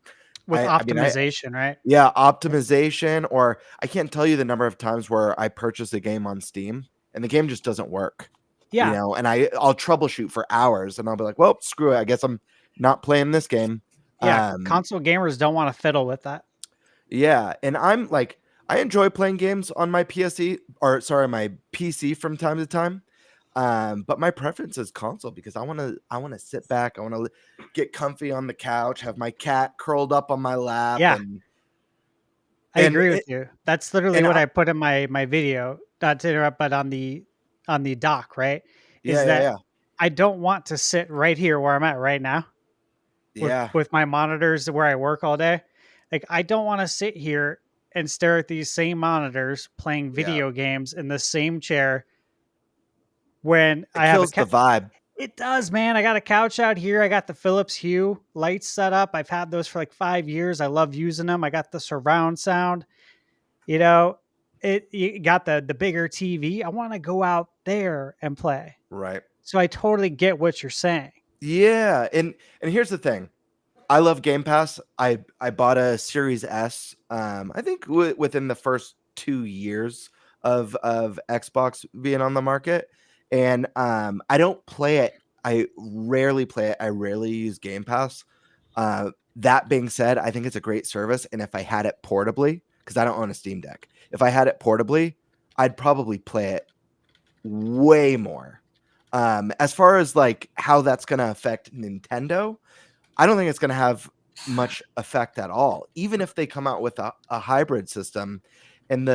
With I mean, optimization, right? yeah, optimization, or I can't tell you the number of times where I purchase a game on Steam and the game just doesn't work. Yeah. You know, and I'll troubleshoot for hours and I'll be like, well, screw it. I guess I'm not playing this game. Yeah. Console gamers don't want to fiddle with that. Yeah. And I'm like, I enjoy playing games on my my PC from time to time. But my preference is console because I want to sit back. I want to get comfy on the couch, have my cat curled up on my lap. Yeah. I agree with you. That's literally what I put in my video, not to interrupt, but on the doc, right? I don't want to sit right here where I'm at right now. With my monitors where I work all day. Like, I don't want to sit here and stare at these same monitors playing video games in the same chair when I have the vibe. It does, man. I got a couch out here. I got the Philips Hue lights set up. I've had those for like 5 years. I love using them. I got the surround sound. You know, you got the bigger TV. I want to go out there and play. Right. So I totally get what you're saying. Yeah, and here's the thing. I love Game Pass. I bought a Series S. I think within the first 2 years of Xbox being on the market. And I don't play it. I rarely play it. I rarely use Game Pass. That being said, I think it's a great service. And if I had it portably, because I don't own a Steam Deck, if I had it portably, I'd probably play it way more. As far as like how that's going to affect Nintendo, I don't think it's going to have much effect at all. Even if they come out with a hybrid system, and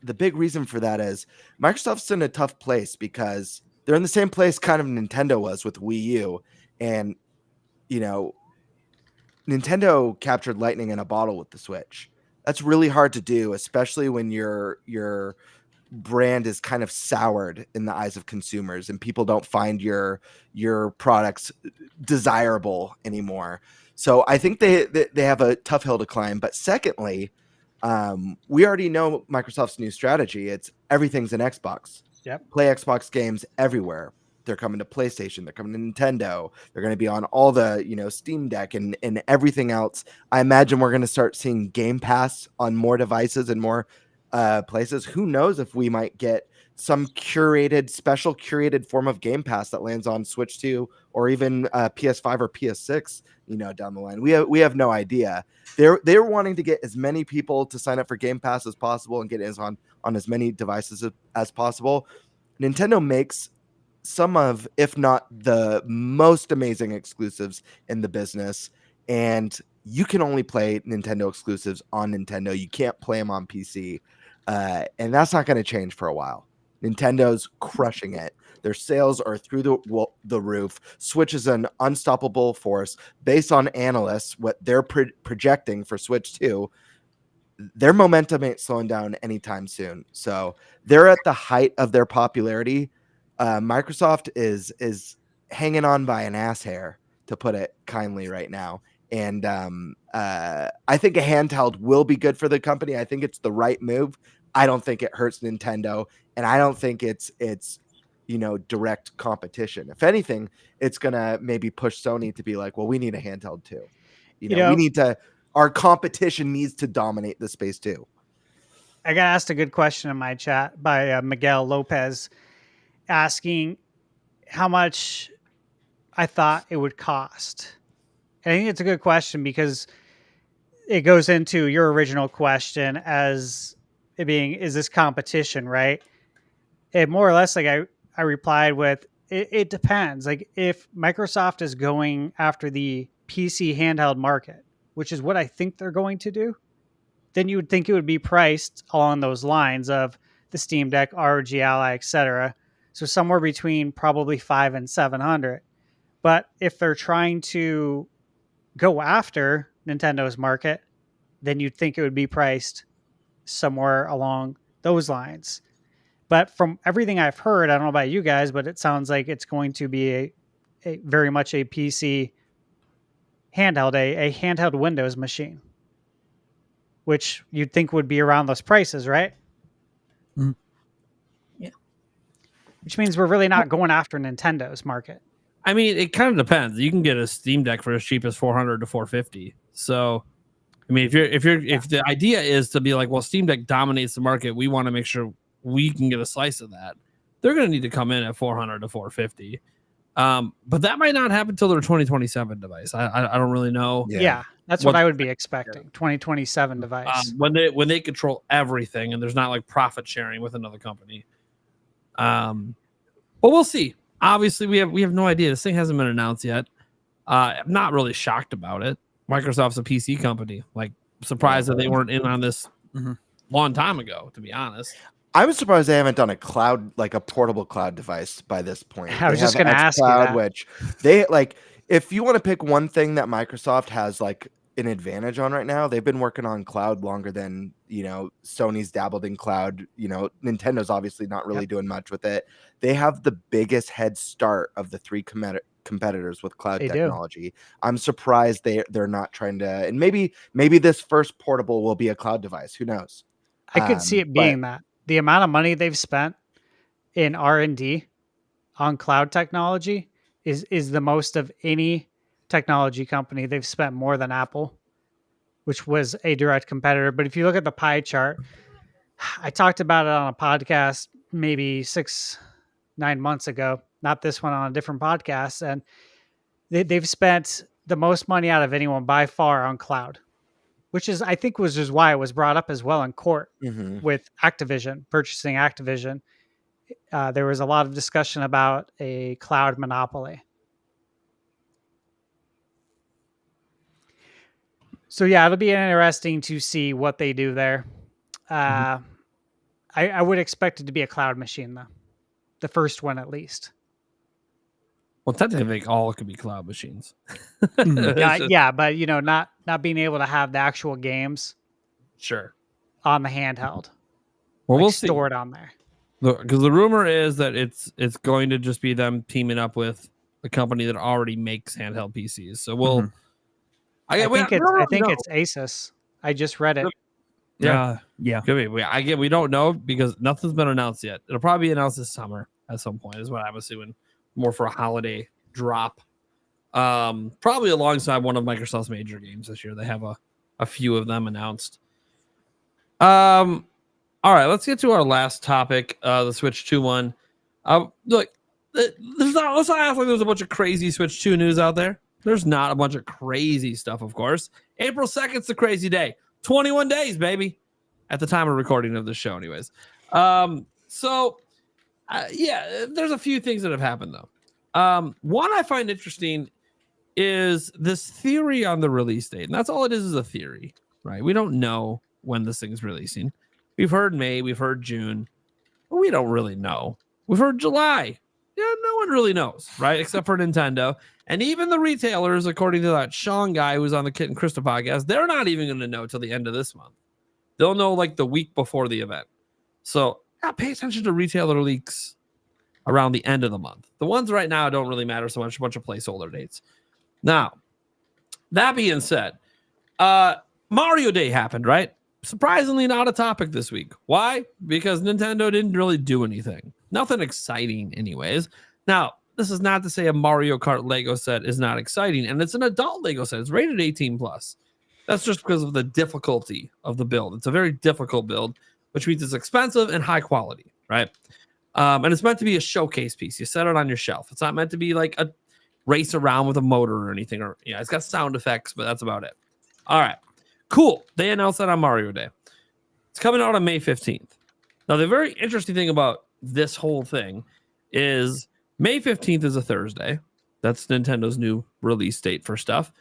the big reason for that is Microsoft's in a tough place because they're in the same place kind of Nintendo was with Wii U. And, you know, Nintendo captured lightning in a bottle with the Switch. That's really hard to do, especially when your brand is kind of soured in the eyes of consumers and people don't find your products desirable anymore. So I think they have a tough hill to climb. But secondly, we already know Microsoft's new strategy. It's everything's an Xbox. Yep. Play Xbox games everywhere. They're coming to PlayStation. They're coming to Nintendo. They're going to be on all the, Steam Deck and everything else. I imagine we're going to start seeing Game Pass on more devices and more places. Who knows if we might get some special curated form of Game Pass that lands on Switch 2 or even PS5 or PS6, down the line. We have no idea. They're wanting to get as many people to sign up for Game Pass as possible and get it on as many devices as possible. Nintendo makes some of, if not the most amazing exclusives in the business, and you can only play Nintendo exclusives on Nintendo. You can't play them on PC, and that's not going to change for a while. Nintendo's crushing it. Their sales are through the roof. Switch is an unstoppable force. Based on analysts, what they're projecting for Switch 2, their momentum ain't slowing down anytime soon. So they're at the height of their popularity. Microsoft is hanging on by an ass hair, to put it kindly, right now. And I think a handheld will be good for the company. I think it's the right move. I don't think it hurts Nintendo, and I don't think it's direct competition. If anything, it's gonna maybe push Sony to be like, well, we need a handheld too. Our competition needs to dominate the space too. I got asked a good question in my chat by Miguel Lopez, asking how much I thought it would cost. And I think it's a good question because it goes into your original question as it being, is this competition, right? And more or less, like I replied with, it depends. Like, if Microsoft is going after the PC handheld market, which is what I think they're going to do, then you would think it would be priced along those lines of the Steam Deck, ROG Ally, etc. So somewhere between probably $500 and $700. But if they're trying to go after Nintendo's market, then you'd think it would be priced somewhere along those lines. But from everything I've heard, I don't know about you guys, but it sounds like it's going to be a very much a PC handheld, a handheld Windows machine, which you'd think would be around those prices, right? Mhm. Yeah. Which means we're really not going after Nintendo's market. I mean, it kind of depends. You can get a Steam Deck for as cheap as $400 to $450. So, I mean, if the idea is to be like, well, Steam Deck dominates the market, we want to make sure we can get a slice of that. They're going to need to come in at $400 to $450. But that might not happen until their 2027 device. I don't really know. Yeah, that's what I would be expecting. 2027 device. When they control everything and there's not like profit sharing with another company. But we'll see. Obviously, we have no idea. This thing hasn't been announced yet. I'm not really shocked about it. Microsoft's a PC company. Like, surprised that they weren't in on this long time ago, to be honest. I was surprised they haven't done a cloud, like a portable cloud device by this point. I was just going to ask you xCloud, that. which they like. If you want to pick one thing that Microsoft has like an advantage on right now, they've been working on cloud longer than Sony's dabbled in cloud. Nintendo's obviously not really doing much with it. They have the biggest head start of the three competitors with cloud technology. I'm surprised they're not trying to. And maybe this first portable will be a cloud device. Who knows? I could see it being that. The amount of money they've spent in R&D on cloud technology is the most of any technology company. They've spent more than Apple, which was a direct competitor. But if you look at the pie chart, I talked about it on a podcast maybe 6-9 months ago, not this one, on a different podcast. And they've spent the most money out of anyone by far on cloud, which is, I think, was just why it was brought up as well in court with Activision, purchasing Activision. There was a lot of discussion about a cloud monopoly. So yeah, it'll be interesting to see what they do there. I would expect it to be a cloud machine, though. The first one, at least. Well, technically, all could be cloud machines. Yeah, but not being able to have the actual games, Sure, on the handheld. Well, we'll see. Stored on there. Because the rumor is that it's going to just be them teaming up with a company that already makes handheld PCs. So we'll. I think it's Asus. I just read it. Yeah. Could be. We don't know because nothing's been announced yet. It'll probably be announced this summer at some point, is what I'm assuming. More for a holiday drop. Probably alongside one of Microsoft's major games this year. They have a few of them announced. All right, let's get to our last topic, the Switch 2 one. Look, let's not act like there's a bunch of crazy Switch 2 news out there. There's not a bunch of crazy stuff, of course. April 2nd is the crazy day. 21 days, baby, at the time of recording of the show, anyways. There's a few things that have happened, though. One I find interesting is this theory on the release date. And that's all it is a theory, right? We don't know when this thing's releasing. We've heard May, we've heard June, but we don't really know. We've heard July. Yeah, no one really knows, right? Except for Nintendo. And even the retailers, according to that Sean guy who was on the Kit and Krista podcast, they're not even going to know till the end of this month. They'll know like the week before the event. So pay attention to retailer leaks around the end of the month. The ones right now don't really matter so much, a bunch of placeholder dates. Now, that being said, Mario Day happened, right? Surprisingly not a topic this week. Why? Because Nintendo didn't really do anything. Nothing exciting anyways. Now, this is not to say a Mario Kart Lego set is not exciting, and it's an adult Lego set. It's rated 18+. That's just because of the difficulty of the build. It's a very difficult build, which means it's expensive and high quality, right? And it's meant to be a showcase piece. You set it on your shelf. It's not meant to be like a race around with a motor or anything. Or it's got sound effects, but that's about it. All right, cool. They announced that on Mario Day. It's coming out on May 15th. Now, the very interesting thing about this whole thing is May 15th is a Thursday. That's Nintendo's new release date for stuff,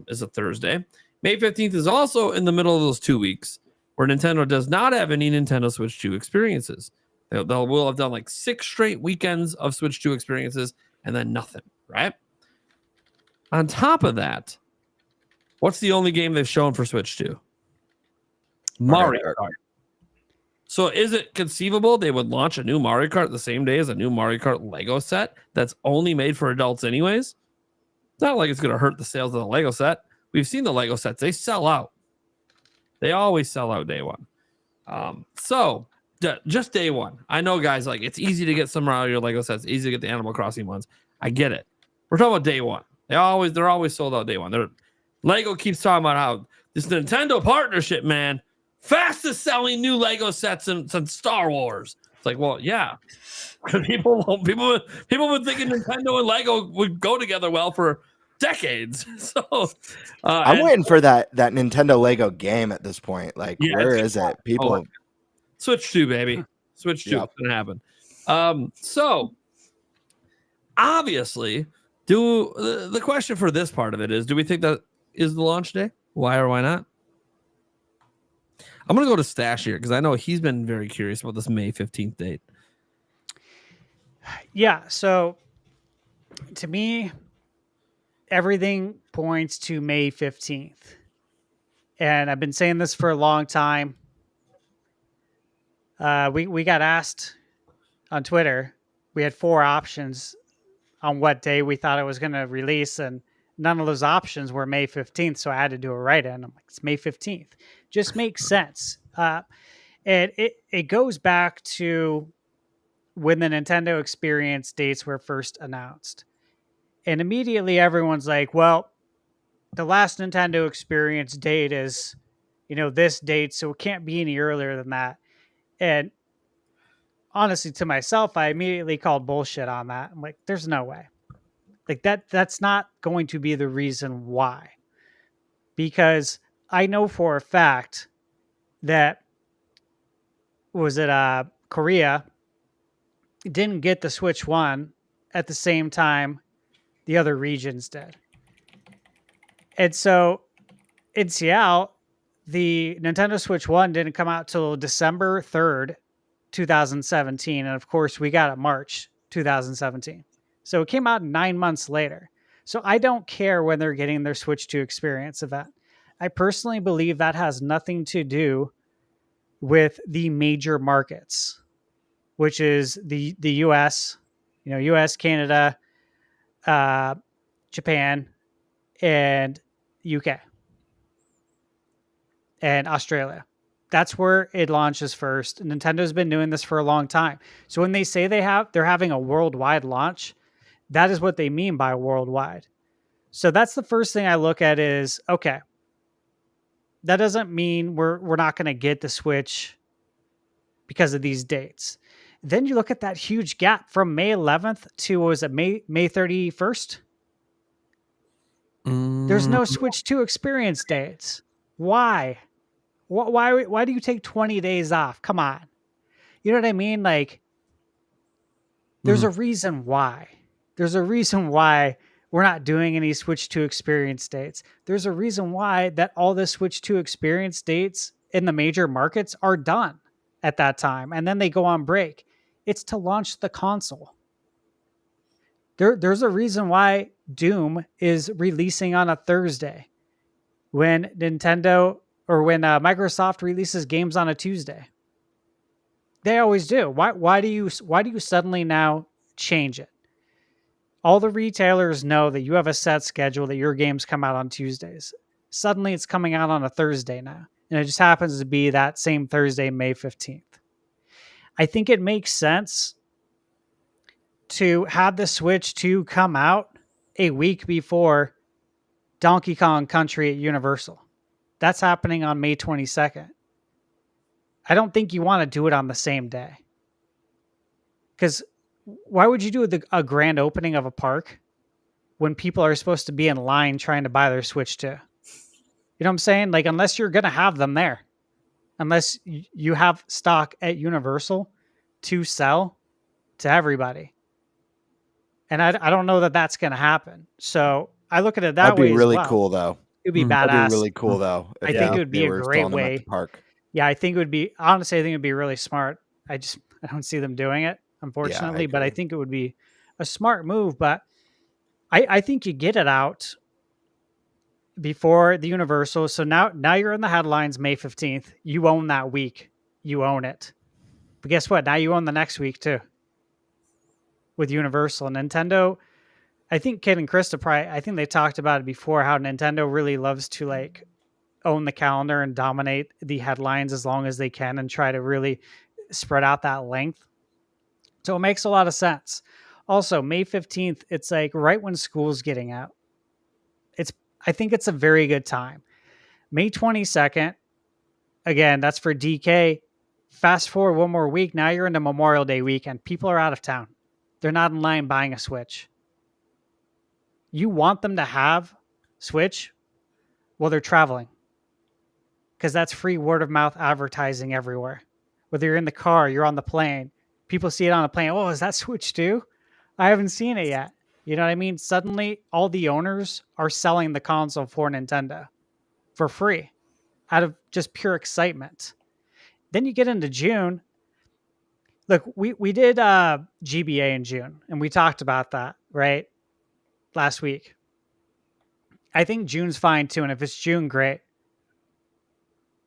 is a Thursday. May 15th is also in the middle of those 2 weeks where Nintendo does not have any Nintendo Switch 2 experiences. Will have done like 6 straight weekends of Switch 2 experiences and then nothing, right? On top of that, what's the only game they've shown for Switch 2? Mario Kart. Kart. So is it conceivable they would launch a new Mario Kart the same day as a new Mario Kart Lego set that's only made for adults anyways? It's not like it's going to hurt the sales of the Lego set. We've seen the Lego sets. They sell out. They always sell out day one. So just day one. I know, guys, like it's easy to get some Mario Lego sets, easy to get the Animal Crossing ones. I get it. We're talking about day one. They're always sold out day one. Lego keeps talking about how this Nintendo partnership, man, fastest selling new Lego sets since Star Wars. It's like, well, yeah. people have been thinking Nintendo and Lego would go together well for decades. So I'm waiting for that Nintendo Lego game at this point. Like, Yeah, where it's is it? People, Switch 2, baby. Switch 2. Yep. It's gonna happen. So obviously, the question for this part of it is, do we think that is the launch day? Why or why not? I'm gonna go to Stash here because I know he's been very curious about this May 15th date. Yeah. So to me, everything points to May 15th. And I've been saying this for a long time. We got asked on Twitter. We had 4 options on what day we thought it was going to release, and none of those options were May 15th. So I had to do a write-in. I'm like, it's May 15th. Just makes sense. And it goes back to when the Nintendo Experience dates were first announced. And immediately everyone's like, well, the last Nintendo Experience date is, this date, so it can't be any earlier than that. And honestly, to myself, I immediately called bullshit on that. I'm like, there's no way. Like that's not going to be the reason why. Because I know for a fact that Korea didn't get the Switch 1 at the same time the other regions did. And so in Seattle, the Nintendo Switch 1 didn't come out till December 3rd, 2017. And of course, we got it March 2017. So it came out 9 months later. So I don't care when they're getting their Switch 2 experience event. I personally believe that has nothing to do with the major markets, which is the US, US, Canada, Japan, and UK, and Australia. That's where it launches first. Nintendo's been doing this for a long time. So when they say they're having a worldwide launch, that is what they mean by worldwide. So that's the first thing I look at is, okay, that doesn't mean we're not going to get the Switch because of these dates. Then you look at that huge gap from May 11th to, what was it, May 31st? There's no Switch 2 experience dates. Why? Why do you take 20 days off? Come on. You know what I mean? Like, there's a reason why. There's a reason why we're not doing any Switch 2 experience dates. There's a reason why that all the Switch 2 experience dates in the major markets are done at that time. And then they go on break. It's to launch the console. There's a reason why Doom is releasing on a Thursday when Microsoft releases games on a Tuesday. They always do. Why do you suddenly now change it? All the retailers know that you have a set schedule that your games come out on Tuesdays. Suddenly it's coming out on a Thursday now. And it just happens to be that same Thursday, May 15th. I think it makes sense to have the Switch 2 come out a week before Donkey Kong Country at Universal. That's happening on May 22nd. I don't think you want to do it on the same day. Because why would you do a grand opening of a park when people are supposed to be in line trying to buy their Switch 2? You know what I'm saying? Like, unless you're going to have them there. Unless you have stock at Universal to sell to everybody. And I don't know that that's going to happen. So I look at it that way. That'd be really well. cool, though. It'd be badass. That'd be really cool, though. I think it would be a great way. Park. Yeah, I think it would be, honestly, I think it would be really smart. I don't see them doing it, unfortunately, but I think it would be a smart move. But I think you get it out before the Universal. So now you're in the headlines May 15th. You own that week. You own it. But guess what? Now you own the next week too. With Universal and Nintendo, I think Kid and Krista probably, I think they talked about it before, how Nintendo really loves to like own the calendar and dominate the headlines as long as they can and try to really spread out that length. So it makes a lot of sense. Also, May 15th, it's like right when school's getting out. I think it's a very good time. May 22nd, again, that's for DK. Fast forward one more week, now you're into Memorial Day weekend. People are out of town. They're not in line buying a Switch. You want them to have Switch while they're traveling, because that's free word of mouth advertising everywhere. Whether you're in the car, you're on the plane, people see it on the plane. Oh, is that Switch 2? I haven't seen it yet. You know what I mean? Suddenly, all the owners are selling the console for Nintendo for free out of just pure excitement. Then you get into June. Look, we did GBA in June, and we talked about that, right? Last week. I think June's fine too, and if it's June, great.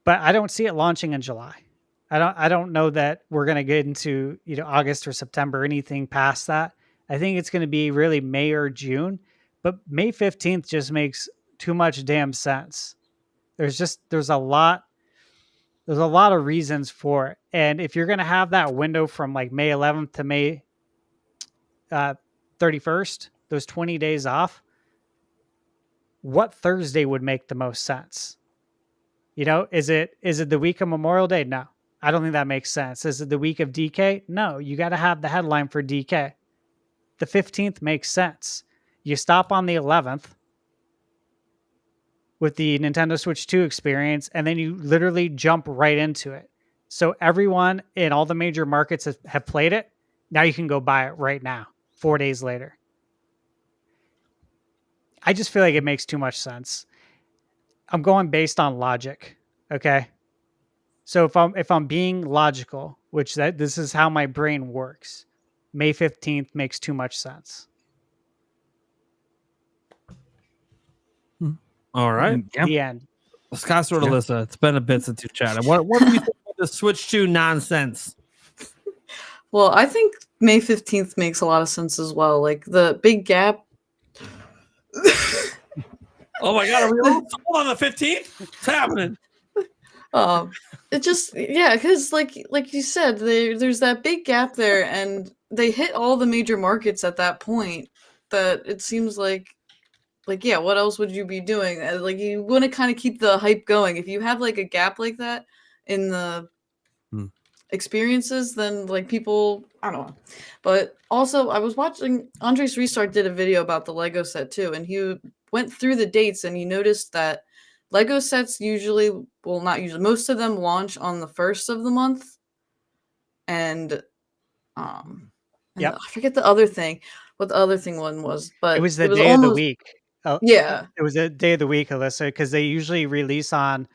But I don't see it launching in July. I don't know that we're going to get into August or September, anything past that. I think it's going to be really May or June, but May 15th just makes too much damn sense. There's a lot of reasons for it. And if you're going to have that window from like May 11th to May 31st, those 20 days off, what Thursday would make the most sense? Is it the week of Memorial Day? No, I don't think that makes sense. Is it the week of DK? No, you got to have the headline for DK. The 15th makes sense. You stop on the 11th with the Nintendo Switch 2 experience, and then you literally jump right into it. So everyone in all the major markets have played it. Now you can go buy it right now, 4 days later. I just feel like it makes too much sense. I'm going based on logic, okay? So if I'm being logical, which this is how my brain works, May 15th makes too much sense. All right. The end. Scott or Alyssa, it's been a bit since you chatted. What do you think of the Switch 2 nonsense? Well, I think May 15th makes a lot of sense as well. Like the big gap. Oh my God, are we all on the 15th? What's happening? It just, because like you said, there's that big gap there, and they hit all the major markets at that point. That it seems like what else would you be doing? Like you want to kind of keep the hype going. If you have like a gap like that in the experiences, then like people, I don't know. But also, I was watching Andres Restart did a video about the Lego set too, and he went through the dates, and he noticed that Lego sets not usually, most of them launch on the 1st of the month. And I forget the other thing, what the other thing one was, but it was the day of the week. Yeah. It was the day of the week, Alyssa, because they usually release on,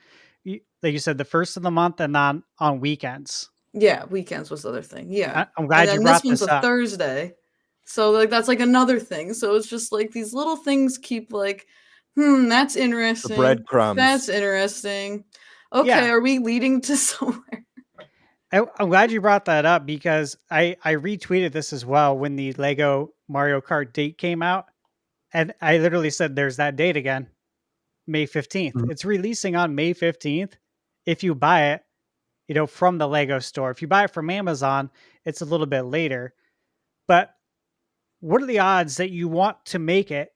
like you said, the 1st of the month and on weekends. Yeah, weekends was the other thing. Yeah. I'm glad you brought this up. This one's a Thursday. So like that's like another thing. So it's just like these little things keep like, that's interesting. The breadcrumbs. That's interesting. Okay, Yeah. Are we leading to somewhere? I'm glad you brought that up, because I retweeted this as well when the Lego Mario Kart date came out. And I literally said, there's that date again, May 15th. Mhm. It's releasing on May 15th. If you buy it, from the Lego store. If you buy it from Amazon, it's a little bit later. But what are the odds that you want to make it,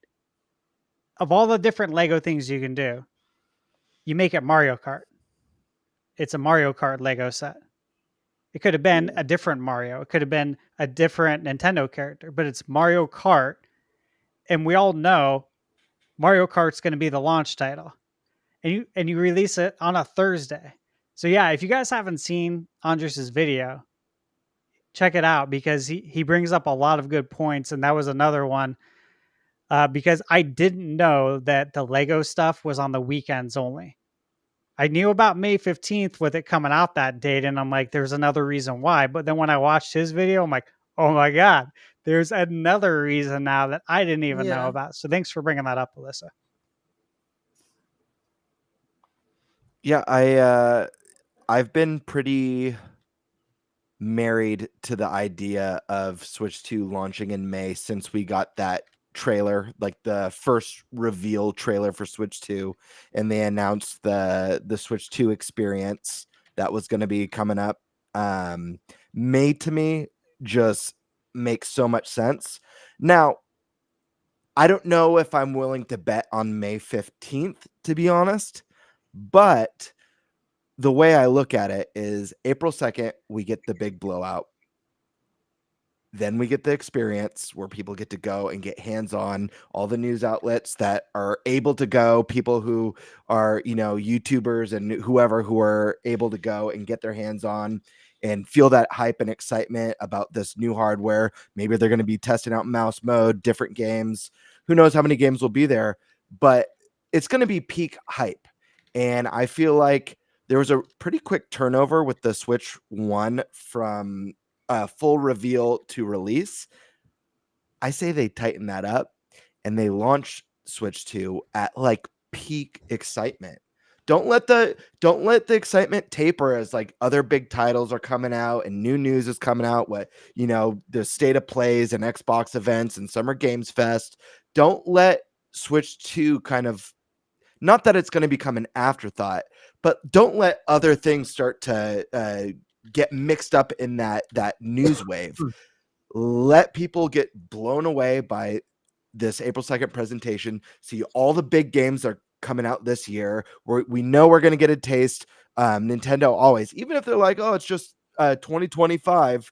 of all the different Lego things you can do, you make it Mario Kart? It's a Mario Kart Lego set. It could have been a different Mario. It could have been a different Nintendo character, but it's Mario Kart. And we all know Mario Kart's going to be the launch title. And you release it on a Thursday. So yeah, if you guys haven't seen Andres' video, check it out, because he brings up a lot of good points. And that was another one, because I didn't know that the Lego stuff was on the weekends only. I knew about May 15th with it coming out that date, and I'm like, there's another reason why. But then when I watched his video, I'm like, oh my God, there's another reason now that I didn't even know about. So thanks for bringing that up, Alyssa. Yeah, I've been pretty married to the idea of Switch 2 launching in May since we got that trailer, like the first reveal trailer for Switch 2, and they announced the Switch 2 experience that was going to be coming up. May to me just makes so much sense. Now, I don't know if I'm willing to bet on May 15th, to be honest, but the way I look at it is April 2nd, we get the big blowout. Then we get the experience where people get to go and get hands-on, all the news outlets that are able to go, people who are, YouTubers and whoever who are able to go and get their hands on and feel that hype and excitement about this new hardware. Maybe they're going to be testing out mouse mode, different games. Who knows how many games will be there, but it's going to be peak hype. And I feel like there was a pretty quick turnover with the Switch 1 from full reveal to release. I say they tighten that up and they launch Switch 2 at like peak excitement. Don't let the excitement taper as like other big titles are coming out and new news is coming out. What the state of plays and Xbox events and Summer Games Fest. Don't let Switch 2 kind of, not that it's going to become an afterthought, but don't let other things start to get mixed up in that news wave. Let people get blown away by this April 2nd presentation. See all the big games that are coming out this year. We know we're going to get a taste. Nintendo always, even if they're like, oh, it's just 2025.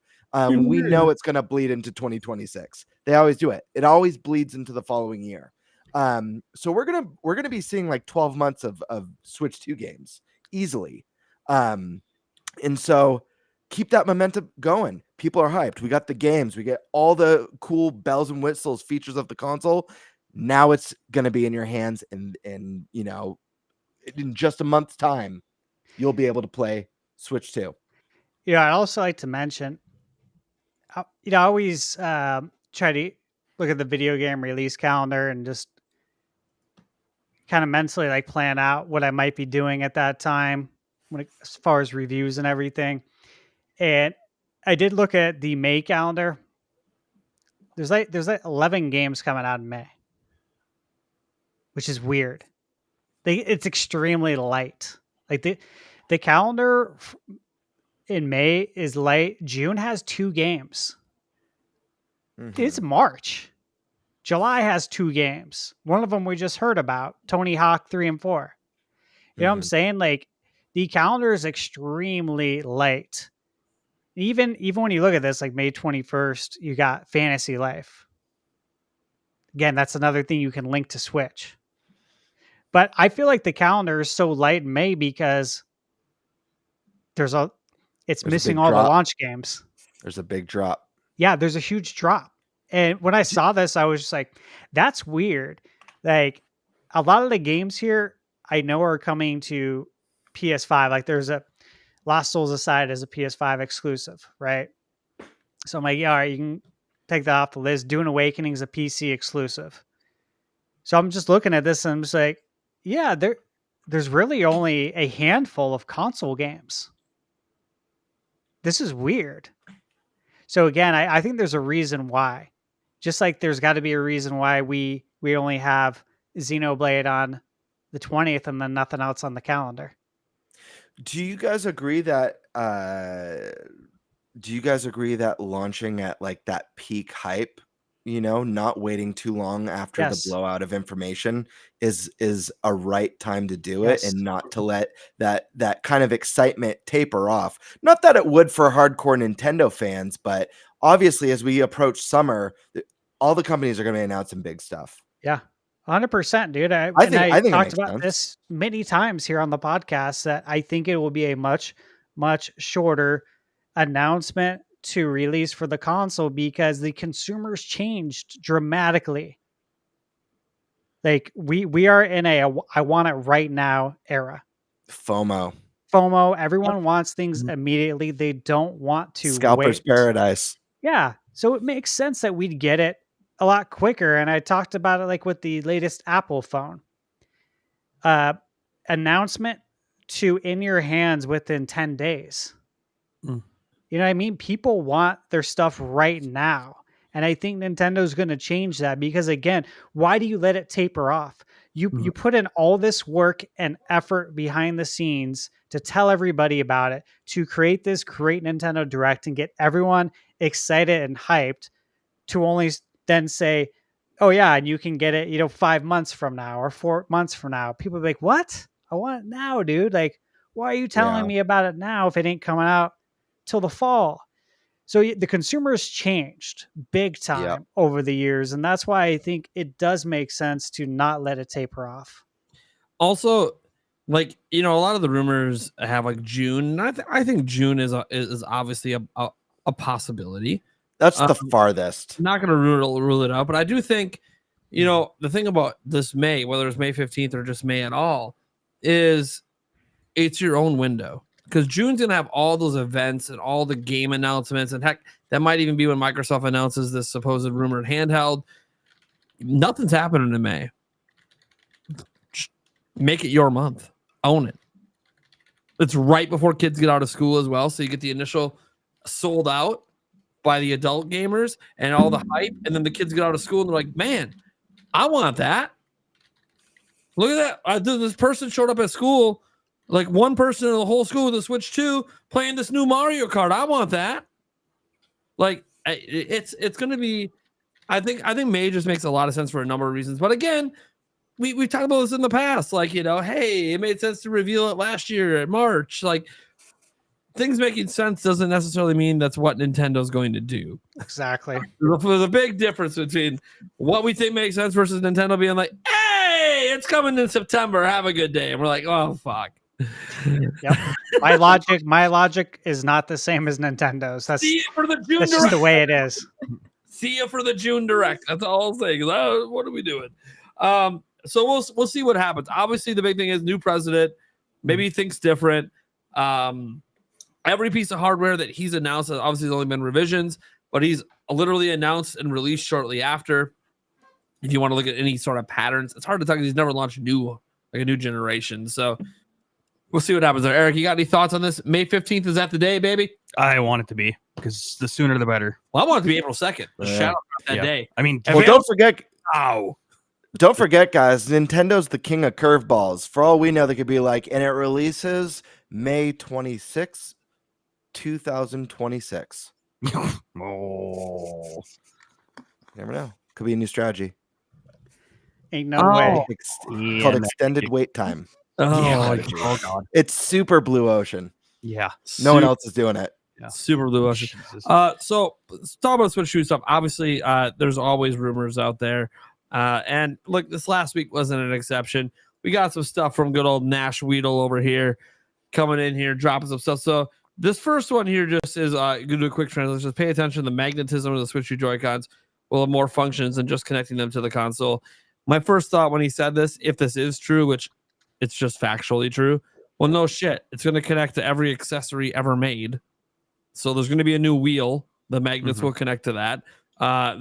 We know it's going to bleed into 2026. They always do it. It always bleeds into the following year. So we're gonna be seeing like 12 months of Switch 2 games easily. And so keep that momentum going. People are hyped. We got the games. We get all the cool bells and whistles features of the console. Now it's going to be in your hands, and in just a month's time, you'll be able to play Switch 2. Yeah, I'd also like to mention, I always try to look at the video game release calendar and just kind of mentally like plan out what I might be doing at that time as far as reviews and everything. And I did look at the May calendar. There's like 11 games coming out in May, which is weird. It's extremely light. Like the calendar in May is light. June has 2 games. Mm-hmm. It's March. July has 2 games. One of them we just heard about, Tony Hawk 3 and 4. You know what I'm saying? Like the calendar is extremely light. Even when you look at this, like May 21st, you got Fantasy Life. Again, that's another thing you can link to Switch. But I feel like the calendar is so light in May because it's missing all the launch games. There's a big drop. Yeah, there's a huge drop. And when I saw this, I was just like, that's weird. Like a lot of the games here I know are coming to PS5. Like there's a Lost Souls Aside as a PS5 exclusive, right? So I'm like, yeah, all right, you can take that off the list. Dune Awakening is a PC exclusive. So I'm just looking at this and I'm just like, yeah, there's really only a handful of console games. This is weird. So again, I think there's a reason why. Just like there's got to be a reason why we only have Xenoblade on the 20th and then nothing else on the calendar. Do you guys agree that launching at like that peak hype, not waiting too long after the blowout of information is a right time to do it, and not to let that kind of excitement taper off? Not that it would for hardcore Nintendo fans, but obviously as we approach summer, all the companies are going to be announcing big stuff. Yeah. 100%, dude. I think talked about this many times here on the podcast that I think it will be a much, much shorter announcement to release for the console because the consumers changed dramatically. Like we are in a I want it right now era. FOMO. Everyone wants things immediately. They don't want to Scalper's wait. paradise. Yeah. So it makes sense that we'd get it a lot quicker. And I talked about it like with the latest Apple phone announcement to in your hands within 10 days. Mm. You know what I mean? People want their stuff right now. And I think Nintendo's going to change that because, again, why do you let it taper off? You put in all this work and effort behind the scenes to tell everybody about it, to create this great Nintendo Direct and get everyone excited and hyped, to only then say, oh yeah, and you can get it, 5 months from now or 4 months from now. People be like, what? I want it now, dude. Like, why are you telling me about it now if it ain't coming out till the fall? So the consumer's changed big time over the years. And that's why I think it does make sense to not let it taper off. Also, like, a lot of the rumors have like June. I think June is obviously a possibility. That's the farthest. Not going to rule it out, but I do think, the thing about this May, whether it's May 15th or just May at all, is it's your own window. Because June's going to have all those events and all the game announcements. And heck, that might even be when Microsoft announces this supposed rumored handheld. Nothing's happening in May. Just make it your month. Own it. It's right before kids get out of school as well. So you get the initial sold out by the adult gamers and all the hype. And then the kids get out of school and they're like, man, I want that. Look at that. This person showed up at school. Like one person in the whole school with a Switch 2 playing this new Mario Kart. I want that. Like it's going to be. I think May just makes a lot of sense for a number of reasons. But again, we talked about this in the past. Like hey, it made sense to reveal it last year in March. Like things making sense doesn't necessarily mean that's what Nintendo's going to do. Exactly. There's a big difference between what we think makes sense versus Nintendo being like, hey, it's coming in September. Have a good day. And we're like, oh fuck. Yep. My logic is not the same as Nintendo's. That's See you for the June That's Direct. just the way it is. See you for the June Direct. That's all I'll say. What are we doing? So we'll see what happens. Obviously, the big thing is new president. Maybe he thinks different. Every piece of hardware that he's announced has obviously only been revisions, but he's literally announced and released shortly after. If you want to look at any sort of patterns, it's hard to tell because he's never launched a new generation. So we'll see what happens there. Eric, you got any thoughts on this? May 15th, is that the day, baby? I want it to be because the sooner the better. Well, I want it to be April 2nd. Shout out that day. I mean, Well, don't forget, guys, Nintendo's the king of curveballs. For all we know, they could be like, and it releases May 26, 2026. Oh, Never know. Could be a new strategy. Ain't no way. Called extended wait time. Oh god. It's super blue ocean. Yeah. No one else is doing it. Yeah. Super blue ocean. Jesus. So let's talk about Switch 2 stuff. Obviously, there's always rumors out there. And look, this last week wasn't an exception. We got some stuff from good old Nash Weedle over here coming in here, dropping some stuff. So this first one here just is going to do a quick translation. Just pay attention to the magnetism of the Switch 2 Joy-Cons will have more functions than just connecting them to the console. My first thought when he said this, if this is true, which it's just factually true, well, no shit. It's going to connect to every accessory ever made. So there's going to be a new wheel. The magnets will connect to that.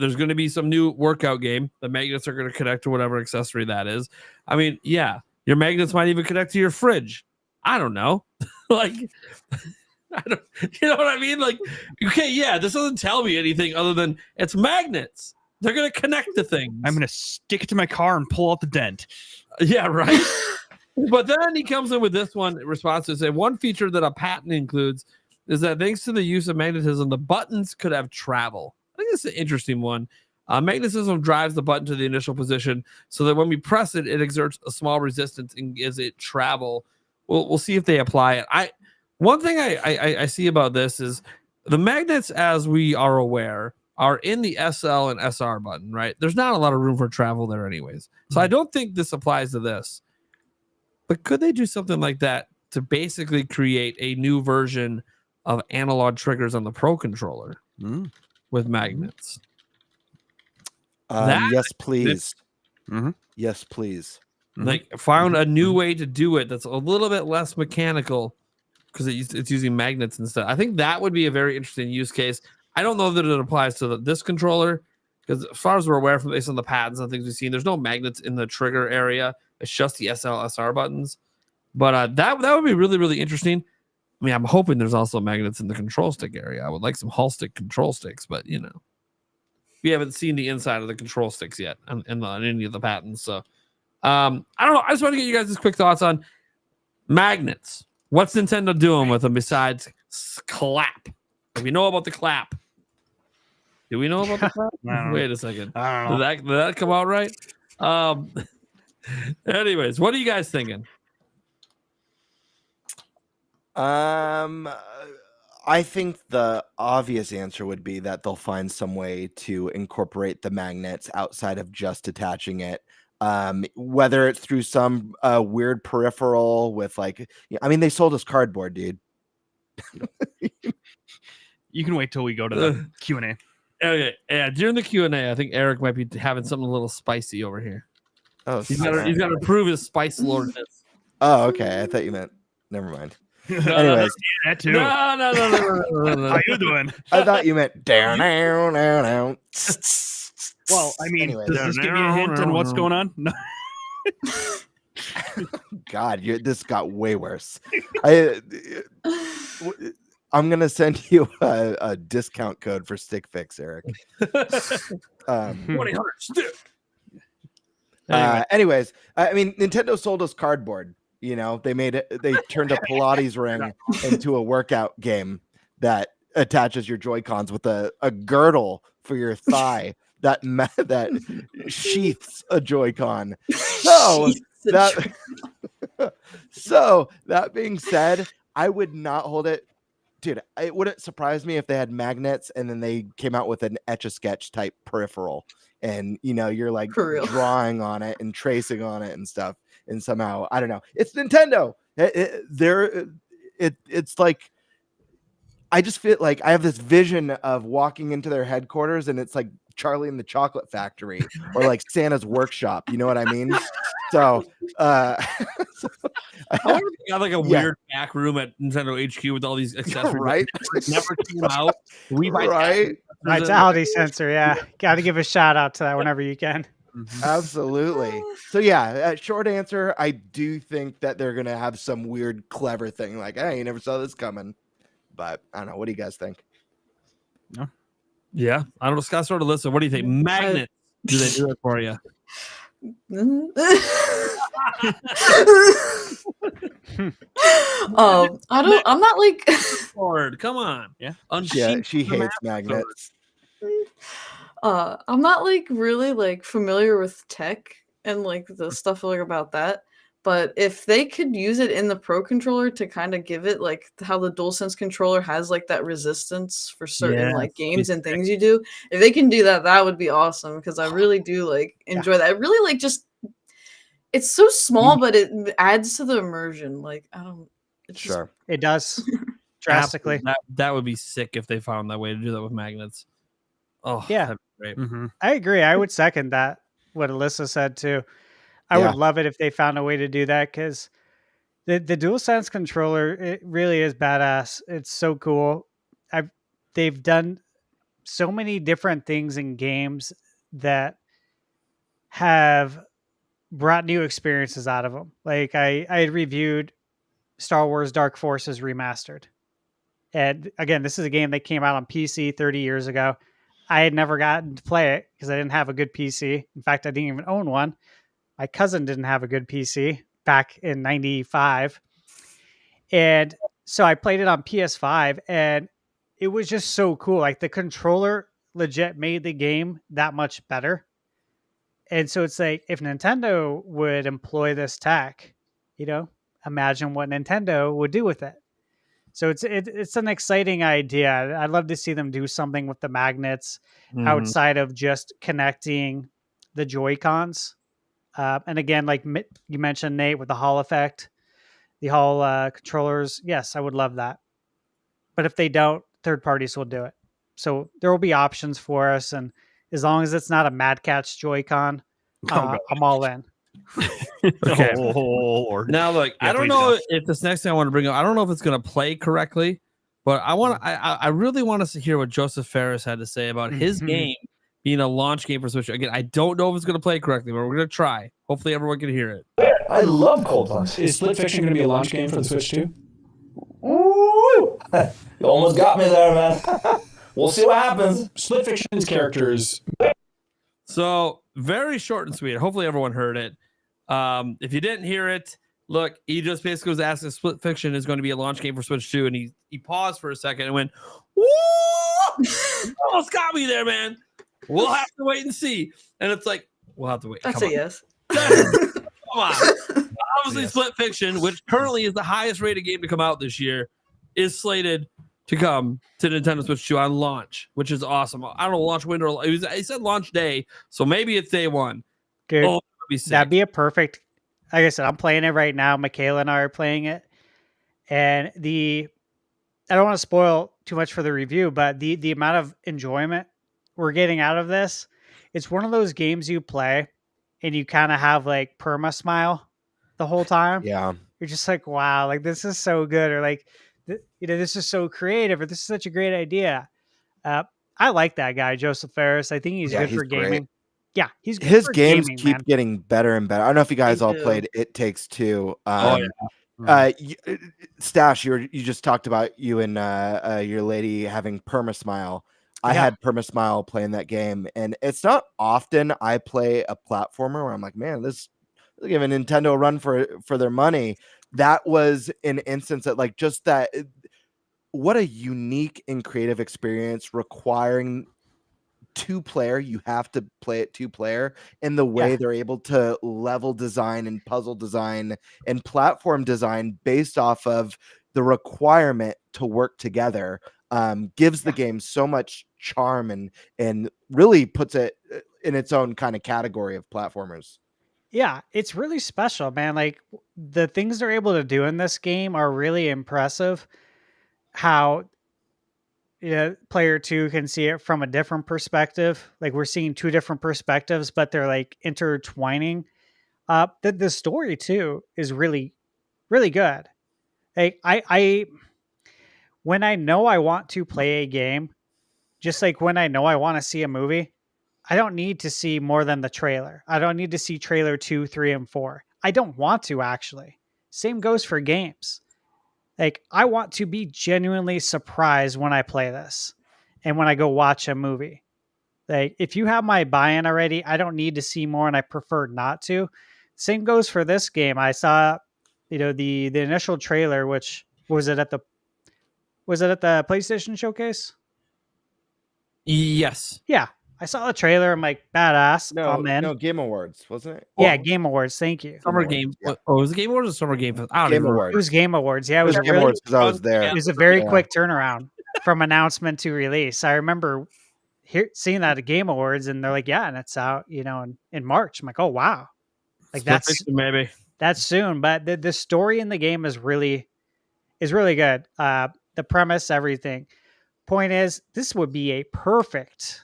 There's going to be some new workout game. The magnets are going to connect to whatever accessory that is. I mean, yeah, your magnets might even connect to your fridge. I don't know. Like, you know what I mean? Like, okay, yeah, this doesn't tell me anything other than it's magnets. They're going to connect to things. I'm going to stick it to my car and pull out the dent. Yeah, right. But then he comes in with this one response to say one feature that a patent includes is that thanks to the use of magnetism, the buttons could have travel. I think it's an interesting one. Magnetism drives the button to the initial position so that when we press it, it exerts a small resistance and gives it travel. We'll see if they apply it. One thing I see about this is the magnets, as we are aware, are in the SL and SR button, right? There's not a lot of room for travel there anyways. So I don't think this applies to this. But could they do something like that to basically create a new version of analog triggers on the Pro controller with magnets? Yes, please. Mm-hmm. Yes, please. Like found a new way to do it that's a little bit less mechanical because it's using magnets instead. I think that would be a very interesting use case. I don't know that it applies to this controller because as far as we're aware from based on the patents and things we've seen, there's no magnets in the trigger area. It's just the SL, SR buttons. But that would be really, really interesting. I mean, I'm hoping there's also magnets in the control stick area. I would like some Hall stick control sticks, but we haven't seen the inside of the control sticks yet on any of the patents. So I don't know. I just want to get you guys' quick thoughts on magnets. What's Nintendo doing with them besides clap? Do we know about the clap? Do we know about the clap? Wait a second. I don't know. Did that come out right? Anyways, what are you guys thinking? I think the obvious answer would be that they'll find some way to incorporate the magnets outside of just attaching it. Whether it's through some weird peripheral with they sold us cardboard, dude. You can wait till we go to the Q&A. Okay, yeah. During the Q&A, I think Eric might be having something a little spicy over here. Oh, he's got to prove his spice lordness. Oh, okay. I thought you meant. Never mind. No, Anyways, that too. No. How you doing? I thought you meant down. Well, I mean, Anyways. does this give you a hint on what's going on? No. God, this got way worse. I'm gonna send you a discount code for Stick Fix, Eric. 20 stick. Anyways, I mean, Nintendo sold us cardboard. They turned a Pilates ring into a workout game that attaches your Joy-Cons with a girdle for your thigh that sheaths a Joy-Con. So that being said, I would not hold it. Dude, it wouldn't surprise me if they had magnets and then they came out with an Etch-a-Sketch type peripheral. And, you're like drawing on it and tracing on it and stuff. And somehow, I don't know. It's Nintendo. It's like, I just feel like I have this vision of walking into their headquarters and it's like Charlie and the Chocolate Factory or like Santa's workshop. You know what I mean? So, I wonder if they got like a weird back room at Nintendo HQ with all these accessories. Right? Never came out. Right? Vitality sensor, yeah. Got to give a shout out to that whenever you can. Absolutely. So yeah, short answer, I do think that they're gonna have some weird, clever thing like, hey, you never saw this coming. But I don't know. What do you guys think? No. Yeah, I don't know. Scott sort of listen. What do you think? Magnets? Do they do it for you? I'm not like Lord, come on. Yeah. Yeah, she hates magnets. I'm not like really like familiar with tech and like the stuff like about that. But if they could use it in the Pro controller to kind of give it like how the DualSense controller has like that resistance for certain like games and things you do, if they can do that, that would be awesome because I really do like enjoy that. I really like just it's so small, but it adds to the immersion. Like I don't. Sure, it does drastically. That would be sick if they found that way to do that with magnets. Oh yeah, that'd be great. Mm-hmm. I agree. I would second that. What Alyssa said too. I would love it if they found a way to do that because the DualSense controller, it really is badass. It's so cool. They've done so many different things in games that have brought new experiences out of them. Like I had reviewed Star Wars Dark Forces Remastered. And again, this is a game that came out on PC 30 years ago. I had never gotten to play it because I didn't have a good PC. In fact, I didn't even own one. My cousin didn't have a good PC back in 95. And so I played it on PS5 and it was just so cool. Like the controller legit made the game that much better. And so it's like, if Nintendo would employ this tech, imagine what Nintendo would do with it. So it's an exciting idea. I'd love to see them do something with the magnets outside of just connecting the Joy-Cons. And again, like you mentioned, Nate, with the Hall effect, the Hall controllers, yes, I would love that. But if they don't, third parties will do it. So there will be options for us. And as long as it's not a Mad Catz Joy-Con, I'm all in. Okay. Oh, Lord. Now, look, I don't know if this next thing I want to bring up, I don't know if it's going to play correctly, but I really want us to hear what Joseph Ferris had to say about his game being a launch game for Switch. Again, I don't know if it's going to play correctly, but we're going to try. Hopefully everyone can hear it. I love Cold Plunge. Is Split Fiction going to be a launch game for the Switch too? Ooh! You almost got me there, man. We'll see what happens. Split Fiction's characters. So very short and sweet. Hopefully everyone heard it. If you didn't hear it, look, he just basically was asking if Split Fiction is going to be a launch game for Switch 2, and he paused for a second and went, "Woo! You almost got me there, man. We'll have to wait and see." And it's like, we'll have to wait. That's Come a on. yes. Come on. Obviously, Yes. Split Fiction, which currently is the highest rated game to come out this year, is slated to come to Nintendo Switch 2 on launch, which is awesome. I don't know, launch window. He said launch day, so maybe it's day one. Dude, Oh, that'd be sick. that'd be a perfect. Like I said, I'm playing it right now. Michaela and I are playing it, and I don't want to spoil too much for the review, but the amount of enjoyment we're getting out of this, it's one of those games you play, and you kind of have like perma smile the whole time. Yeah. You're just like, wow, like this is so good, or like, this is so creative, or this is such a great idea. I like that guy, Joseph Ferris. I think he's Yeah, good he's for gaming. great. Yeah, he's good His for games gaming, keep man. getting better and better. I don't know if you guys They all do. played It Takes Two. Oh, yeah. Stash, you just talked about you and your lady having permasmile. I Yeah. had permasmile playing that game, and it's not often I play a platformer where I'm like, man, this give a Nintendo a run for their money. That was an instance that, like, just that. What a unique and creative experience requiring two-player. You have to play it two-player, in the way Yeah. they're able to level design and puzzle design and platform design based off of the requirement to work together. Gives the game so much charm and really puts it in its own kind of category of platformers. Yeah, it's really special, man. Like the things they're able to do in this game are really impressive. How player 2 can see it from a different perspective. Like we're seeing two different perspectives, but they're like intertwining. The story too is really, really good. Like I when I know I want to play a game, just like when I know I want to see a movie, I don't need to see more than the trailer. I don't need to see trailer 2, 3, and 4. I don't want to, actually. Same goes for games. Like, I want to be genuinely surprised when I play this and when I go watch a movie. Like, if you have my buy-in already, I don't need to see more, and I prefer not to. Same goes for this game. I saw, the initial trailer, which was it at the PlayStation Showcase? Yes. Yeah. I saw the trailer. I'm like, badass. I'm in. No, Game Awards, wasn't it? Yeah, Game Awards. Thank you. Summer Awards, Game. yeah. Oh, was it Game Awards or Summer Game? I don't Game even remember. It was Awards. Game Awards. Yeah, it was Game really. Awards because I was there. It was a very Yeah. quick turnaround from announcement to release. I remember seeing that at Game Awards, and they're like, "Yeah, and it's out, in March." I'm like, "Oh wow, like Split Fiction, maybe. that's soon." But the story in the game is really good. The premise, everything. Point is, this would be a perfect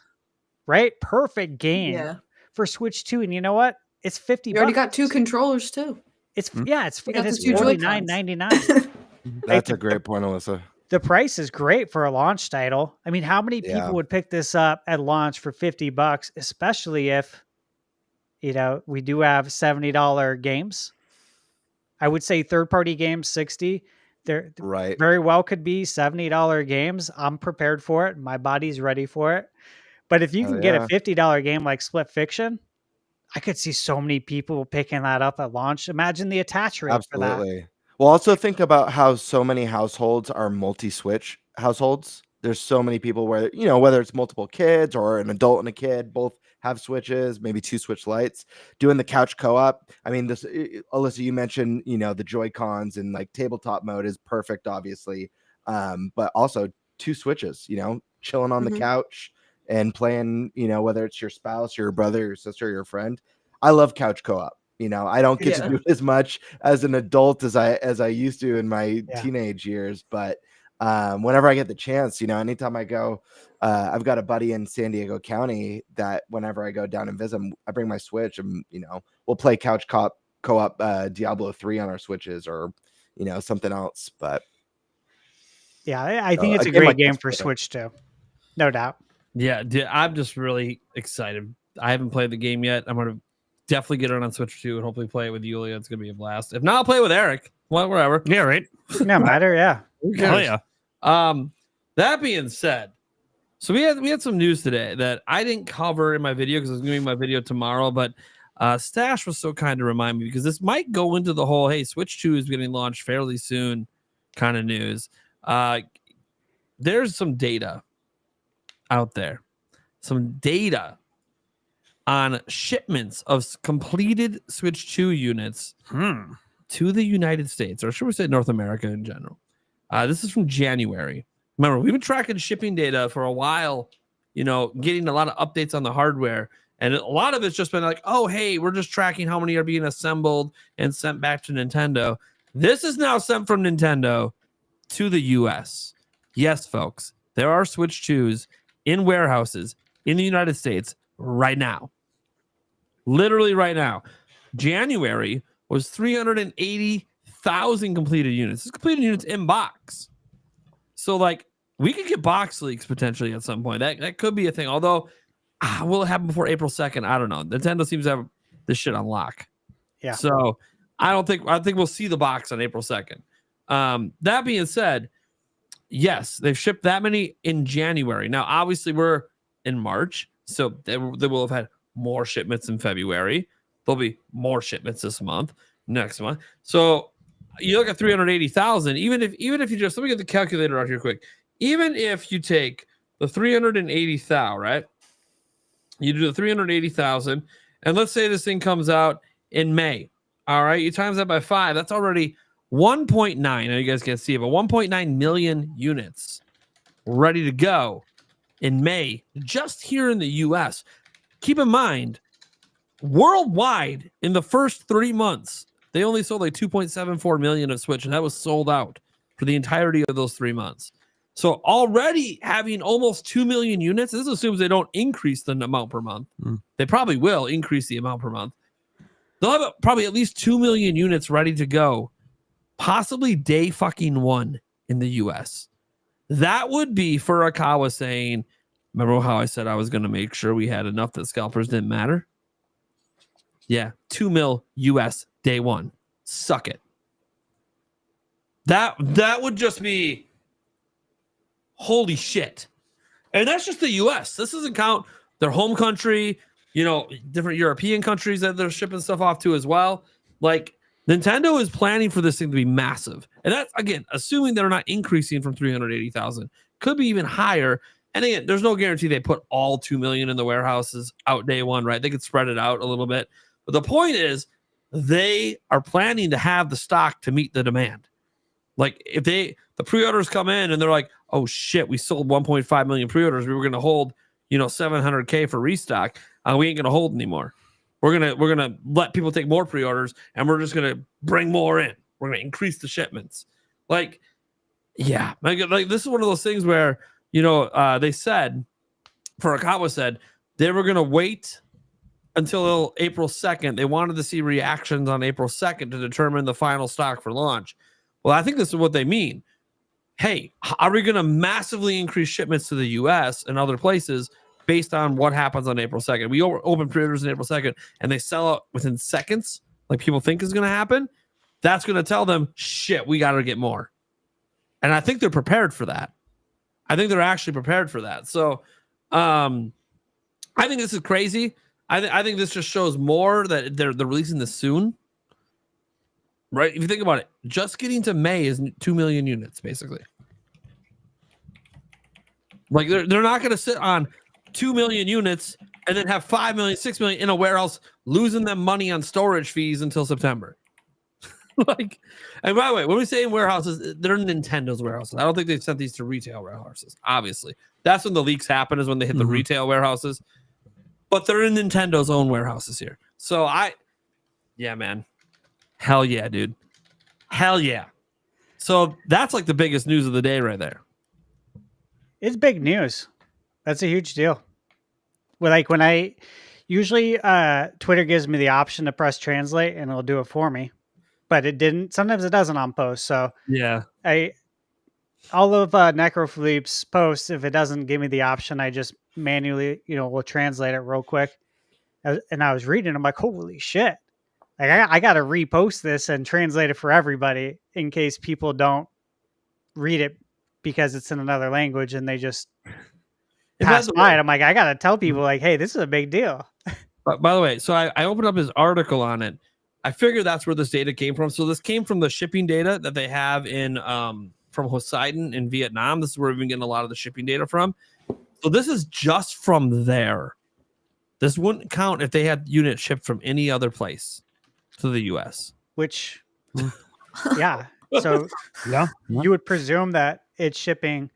game Yeah. for Switch 2. And you know what? It's $50. You already got two controllers too. It's Hmm? it's You got the it's two Joy-Cons. $49.99. That's a great point, Alyssa. The price is great for a launch title. I mean, how many Yeah. people would pick this up at launch for $50, especially if, we do have $70 games. I would say third-party games, 60. There Right. very well could be $70 games. I'm prepared for it. My body's ready for it. But if you Hell can get a yeah. $50 game like Split Fiction, I could see so many people picking that up at launch. Imagine the attach rate for that. Absolutely. Well, also think about how so many households are multi-Switch households. There's so many people where, whether it's multiple kids or an adult and a kid, both have Switches, maybe two Switch Lites, doing the couch co-op. I mean, this, Alyssa, you mentioned, the Joy-Cons and like tabletop mode is perfect, obviously. But also two Switches, chilling on the Mhm. couch and playing, whether it's your spouse, your brother, your sister, your friend. I love couch co-op. I don't get Yeah. to do it as much as an adult as I used to in my Yeah. teenage years, but whenever I get the chance, anytime I go, I've got a buddy in San Diego County that whenever I go down and visit him, I bring my Switch and we'll play couch co-op Diablo 3 on our Switches or something else. But Yeah, I think it's a a game great like game this for is better. Switch too. No doubt. Yeah, I'm just really excited. I haven't played the game yet. I'm gonna definitely get it on Switch 2 and hopefully play it with Yulia. It's gonna be a blast. If not, I'll play with Eric. Well, whatever. Yeah, right. No matter, yeah. Hell yeah. That being said, so we had some news today that I didn't cover in my video because I was going to make my video tomorrow, but Stash was so kind to remind me because this might go into the whole, hey, Switch 2 is getting launched fairly soon kind of news. There's some data out there, some data on shipments of completed Switch 2 units to the United States, or should we say North America in general. This is from January. Remember, we've been tracking shipping data for a while, getting a lot of updates on the hardware. And a lot of it's just been like, oh, hey, we're just tracking how many are being assembled and sent back to Nintendo. This is now sent from Nintendo to the US. Yes, folks, there are Switch 2s in warehouses in the United States right now. Literally right now. January was 380,000 completed units. This completed units in box. So, like, we could get box leaks potentially at some point. That could be a thing. Although, will it happen before April 2nd? I don't know. Nintendo seems to have this shit on lock. Yeah. So, I think we'll see the box on April 2nd. That being said, yes, they've shipped that many in January. Now, obviously, we're in March, so they will have had more shipments in February. There'll be more shipments this month, next month. So, you look at 380,000, even if you just, let me get the calculator out here quick. Even if you take the 380,000, right? You do the 380,000, and let's say this thing comes out in May. All right, you times that by 5, that's already 1.9. Now you guys can't see it, but 1.9 million units ready to go in May, just here in the US. Keep in mind, worldwide, in the first 3 months, they only sold like 2.74 million of Switch, and that was sold out for the entirety of those 3 months. So already having almost 2 million units, this assumes they don't increase the amount per month. They probably will increase the amount per month. They'll have probably at least 2 million units ready to go, possibly day fucking 1 in the US. That would be Furukawa saying, remember how I said I was going to make sure we had enough that scalpers didn't matter? Yeah, 2 mil US day 1. Suck it. That would just be holy shit. And that's just the US. This doesn't count their home country, different European countries that they're shipping stuff off to as well. Like, Nintendo is planning for this thing to be massive. And that's, again, assuming they're not increasing from 380,000. Could be even higher. And again, there's no guarantee they put all 2 million in the warehouses out day 1, right? They could spread it out a little bit. But the point is, they are planning to have the stock to meet the demand. Like, if the pre-orders come in and they're like, oh shit, we sold 1.5 million pre-orders. We were going to hold, 700K for restock. We ain't going to hold anymore. We're gonna let people take more pre-orders, and we're just gonna bring more in. We're gonna increase the shipments. Like, yeah, like this is one of those things where they said, Furukawa said they were gonna wait until April 2nd. They wanted to see reactions on April 2nd to determine the final stock for launch. Well, I think this is what they mean. Hey, are we gonna massively increase shipments to the U.S. and other places based on what happens on April 2nd? We open pre-orders on April 2nd, and they sell out within seconds, like people think is going to happen. That's going to tell them, shit, we got to get more. And I think they're prepared for that. I think they're actually prepared for that. So I think this is crazy. I think this just shows more that they're releasing this soon. Right? If you think about it, just getting to May is 2 million units, basically. Like, they're not going to sit on 2 million units and then have 5 million, 6 million in a warehouse, losing them money on storage fees until September. Like, and by the way, when we say in warehouses, they're Nintendo's warehouses. I don't think they've sent these to retail warehouses, obviously. That's when the leaks happen, is when they hit the retail warehouses. But they're in Nintendo's own warehouses here. So yeah, man. Hell yeah, dude. Hell yeah. So that's like the biggest news of the day right there. It's big news. That's a huge deal. Well, like, when I usually Twitter gives me the option to press translate and it'll do it for me, but it didn't. Sometimes it doesn't on post. So yeah, all of Necrophilippe's posts, if it doesn't give me the option, I just manually, will translate it real quick. And I was reading, I'm like, holy shit. Like I got to repost this and translate it for everybody in case people don't read it because it's in another language and they just pass by it. I'm like, I got to tell people like, hey, this is a big deal. But by the way, so I opened up his article on it. I figured that's where this data came from. So this came from the shipping data that they have in from Poseidon in Vietnam. This is where we've been getting a lot of the shipping data from. So this is just from there. This wouldn't count if they had units shipped from any other place to the US. Which, yeah. So Yeah. you would presume that it's shipping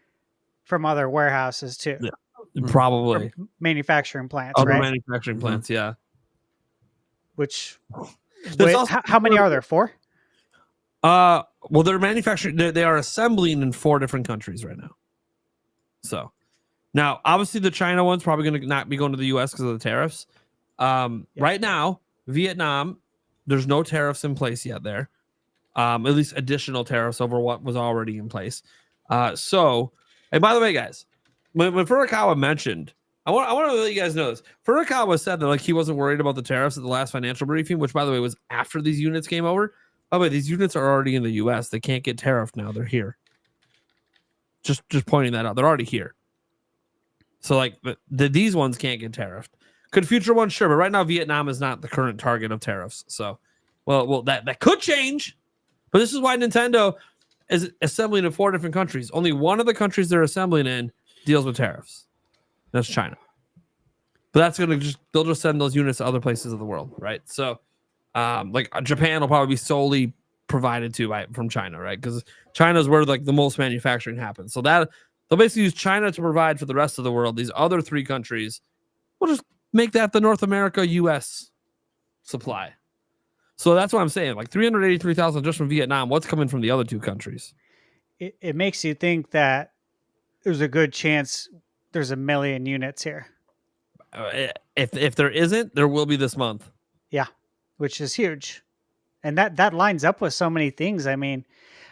from other warehouses too. Yeah. Probably. From manufacturing plants, Other right? manufacturing plants, yeah. Which, There's also- how many are there? 4? Well, they're manufacturing. They are assembling in 4 different countries right now. So now, obviously, the China one's probably going to not be going to the U.S. because of the tariffs. Right now, Vietnam, there's no tariffs in place yet there. At least additional tariffs over what was already in place. So, and by the way, guys, when Furukawa mentioned, I want to let you guys know this. Furukawa said that like he wasn't worried about the tariffs at the last financial briefing, which by the way was after these units came over. By the way, these units are already in the U.S. They can't get tariffed now. They're here. Just pointing that out. They're already here. So like these ones can't get tariffed. Could future ones, sure, but right now Vietnam is not the current target of tariffs. So, well, that could change. But this is why Nintendo is assembling in 4 different countries. Only one of the countries they're assembling in deals with tariffs. That's China. But that's they'll just send those units to other places of the world, right? So, like Japan will probably be solely provided to from China, right? Because China is where like the most manufacturing happens. So that they'll basically use China to provide for the rest of the world. These other 3 countries will just make that the North America U.S. supply. So that's what I'm saying. Like 383,000 just from Vietnam. What's coming from the other 2 countries? It makes you think that there's a good chance there's 1 million units here. If there isn't, there will be this month. Yeah, which is huge. And that lines up with so many things. I mean,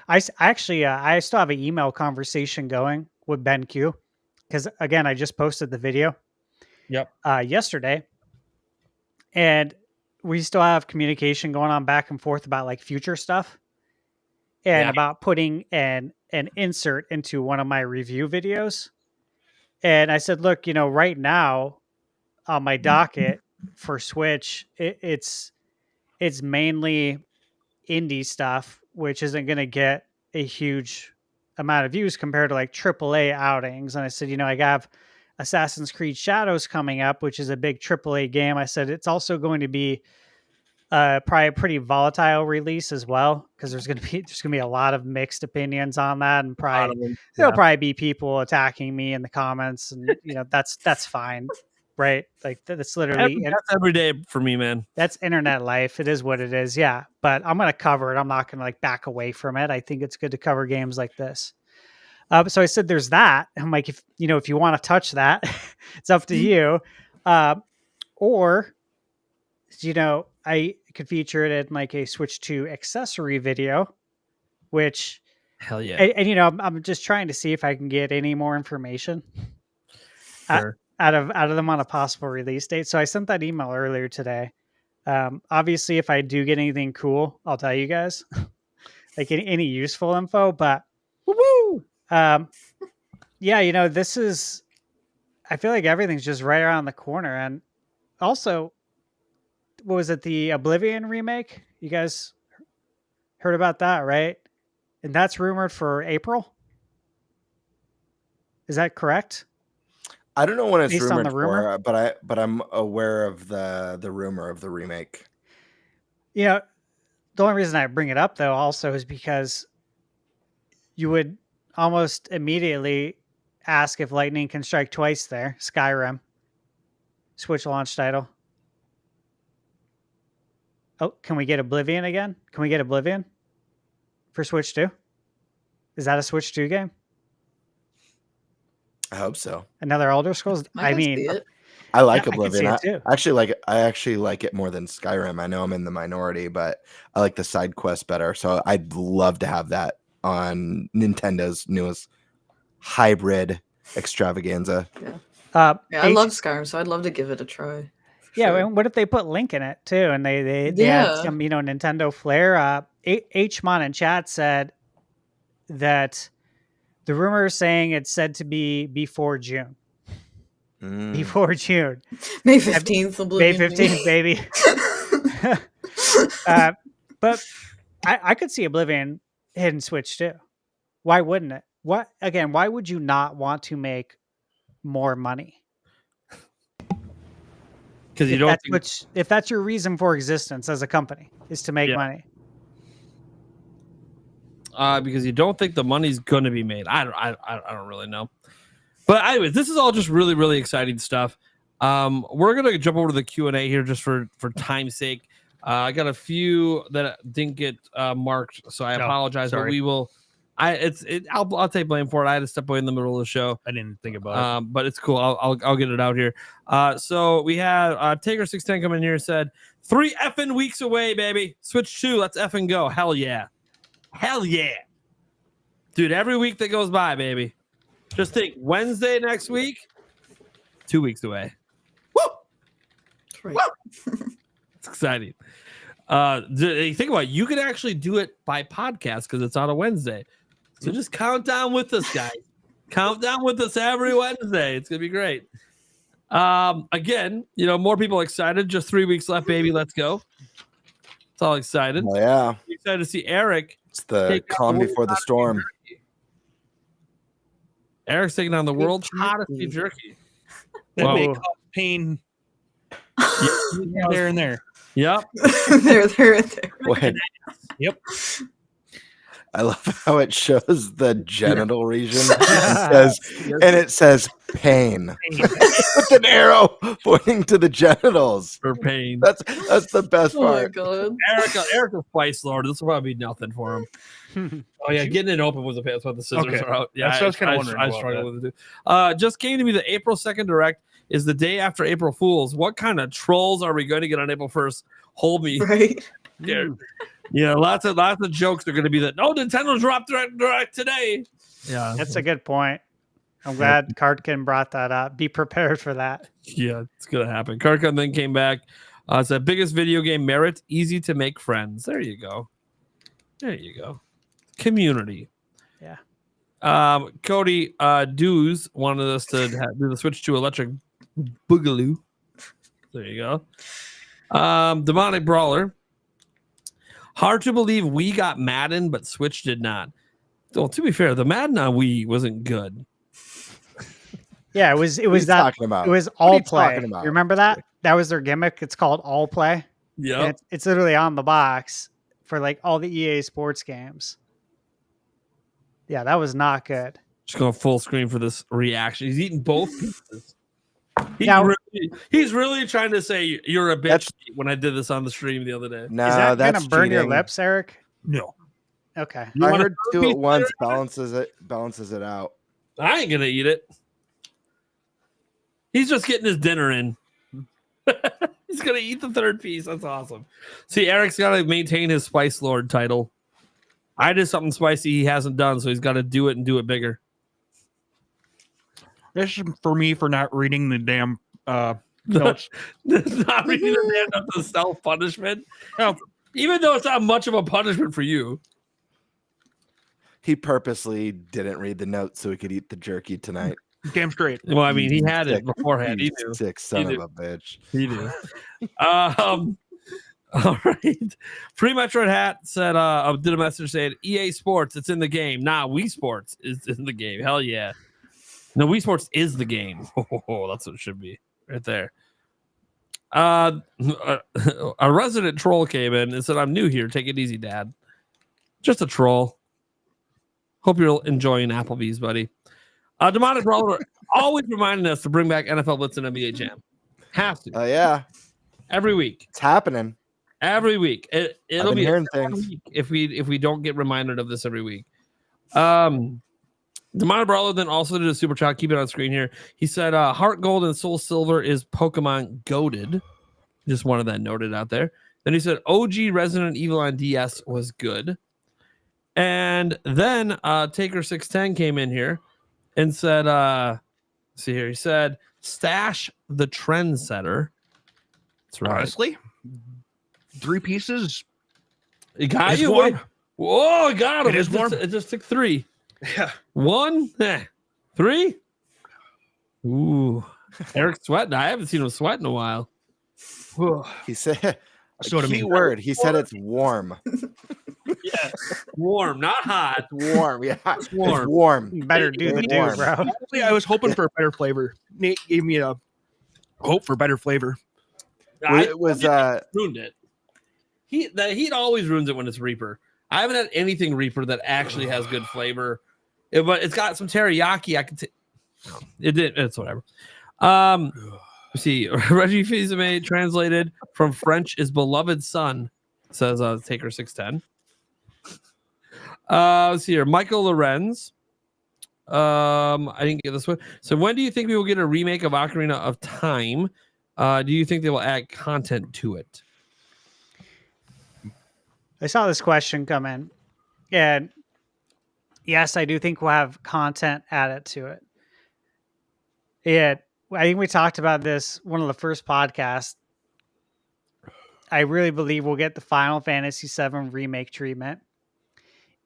I still have an email conversation going with BenQ because, again, I just posted the video yesterday. And we still have communication going on back and forth about like future stuff and about putting an insert into one of my review videos. And I said, look, right now on my docket for Switch, it's mainly indie stuff, which isn't going to get a huge amount of views compared to like AAA outings. And I said, I have Assassin's Creed Shadows coming up, which is a big AAA game. I said, it's also going to be probably a pretty volatile release as well, because there's going to be a lot of mixed opinions on that, and there'll probably be people attacking me in the comments, and that's fine, right? Like that's literally that's every day for me, man. That's internet life. It is what it is, yeah. But I'm gonna cover it. I'm not gonna like back away from it. I think it's good to cover games like this. So I said, there's that. I'm like, if you want to touch that, it's up to you, or I could feature it in like a Switch 2 accessory video, which hell yeah. And I'm just trying to see if I can get any more information out of them on a possible release date. So I sent that email earlier today. Obviously, if I do get anything cool, I'll tell you guys, like any useful info. But this is. I feel like everything's just right around the corner, and also. What was it? The Oblivion remake? You guys heard about that, right? And that's rumored for April. Is that correct? I don't know when it's Based on rumored the rumor? for, but I'm aware of the rumor of the remake. The only reason I bring it up though also is because you would almost immediately ask if lightning can strike twice there. Skyrim, Switch launch title. Oh, can we get Oblivion again? Can we get Oblivion for Switch 2? Is that a Switch 2 game? I hope so. Another Elder Scrolls? I mean, I like Yeah, I can see Oblivion. it too. I actually like it more than Skyrim. I know I'm in the minority, but I like the side quest better. So I'd love to have that on Nintendo's newest hybrid extravaganza. I love Skyrim, so I'd love to give it a try. Yeah, Sure. and what if they put Link in it too, and they had Yeah. some Nintendo flair? Hmon in chat said that the rumor is saying it's said to be before June. Mm. Before June, May 15th, May Oblivion. 15th, baby. But I could see Oblivion hitting Switch too. Why wouldn't it? Why would you not want to make more money? Because you don't think If that's your reason for existence as a company is to make Yeah. money. because you don't think the money's going to be made. I don't really know. But anyways, this is all just really, really exciting stuff. We're gonna jump over to the Q&A here just for time's sake. I got a few that didn't get marked, so I apologize. sorry. But we will. I'll take blame for it. I had to step away in the middle of the show. I didn't think about But it's cool. I'll get it out here. So we had Taker610 come in here and said 3 effing weeks away, baby. Switch 2. Let's effing go. Hell yeah. Hell yeah. Dude, every week that goes by, baby. Just think Wednesday next week, 2 weeks away. Woo! Right. It's exciting. Think about it. You could actually do it by podcast because it's on a Wednesday. So just count down with us, guys. Count down with us every Wednesday. It's gonna be great. Again, more people excited. Just 3 weeks left, baby. Let's go. It's all excited. Oh, yeah. Excited to see Eric. It's the take calm the before the world's storm. hottest beef jerky. Eric's taking on the world's hottest beef jerky. that Whoa. may cause pain there and there. Yep. there. Wait. Yep. I love how it shows the genital region and it says pain with an arrow pointing to the genitals. For pain. That's the best Oh my part. god. Erica's Spice Lord. This will probably be nothing for him. Oh yeah, getting it open was a pain. That's why the scissors Okay. are out. Yeah, That's what I was kinda wondering I about struggle with it too. Just came to me the April 2nd direct is the day after April Fools. What kind of trolls are we going to get on April 1st? Hold me. Right. Scared. Yeah, lots of jokes are going to be that. No, Nintendo dropped direct today. Yeah, That's a good point. I'm glad Kartkin brought that up. Be prepared for that. yeah, it's gonna happen. Karkon then came back. Said biggest video game merit, easy to make friends. There you go. There you go. Community. Yeah. Cody Dews wanted us to do the switch to Electric Boogaloo. There you go. Demonic Brawler. Hard to believe we got Madden, but Switch did not. Well, to be fair, the Madden on Wii wasn't good. Yeah, it was What are you that talking about? it was What are all you play. talking about? You remember that? That was their gimmick. It's called all play. And Yeah. it's literally on the box for like all the EA sports games. Yeah, that was not good. Just going full screen for this reaction. He's eating both pieces. Now- He's really trying to say you're a bitch That's- when I did this on the stream the other day. No, Is that that's gonna burn your cheating. lips, Eric? No. Okay. You I want a heard third 2 piece at once later? balances it out. I ain't gonna eat it. He's just getting his dinner in. He's gonna eat the third piece. That's awesome. See, Eric's got to maintain his Spice Lord title. I did something spicy he hasn't done, so he's got to do it and do it bigger. This is for me for not reading the damn notes. Not reading the damn up to self punishment. Even though it's not much of a punishment for you. He purposely didn't read the notes so he could eat the jerky tonight. Damn straight. Well, I mean, he had it Sick- beforehand. He you knew. sick son He of knew. a bitch. He do. All right. Pre Metroid Hat said, did a message saying EA Sports, it's in the game. Nah, Wii Sports is in the game. Hell yeah. No, Wii Sports is the game. Oh, that's what it should be right there. A resident troll came in and said, I'm new here. Take it easy, Dad. Just a troll. Hope you're enjoying Applebee's, buddy. Demonic Brawler always reminding us to bring back NFL Blitz and NBA Jam. Have to. Oh yeah, Every week. it's happening. Every week. It'll been be hearing a things. week if we don't get reminded of this every week. Demonic Brawler then also did a super chat. Keep it on screen here. He said Heart Gold and Soul Silver is Pokemon goated. Just wanted that noted out there. Then he said OG Resident Evil on DS was good. And then Taker610 came in here and said, see here, he said, Stash the Trendsetter That's right. Honestly, 3 pieces. It got It's you. warm. Wait. Whoa, it got him. It is warm. It just took 3. Yeah. 1, 3. Ooh, Eric's sweating. I haven't seen him sweat in a while. He said So a to key me, word. He said it's warm. Yeah, warm, not hot. Warm. Yeah. It's warm. warm. You better do the It's do, warm. bro. honestly, I was hoping for a better flavor. Nate gave me a hope for better flavor. It was ruined it. The heat always ruins it when it's Reaper. I haven't had anything Reaper that actually has good flavor. But it's got some teriyaki. I can it did. It's whatever. Let's see. Reggie Fils-Aimé translated from French is beloved son, says Taker 610. Let's see here. Michael Lorenz. I didn't get this one. So when do you think we will get a remake of Ocarina of Time? Do you think they will add content to it? I saw this question come in, and yes, I do think we'll have content added to it. Yeah, I think we talked about this one of the first podcasts. I really believe we'll get the Final Fantasy VII remake treatment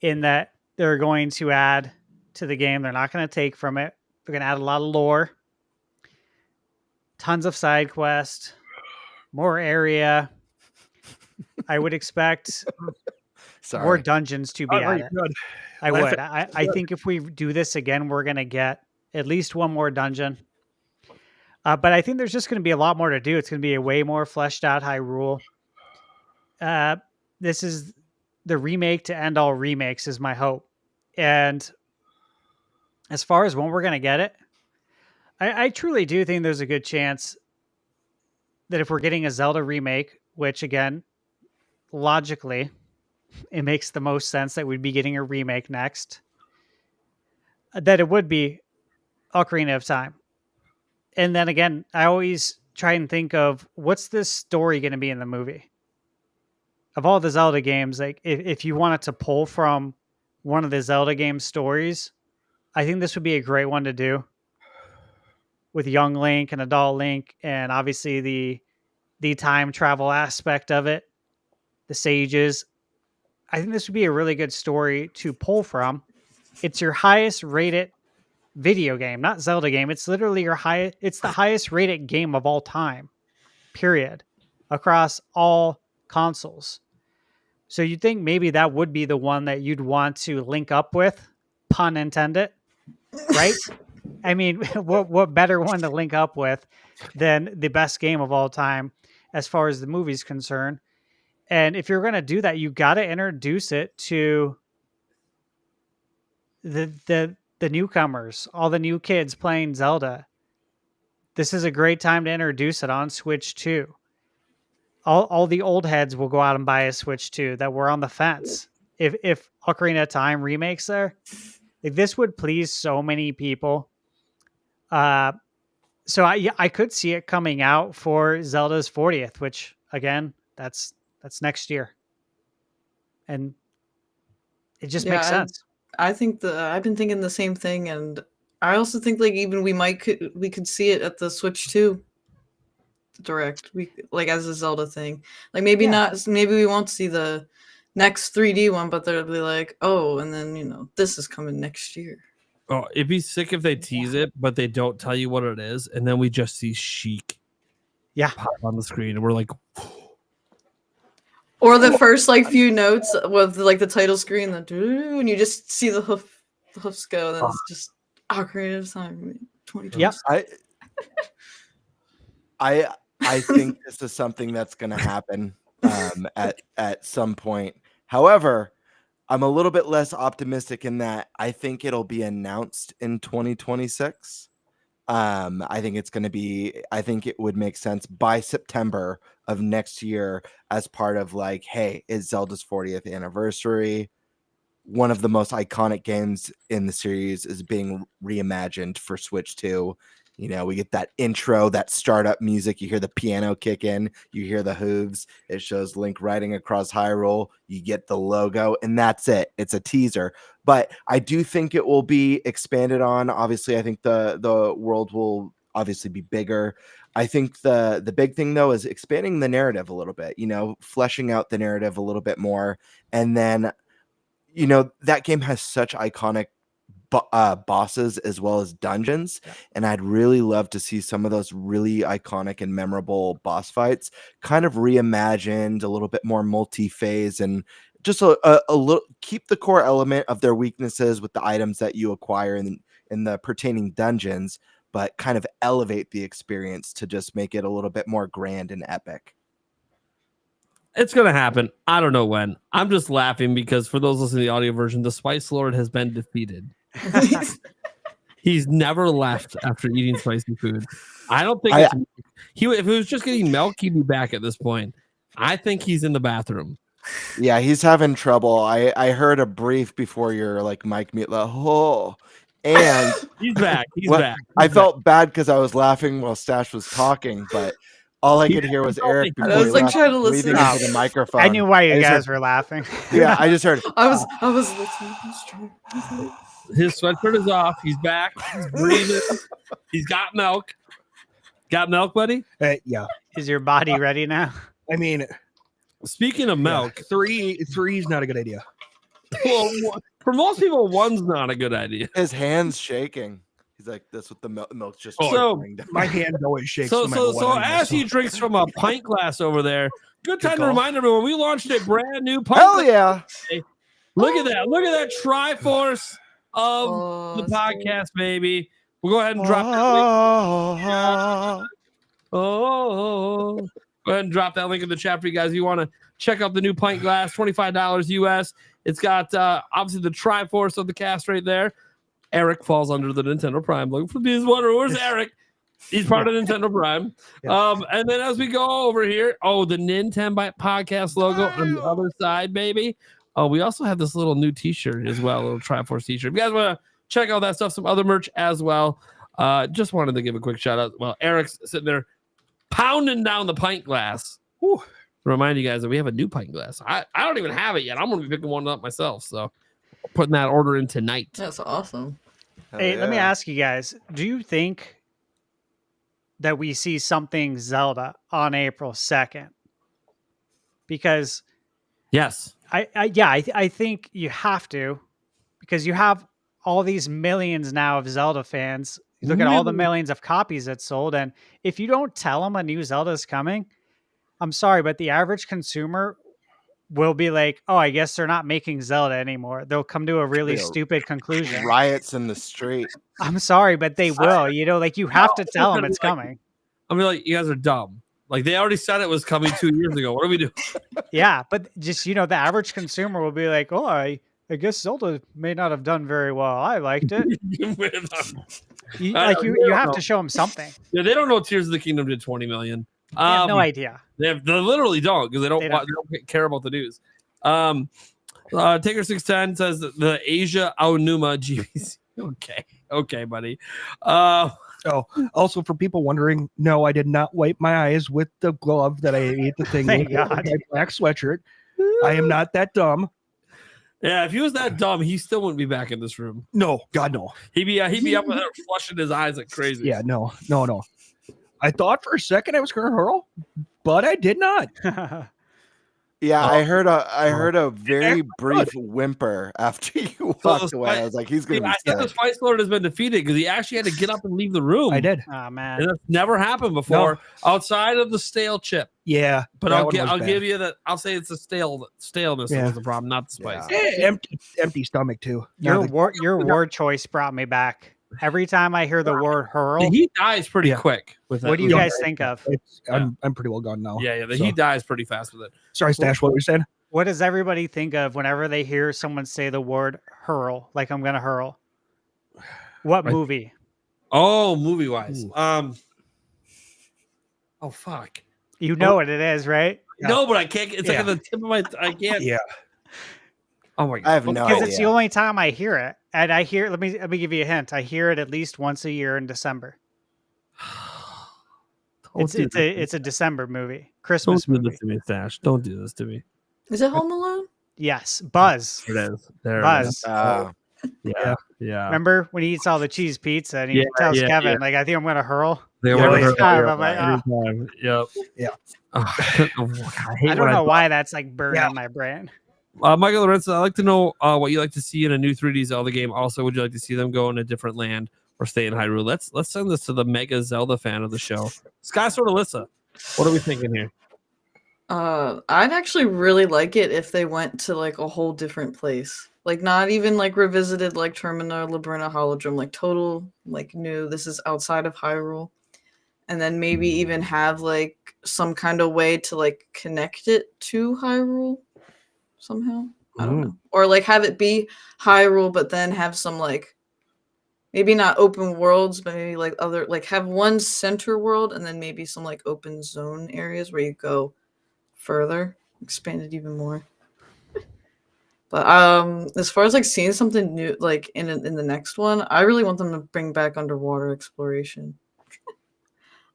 in that they're going to add to the game. They're not going to take from it. They're going to add a lot of lore, tons of side quests, more area. I would expect more dungeons to be added. I would. I think if we do this again, we're going to get at least one more dungeon. But I think there's just going to be a lot more to do. It's going to be a way more fleshed out Hyrule. This is the remake to end all remakes is my hope. And as far as when we're going to get it, I truly do think there's a good chance that if we're getting a Zelda remake, which again, logically, it makes the most sense that we'd be getting a remake next, that it would be Ocarina of Time. And then again, I always try and think of what's this story going to be in the movie? Of all the Zelda games, like if you wanted to pull from one of the Zelda game stories, I think this would be a great one to do with young Link and adult Link, and obviously the time travel aspect of it, the sages. I think this would be a really good story to pull from. It's your highest rated video game, not Zelda game. It's literally it's the highest rated game of all time, period, across all consoles. So you'd think maybe that would be the one that you'd want to link up with, pun intended, right? I mean, what better one to link up with than the best game of all time as far as the movie's concerned? And if you're going to do that, you got to introduce it to the newcomers, all the new kids playing Zelda. This is a great time to introduce it on Switch 2. All the old heads will go out and buy a Switch 2 that were on the fence. If Ocarina of Time remakes there, like, this would please so many people. So I could see it coming out for Zelda's 40th, which again, that's next year. And it just makes sense. I think I've been thinking the same thing, and I also think like even we could see it at the Switch 2 Direct, like as a Zelda thing. Like maybe we won't see the next 3D one, but they'll be like, oh, and then this is coming next year. Oh, it'd be sick if they tease it, but they don't tell you what it is, and then we just see Sheik pop on the screen, and we're like, or the first few notes with the title screen, and you just see the hoofs go, and then it's just Ocarina of Time 2020. Yep. I think this is something that's going to happen at some point. However, I'm a little bit less optimistic in that I think it'll be announced in 2026. I think it would make sense by September of next year as part of hey, it's Zelda's 40th anniversary. One of the most iconic games in the series is being reimagined for Switch 2. We get that intro, that startup music. You hear the piano kick in. You hear the hooves. It shows Link riding across Hyrule. You get the logo, and that's it. It's a teaser. But I do think it will be expanded on. Obviously, I think the world will obviously be bigger. I think the big thing though is expanding the narrative a little bit, fleshing out the narrative a little bit more. And then, that game has such iconic bosses as well as dungeons. And I'd really love to see some of those really iconic and memorable boss fights kind of reimagined, a little bit more multi-phase, and just a little, keep the core element of their weaknesses with the items that you acquire in the pertaining dungeons, but kind of elevate the experience to just make it a little bit more grand and epic. It's going to happen. I don't know when. I'm just laughing because for those listening to the audio version, the Spice Lord has been defeated. He's never left after eating spicy food. I don't think if it was just getting milk, he'd be back at this point. I think he's in the bathroom. Yeah, he's having trouble. I heard a brief before your mic mute. And he's back. He's back. I felt bad because I was laughing while Stash was talking, but all I could hear was Eric. I was trying to listen into the microphone. I knew why you guys were laughing. Yeah, I just heard. I was listening. His sweatshirt is off. He's back. He's breathing. He's got milk. Got milk, buddy? Yeah. Is your body ready now? I mean, speaking of milk, three is not a good idea. Well, for most people, one's not a good idea. His hand's shaking. He's like, "That's what the milk's just." So my hand always shakes. So as he drinks from a pint glass over there, good time to remind everyone we launched a brand new pint. Hell yeah! Look at that! Look at that Triforce of the podcast, baby. We'll go ahead and drop that link. Go ahead and drop that link in the chat for you guys. If you want to check out the new pint glass, $25 US. It's got obviously the Triforce of the cast right there. Eric falls under the Nintendo Prime. Looking for these wonder. Where's Eric? He's part of Nintendo Prime. And then as we go over here, the Nintenbyte Podcast logo on the other side, baby. Oh, we also have this little new T-shirt as well, a little Triforce T-shirt. If you guys want to check out that stuff, some other merch as well. Just wanted to give a quick shout out. Well, Eric's sitting there pounding down the pint glass. Whew. Remind you guys that we have a new pint glass. I don't even have it yet. I'm going to be picking one up myself. So putting that order in tonight. That's awesome. Hey, let me ask you guys, do you think that we see something Zelda on April 2nd? Because yes, I think you have to, because you have all these millions now of Zelda fans. You look at all the millions of copies that sold, and if you don't tell them a new Zelda is coming, I'm sorry, but the average consumer will be like, oh, I guess they're not making Zelda anymore. They'll come to a really stupid conclusion. Riots in the street. I'm sorry, but they will. You have to tell them it's coming. I mean, you guys are dumb. They already said it was coming 2 years ago. What do we do? Yeah, but just, the average consumer will be like, oh, I guess Zelda may not have done very well. I liked it. You have to show them something. Yeah, they don't know Tears of the Kingdom did 20 million. They have no idea. They literally don't, because they don't care about the news. Taker 610 says that the Asia Aonuma GBC. Okay, buddy. Also for people wondering, no, I did not wipe my eyes with the glove that I ate the thing with. My black sweatshirt. I am not that dumb. Yeah, if he was that dumb, he still wouldn't be back in this room. No, God no. He'd be up there flushing his eyes like crazy. Yeah, no. I thought for a second I was going to hurl, but I did not. Yeah, I heard a very brief whimper after you walked away. I was like, he's going to be sad. The Spice Lord has been defeated because he actually had to get up and leave the room. I did. Oh, man. And that's never happened before outside of the stale chip. Yeah. But I'll give you that. I'll say it's the staleness that was the problem, not the spice. Yeah. Empty stomach, too. Your word choice brought me back. Every time I hear the word hurl, he dies pretty quick with that. What do you guys think of? I'm pretty well gone now. Yeah, he dies pretty fast with it. Sorry, Stash, what were you saying? What does everybody think of whenever they hear someone say the word hurl? Like, I'm gonna hurl. What movie? Oh, movie wise. Oh fuck. You know what it is, right? No, but I can't. It's like on the tip of my. I can't. Yeah. Oh my god. I have no idea. Because it's the only time I hear it. And I hear, let me give you a hint. I hear it at least once a year in December. It's a December movie. Christmas movie. Don't do this to me, Stash. Don't do this to me. Is it Home Alone? Yes. Buzz. It is. There Buzz. It is. Yeah. Remember when he eats all the cheese pizza and he tells Kevin, like, I think I'm going to hurl? They Yeah, wanted they her Anytime. are I'm like, right. anytime. Yep. Yeah. I hate I when don't know thought- why that's like burned Yeah. in my brain. Michael Lorenzo, I'd like to know what you like to see in a new 3D Zelda game. Also, would you like to see them go in a different land or stay in Hyrule? Let's send this to the mega Zelda fan of the show, Sky Sword Alyssa. What are we thinking here? I'd actually really like it if they went to like a whole different place. Like not even like revisited like Termina, Labrina, Holodrum, like total like new. This is outside of Hyrule. And then maybe even have like some kind of way to like connect it to Hyrule somehow. I don't know. Or like have it be Hyrule, but then have some like maybe not open worlds, but maybe like other like have one center world and then maybe some like open zone areas where you go further, expand it even more. But as far as like seeing something new like in the next one, I really want them to bring back underwater exploration.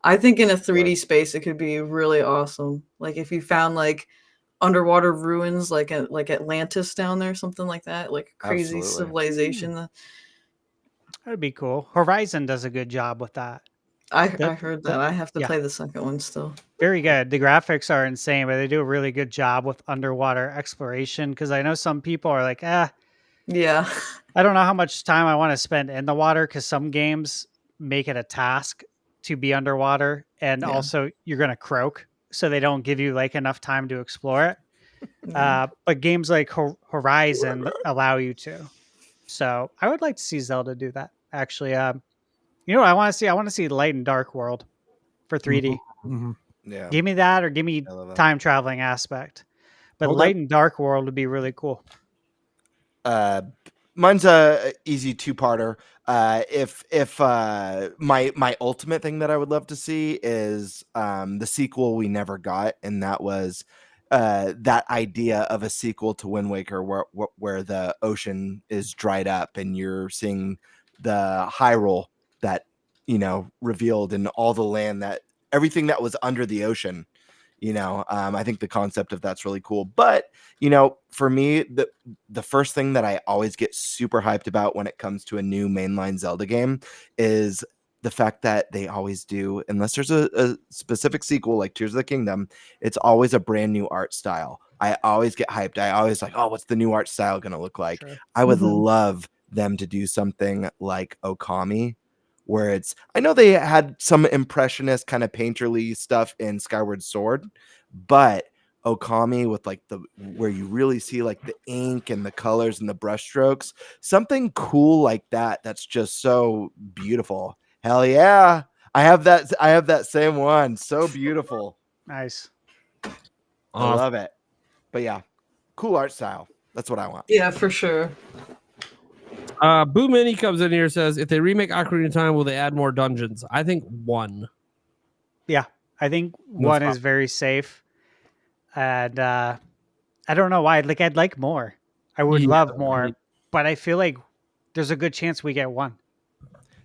I think in a 3D space it could be really awesome. Like if you found like underwater ruins like like Atlantis down there, something like that, like crazy Absolutely. civilization. That'd be cool. Horizon does a good job with that. I That- heard that- that. I have to yeah. play the second one still. Very good. The graphics are insane, but they do a really good job with underwater exploration. Because I know some people are like, Yeah. I don't know how much time I want to spend in the water. Because some games make it a task to be underwater, and Yeah. also you're gonna croak, so they don't give you like enough time to explore it. Yeah. But games like Horizon allow you to. So I would like to see Zelda do that. Actually, you know what I want to see? I want to see Light and Dark World for 3D. Mhm. Yeah. Give me that, or give me I love that. time traveling aspect. But Okay. Light and Dark World would be really cool. Mine's a easy two-parter. If my ultimate thing that I would love to see is the sequel we never got, and that was that idea of a sequel to Wind Waker where the ocean is dried up and you're seeing the Hyrule that revealed, and all the land, that everything that was under the ocean. I think the concept of that's really cool. But for me, the first thing that I always get super hyped about when it comes to a new mainline Zelda game is the fact that they always do, unless there's a specific sequel like Tears of the Kingdom, it's always a brand new art style. I always get hyped. I always like, oh, what's the new art style going to look like? Sure. I would Mhm. love them to do something like Okami, where I know they had some impressionist kind of painterly stuff in Skyward Sword, but Okami with like where you really see like the ink and the colors and the brush strokes, something cool like that. That's just so beautiful. Hell yeah. I have that same one. So beautiful. Nice. I love it. But yeah, cool art style. That's what I want. Yeah, for sure. Boo Mini comes in here and says, if they remake Ocarina of Time, will they add more dungeons? I think one. Yeah, I think one is very safe, and I don't know why. Like, I'd like more. I would Yeah, love more, right. but I feel like there's a good chance we get one.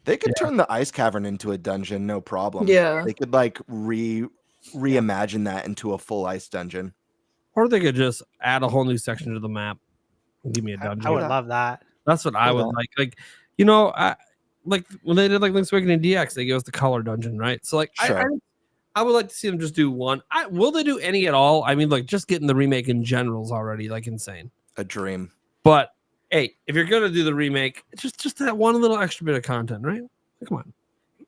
They could turn the ice cavern into a dungeon, no problem. Yeah. They could like reimagine that into a full ice dungeon. Or they could just add a whole new section to the map and give me a dungeon. I would love that. That's what I would like. Like, like when they did like Link's Awakening DX, they gave us the color dungeon, right? So like, Sure. I would like to see them just do one. Will they do any at all? I mean, like just getting the remake in general is already like insane. A dream. But hey, if you're gonna do the remake, just that one little extra bit of content, right? Come on,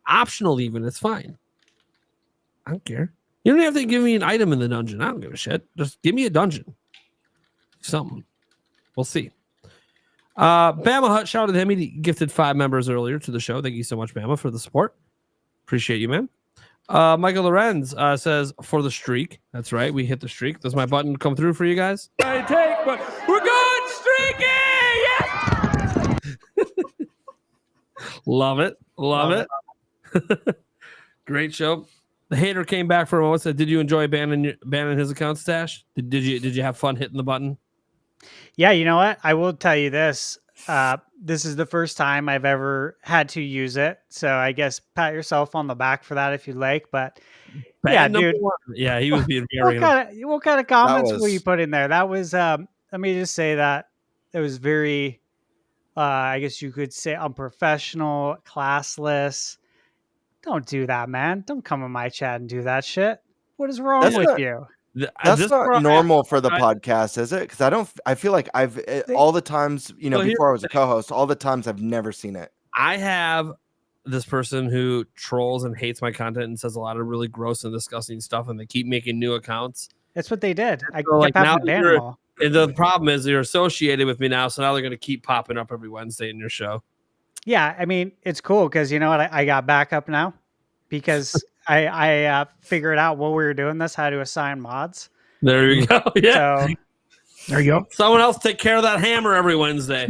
optional even. It's fine. I don't care. You don't have to give me an item in the dungeon. I don't give a shit. Just give me a dungeon. Something. We'll see. Bama Hut, shout out to him. He gifted 5 members earlier to the show. Thank you so much, Bama, for the support. Appreciate you, man. Michael Lorenz says, for the streak. That's right. We hit the streak. Does my button come through for you guys? I take, but we're going streaking! Yes! Love it. Love it. Great show. The hater came back for a moment. Said, "Did you enjoy banning his account, Stash? Did you have fun hitting the button?" Yeah, you know what? I will tell you this. This is the first time I've ever had to use it. So I guess pat yourself on the back for that if you like. But yeah, Number dude. 1. Yeah, he was being very. What kind of comments were you was- put in there? That was let me just say that it was very I guess you could say unprofessional, classless, Don't do that, man. Don't come in my chat and do that shit. What is wrong That's with not- you? That's This not pro- normal for the I- podcast, is it? Because I feel like all the times, Well, here's before I was the a co-host, all the times I've never seen it. I have this person who trolls and hates my content and says a lot of really gross and disgusting stuff, and they keep making new accounts. That's what they did. I So, like, kept now having to ban you're- them all. And the problem is you're associated with me now, so now they're going to keep popping up every Wednesday in your show. Yeah, I mean, it's cool because you know what? I got backup now because I figured out while we were doing this how to assign mods. There you go. Yeah. So There you go. Someone else take care of that hammer every Wednesday.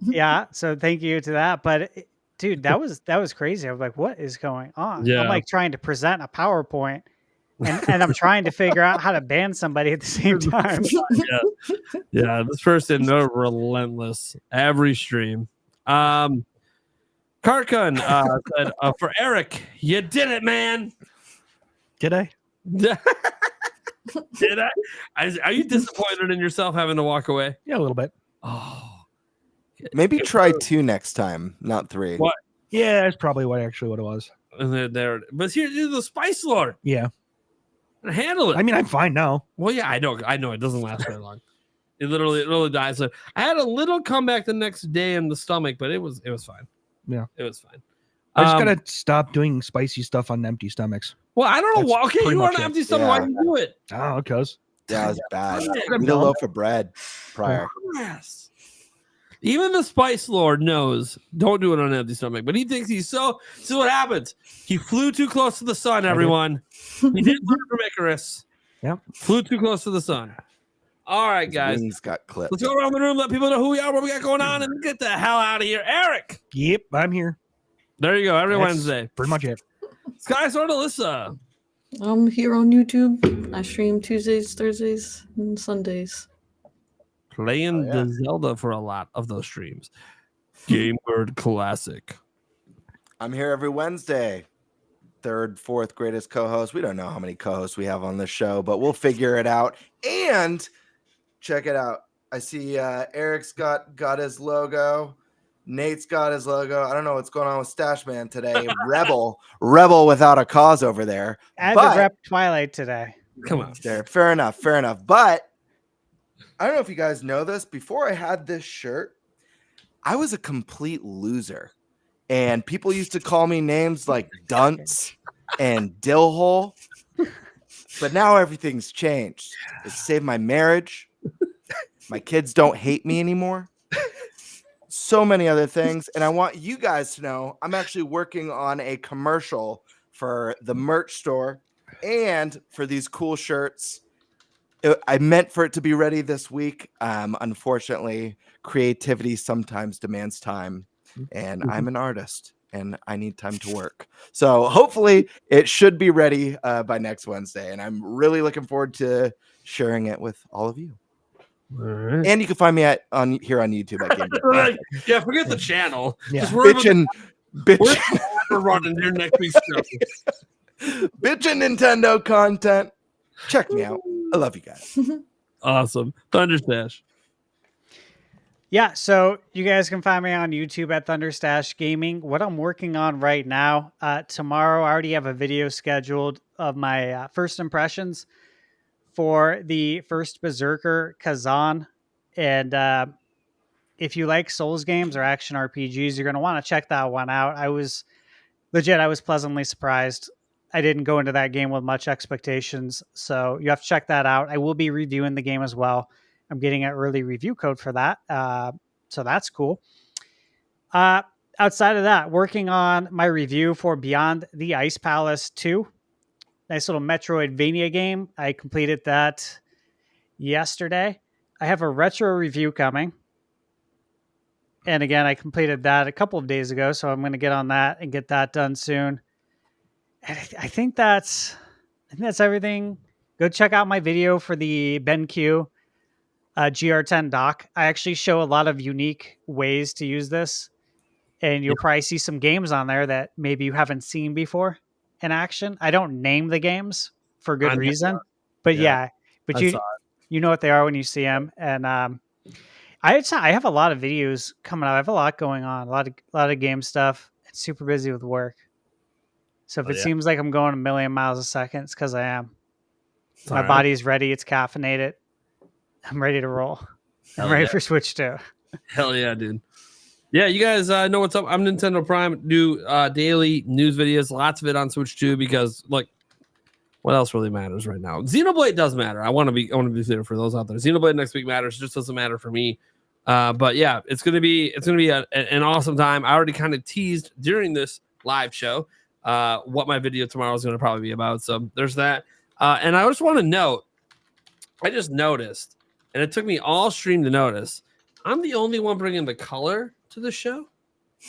yeah, so thank you to that. But dude, that was crazy. I was like, what is going on? Yeah. I'm like trying to present a PowerPoint and I'm trying to figure out how to ban somebody at the same time. Yeah, this person, they're relentless every stream. Karkun said, for Eric, you did it, man. Did I? Did I? Are you disappointed in yourself having to walk away? Yeah, a little bit. Oh, Maybe try 2 next time, not 3. What? Yeah, that's probably what it was. and there. But here's the Spice Lord. Yeah. Handle it. I mean, I'm fine now. Well, yeah, I know. It doesn't last very long. It really dies. So I had a little comeback the next day in the stomach, but it was fine. Yeah. It was fine. I just gotta stop doing spicy stuff on empty stomachs. Well, I don't know That's why. Okay, pretty you want much an it. empty stomach. Why do you do it? Oh, because Yeah, it was bad. Yeah, Eat a loaf of bread prior. Yes. Even the Spice Lord knows don't do it on an empty stomach, but he thinks he's so. So what happens? He flew too close to the sun, everyone. He didn't learn from Icarus. Yep. Flew too close to the sun. All right, His guys. wings got clipped. Let's go around the room, let people know who we are, what we got going on, and get the hell out of here. Eric. yep, I'm here. There you go. Every That's Wednesday. pretty much it. Sky Sword Alyssa. I'm here on YouTube. I stream Tuesdays, Thursdays, and Sundays. Playing Oh, yeah. the Zelda for a lot of those streams. Game Word Classic. I'm here every Wednesday. 3rd, 4th greatest co-host. We don't know how many co-hosts we have on this show, but we'll figure it out. And check it out. I see Eric's got his logo. Nate's got his logo. I don't know what's going on with Stash Man today. Rebel without a cause over there. I had But- to rep Twilight today. Come on. There, fair enough. But I don't know if you guys know this. Before I had this shirt, I was a complete loser. And people used to call me names like Dunce and Dillhole. But now everything's changed. It saved my marriage. My kids don't hate me anymore. So many other things. And I want you guys to know I'm actually working on a commercial for the merch store and for these cool shirts. I meant for it to be ready this week. Unfortunately, creativity sometimes demands time. And I'm an artist and I need time to work. So hopefully it should be ready by next Wednesday. And I'm really looking forward to sharing it with all of you. All right. And you can find me here on YouTube at Game Break. Yeah, forget the channel. Yeah. Just worry about Bitchin', we're bitchin', running your next week's show. bitchin' Nintendo content. Check me out. I love you guys. Awesome. Thunderstash. Yeah, so you guys can find me on YouTube at Thunderstash Gaming. What I'm working on right now, tomorrow I already have a video scheduled of my first impressions for the first Berserker Kazan. And if you like Souls games or action RPGs, you're going to want to check that one out. I was pleasantly surprised. I didn't go into that game with much expectations, so you have to check that out. I will be reviewing the game as well. I'm getting an early review code for that. So that's cool. Outside of that, working on my review for Beyond the Ice Palace 2. Nice little Metroidvania game. I completed that yesterday. I have a retro review coming. And again, I completed that a couple of days ago, so I'm going to get on that and get that done soon. And I think that's everything. Go check out my video for the BenQ GR10 dock. I actually show a lot of unique ways to use this, and you'll probably see some games on there that maybe you haven't seen before in action. I don't name the games for good reason, but yeah, but you know what they are when you see them. And I have a lot of videos coming out. I have a lot going on, a lot of game stuff. It's super busy with work. So if Oh, it yeah. seems like I'm going a million miles a second, it's because I am. It's My all right. body's ready. It's caffeinated. I'm ready to roll. I'm Hell ready yeah. for Switch 2. Hell yeah, dude. Yeah, you guys know what's up. I'm Nintendo Prime. Do daily news videos, lots of it on Switch 2 because, like, what else really matters right now? Xenoblade does matter. I want to be clear for those out there. Xenoblade next week matters. It just doesn't matter for me. But yeah, it's gonna be an awesome time. I already kind of teased during this live show what my video tomorrow is going to probably be about. So there's that. And I just want to note, I just noticed, and it took me all stream to notice, I'm the only one bringing the color to the show.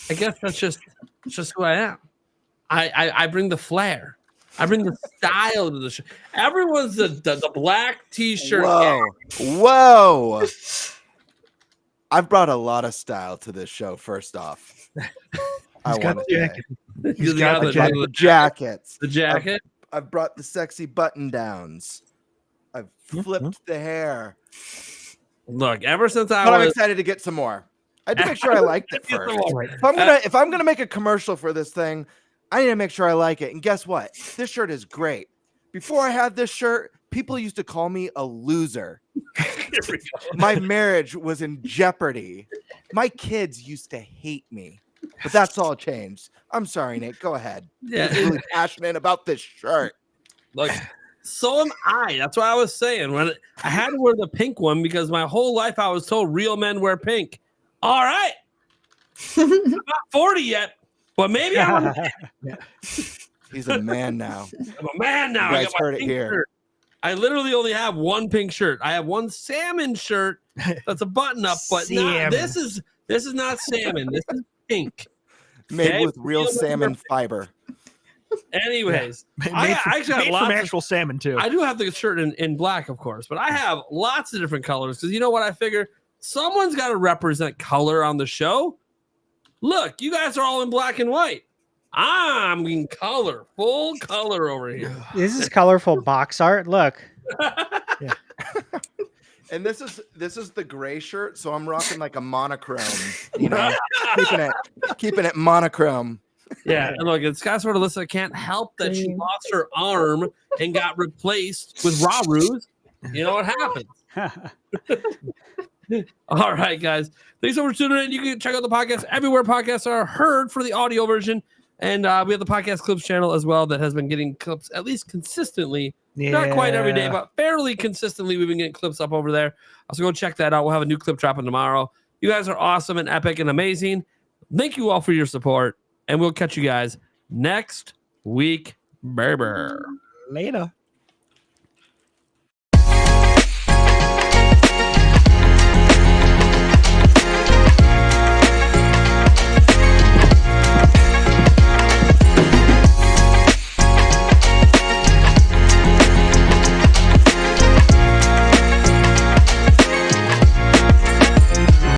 I guess that's just who I am. I bring the flair. I bring the style to the show. Everyone's the black t-shirt. Whoa. I've brought a lot of style to this show, first off. I want to say. He's got the The jackets. The jacket. I've brought the sexy button downs. I've flipped the hair. Look, ever since I But I'm was excited to get some more. I had to make sure I liked it Get some first. more. If I'm gonna make a commercial for this thing, I need to make sure I like it. And guess what? This shirt is great. Before I had this shirt, people used to call me a loser. Here we go. My marriage was in jeopardy. My kids used to hate me. But that's all changed. I'm sorry, Nate. Go ahead. Yeah, I'm really passionate about this shirt. look, so am I. That's what I was saying. When I had to wear the pink one because my whole life I was told real men wear pink. All right. I'm not 40 yet, but maybe I'm He's a man now. a man now. You I guys got my heard it pink here. shirt. I literally only have one pink shirt. I have one salmon shirt that's a button up, but Salmon. this is not salmon. This is pink. Made Okay, with real real men salmon wear fiber. Anyways, Made I from- actually have made lots from of- actual salmon too. I do have the shirt in black, of course, but I have lots of different colors because you know what? I figure someone's got to represent color on the show. Look, you guys are all in black and white. I'm in color, full color over here. This is colorful box art. Look. And this is the gray shirt, so I'm rocking like a monochrome, you know, keeping it monochrome. Yeah, and look, it's got sort of Alyssa can't help that she lost her arm and got replaced with Raru's. You know what happens. All right, guys. Thanks so much for tuning in. You can check out the podcast everywhere podcasts are heard for the audio version. And we have the podcast clips channel as well that has been getting clips at least consistently. Not quite every day, but fairly consistently. We've been getting clips up over there. So go check that out. We'll have a new clip dropping tomorrow. You guys are awesome and epic and amazing. Thank you all for your support. And we'll catch you guys next week. Bye-bye. Later.